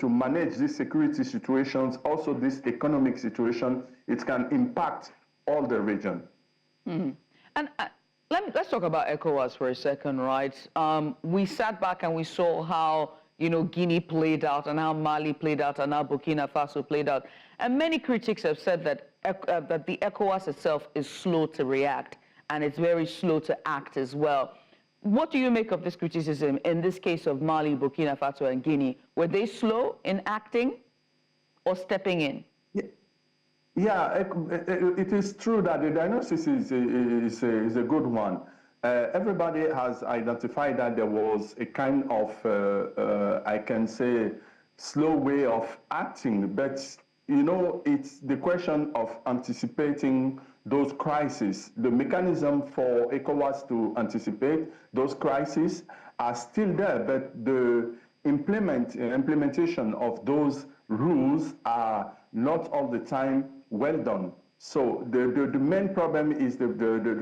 manage these security situations, also this economic situation, it can impact all the region. Mm-hmm. And let's talk about ECOWAS for a second, right? We sat back and we saw how, Guinea played out, and how Mali played out, and how Burkina Faso played out. And many critics have said that the ECOWAS itself is slow to react, and it's very slow to act as well. What do you make of this criticism in this case of Mali, Burkina Faso, and Guinea? Were they slow in acting or stepping in? Yeah, it is true that the diagnosis is a good one. Everybody has identified that there was a kind of, I can say, slow way of acting. But, it's the question of anticipating those crises. The mechanism for ECOWAS to anticipate those crises are still there, but the implementation of those rules are not all the time well done. So the main problem is the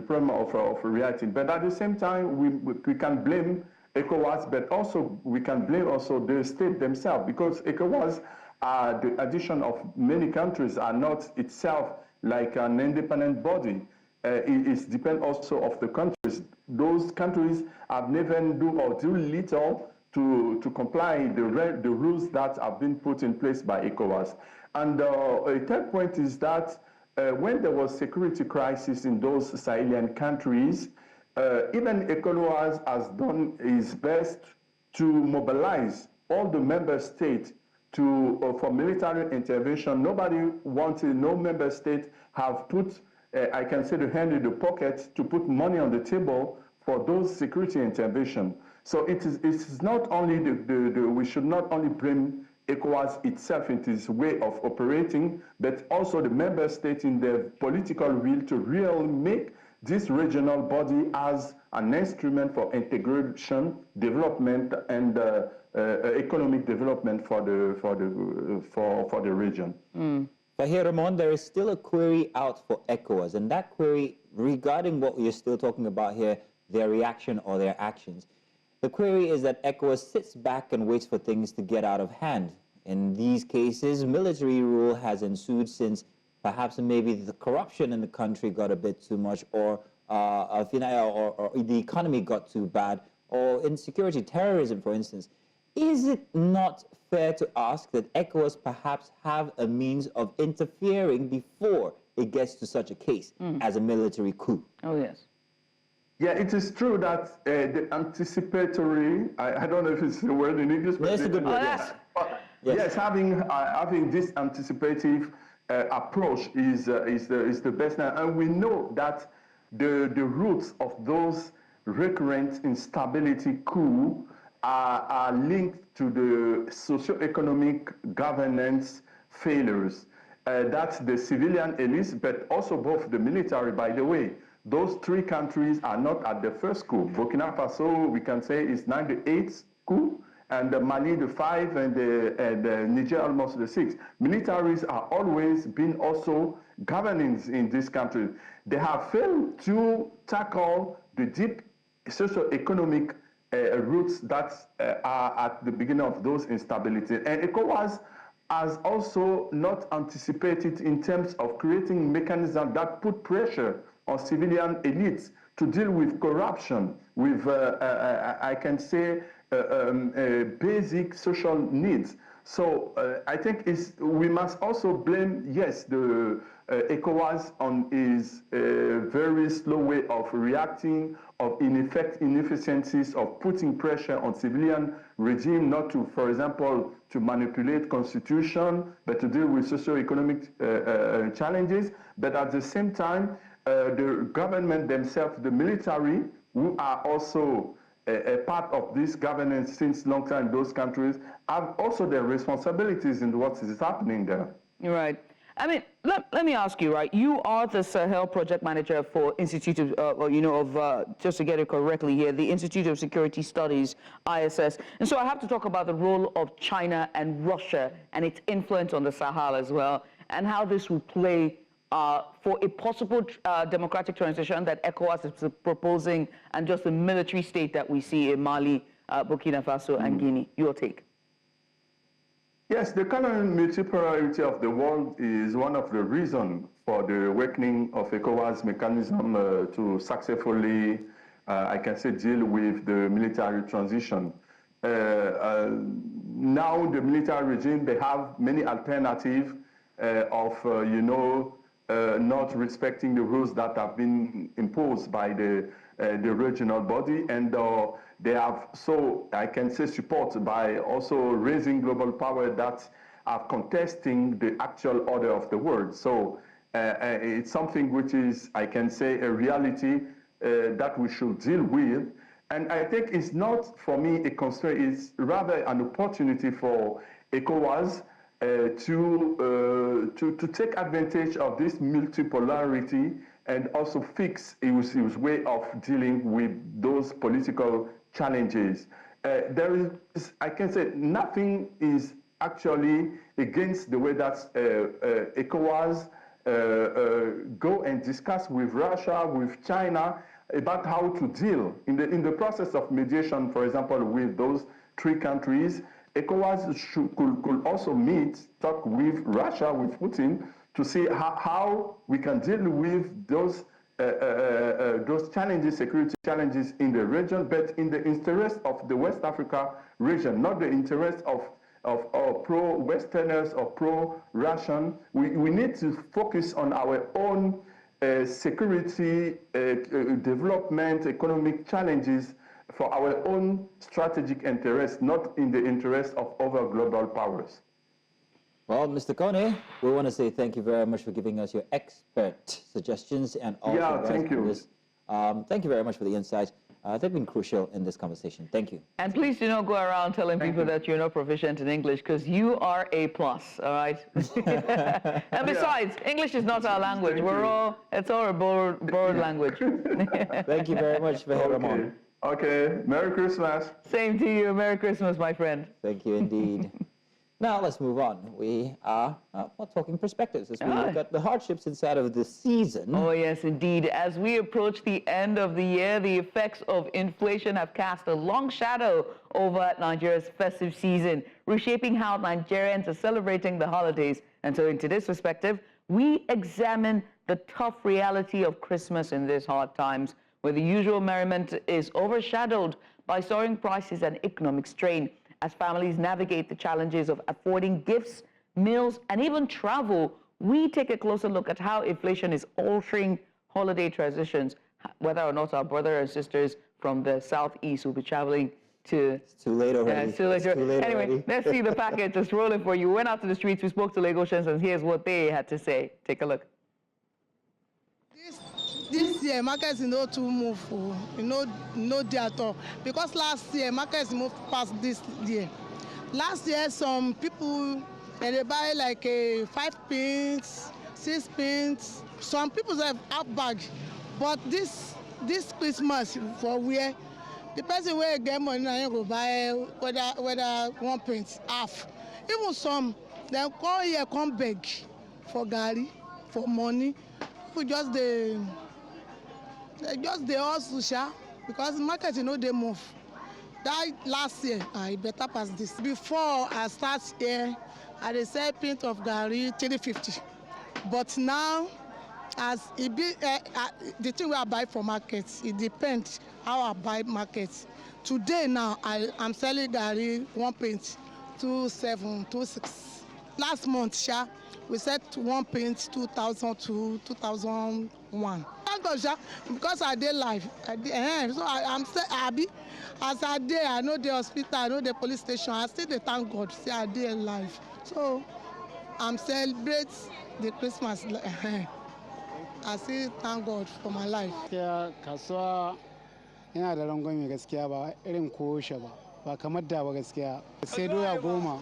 problem of reacting. But at the same time, we can blame ECOWAS, but also we can blame also the state themselves, because ECOWAS, the addition of many countries, are not itself like an independent body. It depends also of the countries. Those countries have never do little to comply the rules that have been put in place by ECOWAS. And a third point is that when there was security crisis in those Sahelian countries, even ECOWAS has done its best to mobilize all the member states for military intervention. No member state have put, I can say, the hand in the pocket to put money on the table for those security intervention. So it's not only we should not only blame ECOWAS itself in its way of operating, but also the member states in their political will to really make this regional body as an instrument for integration, development, and economic development for the region. Fahir Ramon, there is still a query out for ECOWAS, and that query regarding what we're still talking about here, their reaction or their actions. The query is that ECOWAS sits back and waits for things to get out of hand. In these cases, military rule has ensued since perhaps maybe the corruption in the country got a bit too much, or the economy got too bad, or insecurity, terrorism, for instance. Is it not fair to ask that ECOWAS perhaps have a means of interfering before it gets to such a case as a military coup? Oh, yes. Yeah, it is true that the anticipatory, I don't know if it's the word in English, but That's a good word, yes. Yes, having this anticipative approach is the best. And we know that the roots of those recurrent instability coups are linked to the socio-economic governance failures. That's the civilian elites, but also both the military, by the way. Those three countries are not at the first coup. Burkina Faso, we can say, is 98th coup, and Mali the 5, and the Niger almost the 6. Militaries are always been also governance in this country. They have failed to tackle the deep socio-economic roots that are at the beginning of those instabilities. And ECOWAS has also not anticipated in terms of creating mechanisms that put pressure on civilian elites to deal with corruption, with, I can say, basic social needs. So I think we must also blame, yes, the ECOWAS on its very slow way of reacting, of inefficiencies, of putting pressure on civilian regime, not to, for example, to manipulate constitution, but to deal with socio-economic challenges. But at the same time, the government themselves, the military, who are also a part of this governance since long time in those countries, have also their responsibilities in what is happening there. You're right. I mean, let me ask you, right? You are the Sahel project manager for Institute of, just to get it correctly here, the Institute of Security Studies, ISS. And so I have to talk about the role of China and Russia and its influence on the Sahel as well, and how this will play for a possible democratic transition that ECOWAS is proposing, and just the military state that we see in Mali, Burkina Faso, and Guinea. Your take? Yes, the current multipolarity of the world is one of the reasons for the awakening of ECOWAS mechanism to successfully, I can say, deal with the military transition. Now the military regime, they have many alternatives of, not respecting the rules that have been imposed by the regional body, and they have, so I can say, support by also raising global power that are contesting the actual order of the world. So it's something which is, I can say, a reality that we should deal with. And I think it's not, for me, a constraint, it's rather an opportunity for ECOWAS to take advantage of this multipolarity and also fix his way of dealing with those political challenges. There is, I can say, nothing is actually against the way that ECOWAS go and discuss with Russia, with China, about how to deal in the process of mediation, for example, with those three countries. ECOWAS could also talk with Russia, with Putin, to see how we can deal with those challenges, security challenges in the region, but in the interest of the West Africa region, not the interest of pro-Westerners or pro-Russian. We need to focus on our own security, development, economic challenges for our own strategic interests, not in the interest of other global powers. Well, Mr. Kone, we want to say thank you very much for giving us your expert suggestions and also thank you. This. Thank you very much for the insights. They've been crucial in this conversation. Thank you. And please do not go around telling people that you're not proficient in English, because you are A+, all right? And besides, English is not our language. It's all a borrowed language. Thank you very much, Fahir Ramon. Okay, Merry Christmas. Same to you. Merry Christmas, my friend. Thank you indeed. Now let's move on. We are talking perspectives as we look at the hardships inside of the season. Oh, yes, indeed. As we approach the end of the year, the effects of inflation have cast a long shadow over Nigeria's festive season, reshaping how Nigerians are celebrating the holidays. And so in today's perspective, we examine the tough reality of Christmas in these hard times, where the usual merriment is overshadowed by soaring prices and economic strain. As families navigate the challenges of affording gifts, meals, and even travel, we take a closer look at how inflation is altering holiday traditions, whether or not our brothers and sisters from the southeast will be traveling to... It's too late already. It's too late. Anyway, already. let's see the package just rolling for you. We went out to the streets, we spoke to Lagosians, and here's what they had to say. Take a look. This year, markets no too move, no day at all. Because last year, markets moved past this year. Last year, some people, they buy like 5 pins, 6 pins. Some people have half bag. But this Christmas, for where the person will get money and go buy whether 1 pint, half. Even some, they come here, come beg for gari, for money. People just the hustle, sha, because market, they move. That last year, I better pass this. Before I start here, I dey sell pint of gari 350. But now, as it be, the thing we I buy for market, it depends how I buy market. Today now, I'm selling gari 1 pint 27, 26. Last month, sha, we set 1 pint 2002, 2001. Thank God, sha, because I did live. So I'm still happy. As I did, I know the hospital, I know the police station. I still thank God. See, I did live. So I'm celebrating the Christmas. I still thank God for my life. Kasuwa yana da rangwame gaskiya ba irin koshe ba kamar da ba gaskiya. Sai doya 10.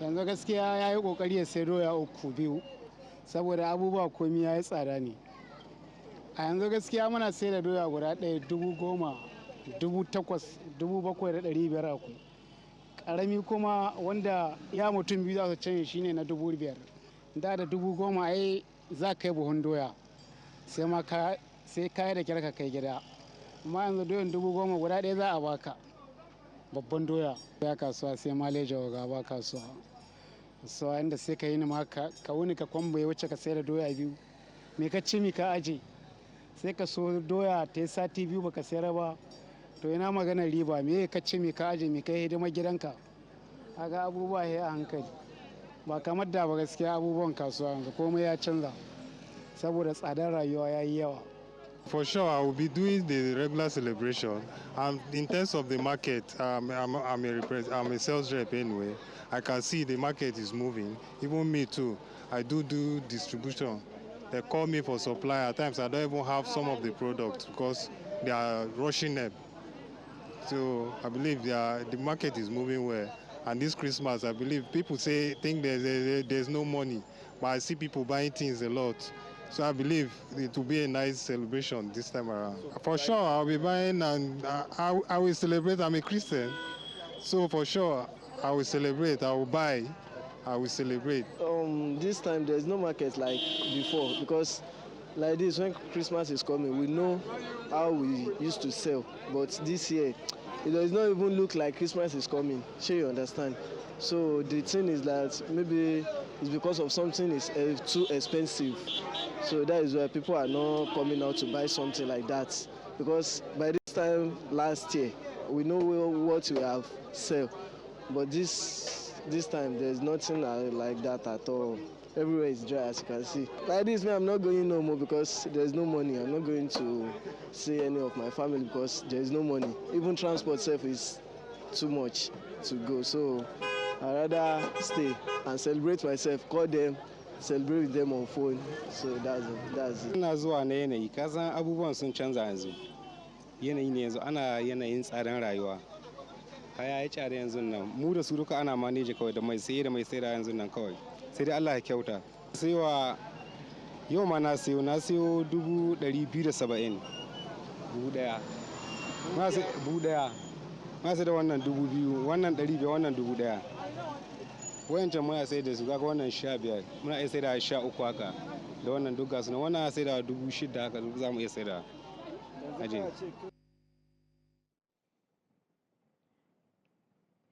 Yanzu gaskiya ya yi kokari ya sai doya 3 2 saboda abubuwa komai ya yi tsada ne. A yanzu gaskiya muna sai da doya guda 10,000, 8,000, 7,500 akwai. Karami kuma wanda ya mutum biyu za su canye shine na 5,000. Da 10,000 ai za ka yi buhun doya sai kaya da kyar ka kai gida. Amma yanzu doyan 10,000 guda 1 za a baka babban doya. Ya kasuwa sai maleja ga ba kasuwa. So inda sai ka yi ni ma ka wuni ka kwambaye wacce ka sai da doya 2. Me ka ci mi ka aje sai ka so doya ta yi sati 2 baka sayar ba. To ina magana riba me ka ci mi ka aje mi kai hidimar gidanka. Kaga abubuwa ya hankali. Ba kamar da ba gaskiya abubuwan kasuwa yanzu komai ya canza saboda tsadar rayuwa ya yi yawa. For sure, I will be doing the regular celebration. And in terms of the market, I'm a sales rep anyway. I can see the market is moving. Even me too. I do distribution. They call me for supply. At times, I don't even have some of the products because they are rushing them. So I believe the market is moving well. And this Christmas, I believe people think there's no money, but I see people buying things a lot. So I believe it will be a nice celebration this time around. For sure, I'll be buying and I will celebrate. I'm a Christian, so for sure, I will celebrate. I will buy. I will celebrate. This time there's no market like before because like this when Christmas is coming, we know how we used to sell, but this year it does not even look like Christmas is coming. Sure, you understand? So the thing is that maybe it's because of something is too expensive. So that is why people are not coming out to buy something like that. Because by this time last year, we know what we have sell. But this time, there's nothing like that at all. Everywhere is dry, as you can see. Like this, I'm not going no more because there's no money. I'm not going to see any of my family because there's no money. Even transport itself is too much to go. So I'd rather stay and celebrate myself, call them, celebrate with them on phone. So that's it. Ina zuwa na yanayi, kasan abubuwan sun canza yanzu. Yanayi ne yanzu ana yanayin tsadan rayuwa. Kaya ya tsada yanzu nan. Mu da su duka ana manage kawai da mai saye da yanzu nan kawai. Sai dai Allah ya kyauta. Saiwa yau ma na sayo 270. Buhu daya. Ma sai da wannan 2,000, wannan 500, wannan 1,000. wayancan muna sai da su kaga wannan 15 muna iya sai da 13 haka da wannan duk gasu wannan sai da 6,000 haka duk za mu iya sai da aje.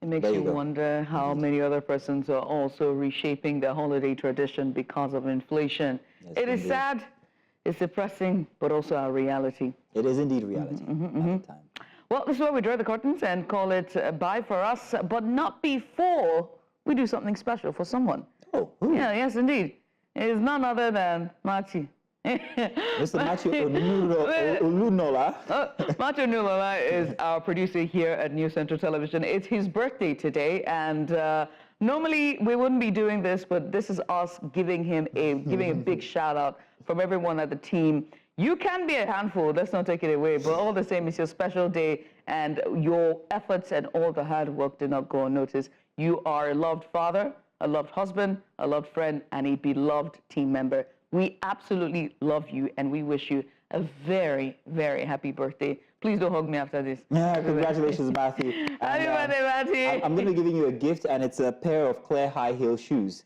It makes you wonder how many other persons are also reshaping their holiday tradition because of inflation. Yes, it is indeed. sad, it's depressing, but also our reality. It is indeed reality at the time. Well, this is where we draw the curtains and call it bye for us, but not before we do something special for someone. Oh, who? Yeah, yes, indeed. It is none other than Machi. Mr. Machi Olunola. Machi Olunola is our producer here at News Central Television. It's his birthday today, and normally we wouldn't be doing this, but this is us giving him a big shout out from everyone at the team. You can be a handful, let's not take it away, but all the same, it's your special day, and your efforts and all the hard work did not go unnoticed. You are a loved father, a loved husband, a loved friend, and a beloved team member. We absolutely love you, and we wish you a very, very happy birthday. Please don't hug me after this. Yeah, congratulations, Matthew. Happy birthday, Matthew. I'm going to be giving you a gift, and it's a pair of clear high heel shoes.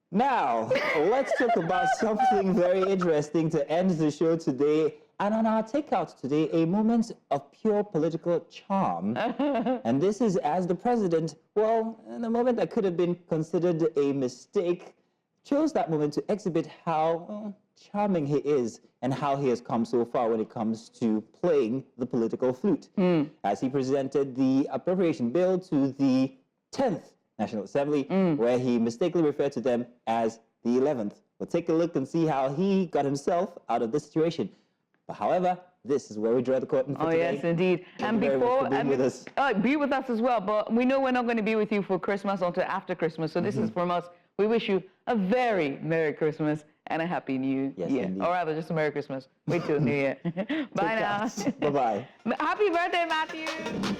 Now, let's talk about something very interesting to end the show today. And on our takeout today, a moment of pure political charm. And this is as the president, well, in a moment that could have been considered a mistake, chose that moment to exhibit how charming he is and how he has come so far when it comes to playing the political flute. As he presented the appropriation bill to the 10th National Assembly, where he mistakenly referred to them as the 11th. We'll take a look and see how he got himself out of this situation. But however, this is where we draw the curtain for today. Oh, yes, indeed. And before, be with us as well, but we know we're not going to be with you for Christmas until after Christmas, so this is from us. We wish you a very Merry Christmas and a Happy New Year. Indeed. Or rather, just a Merry Christmas. Wait till New Year. Bye now. Bye-bye. Happy birthday, Matthew.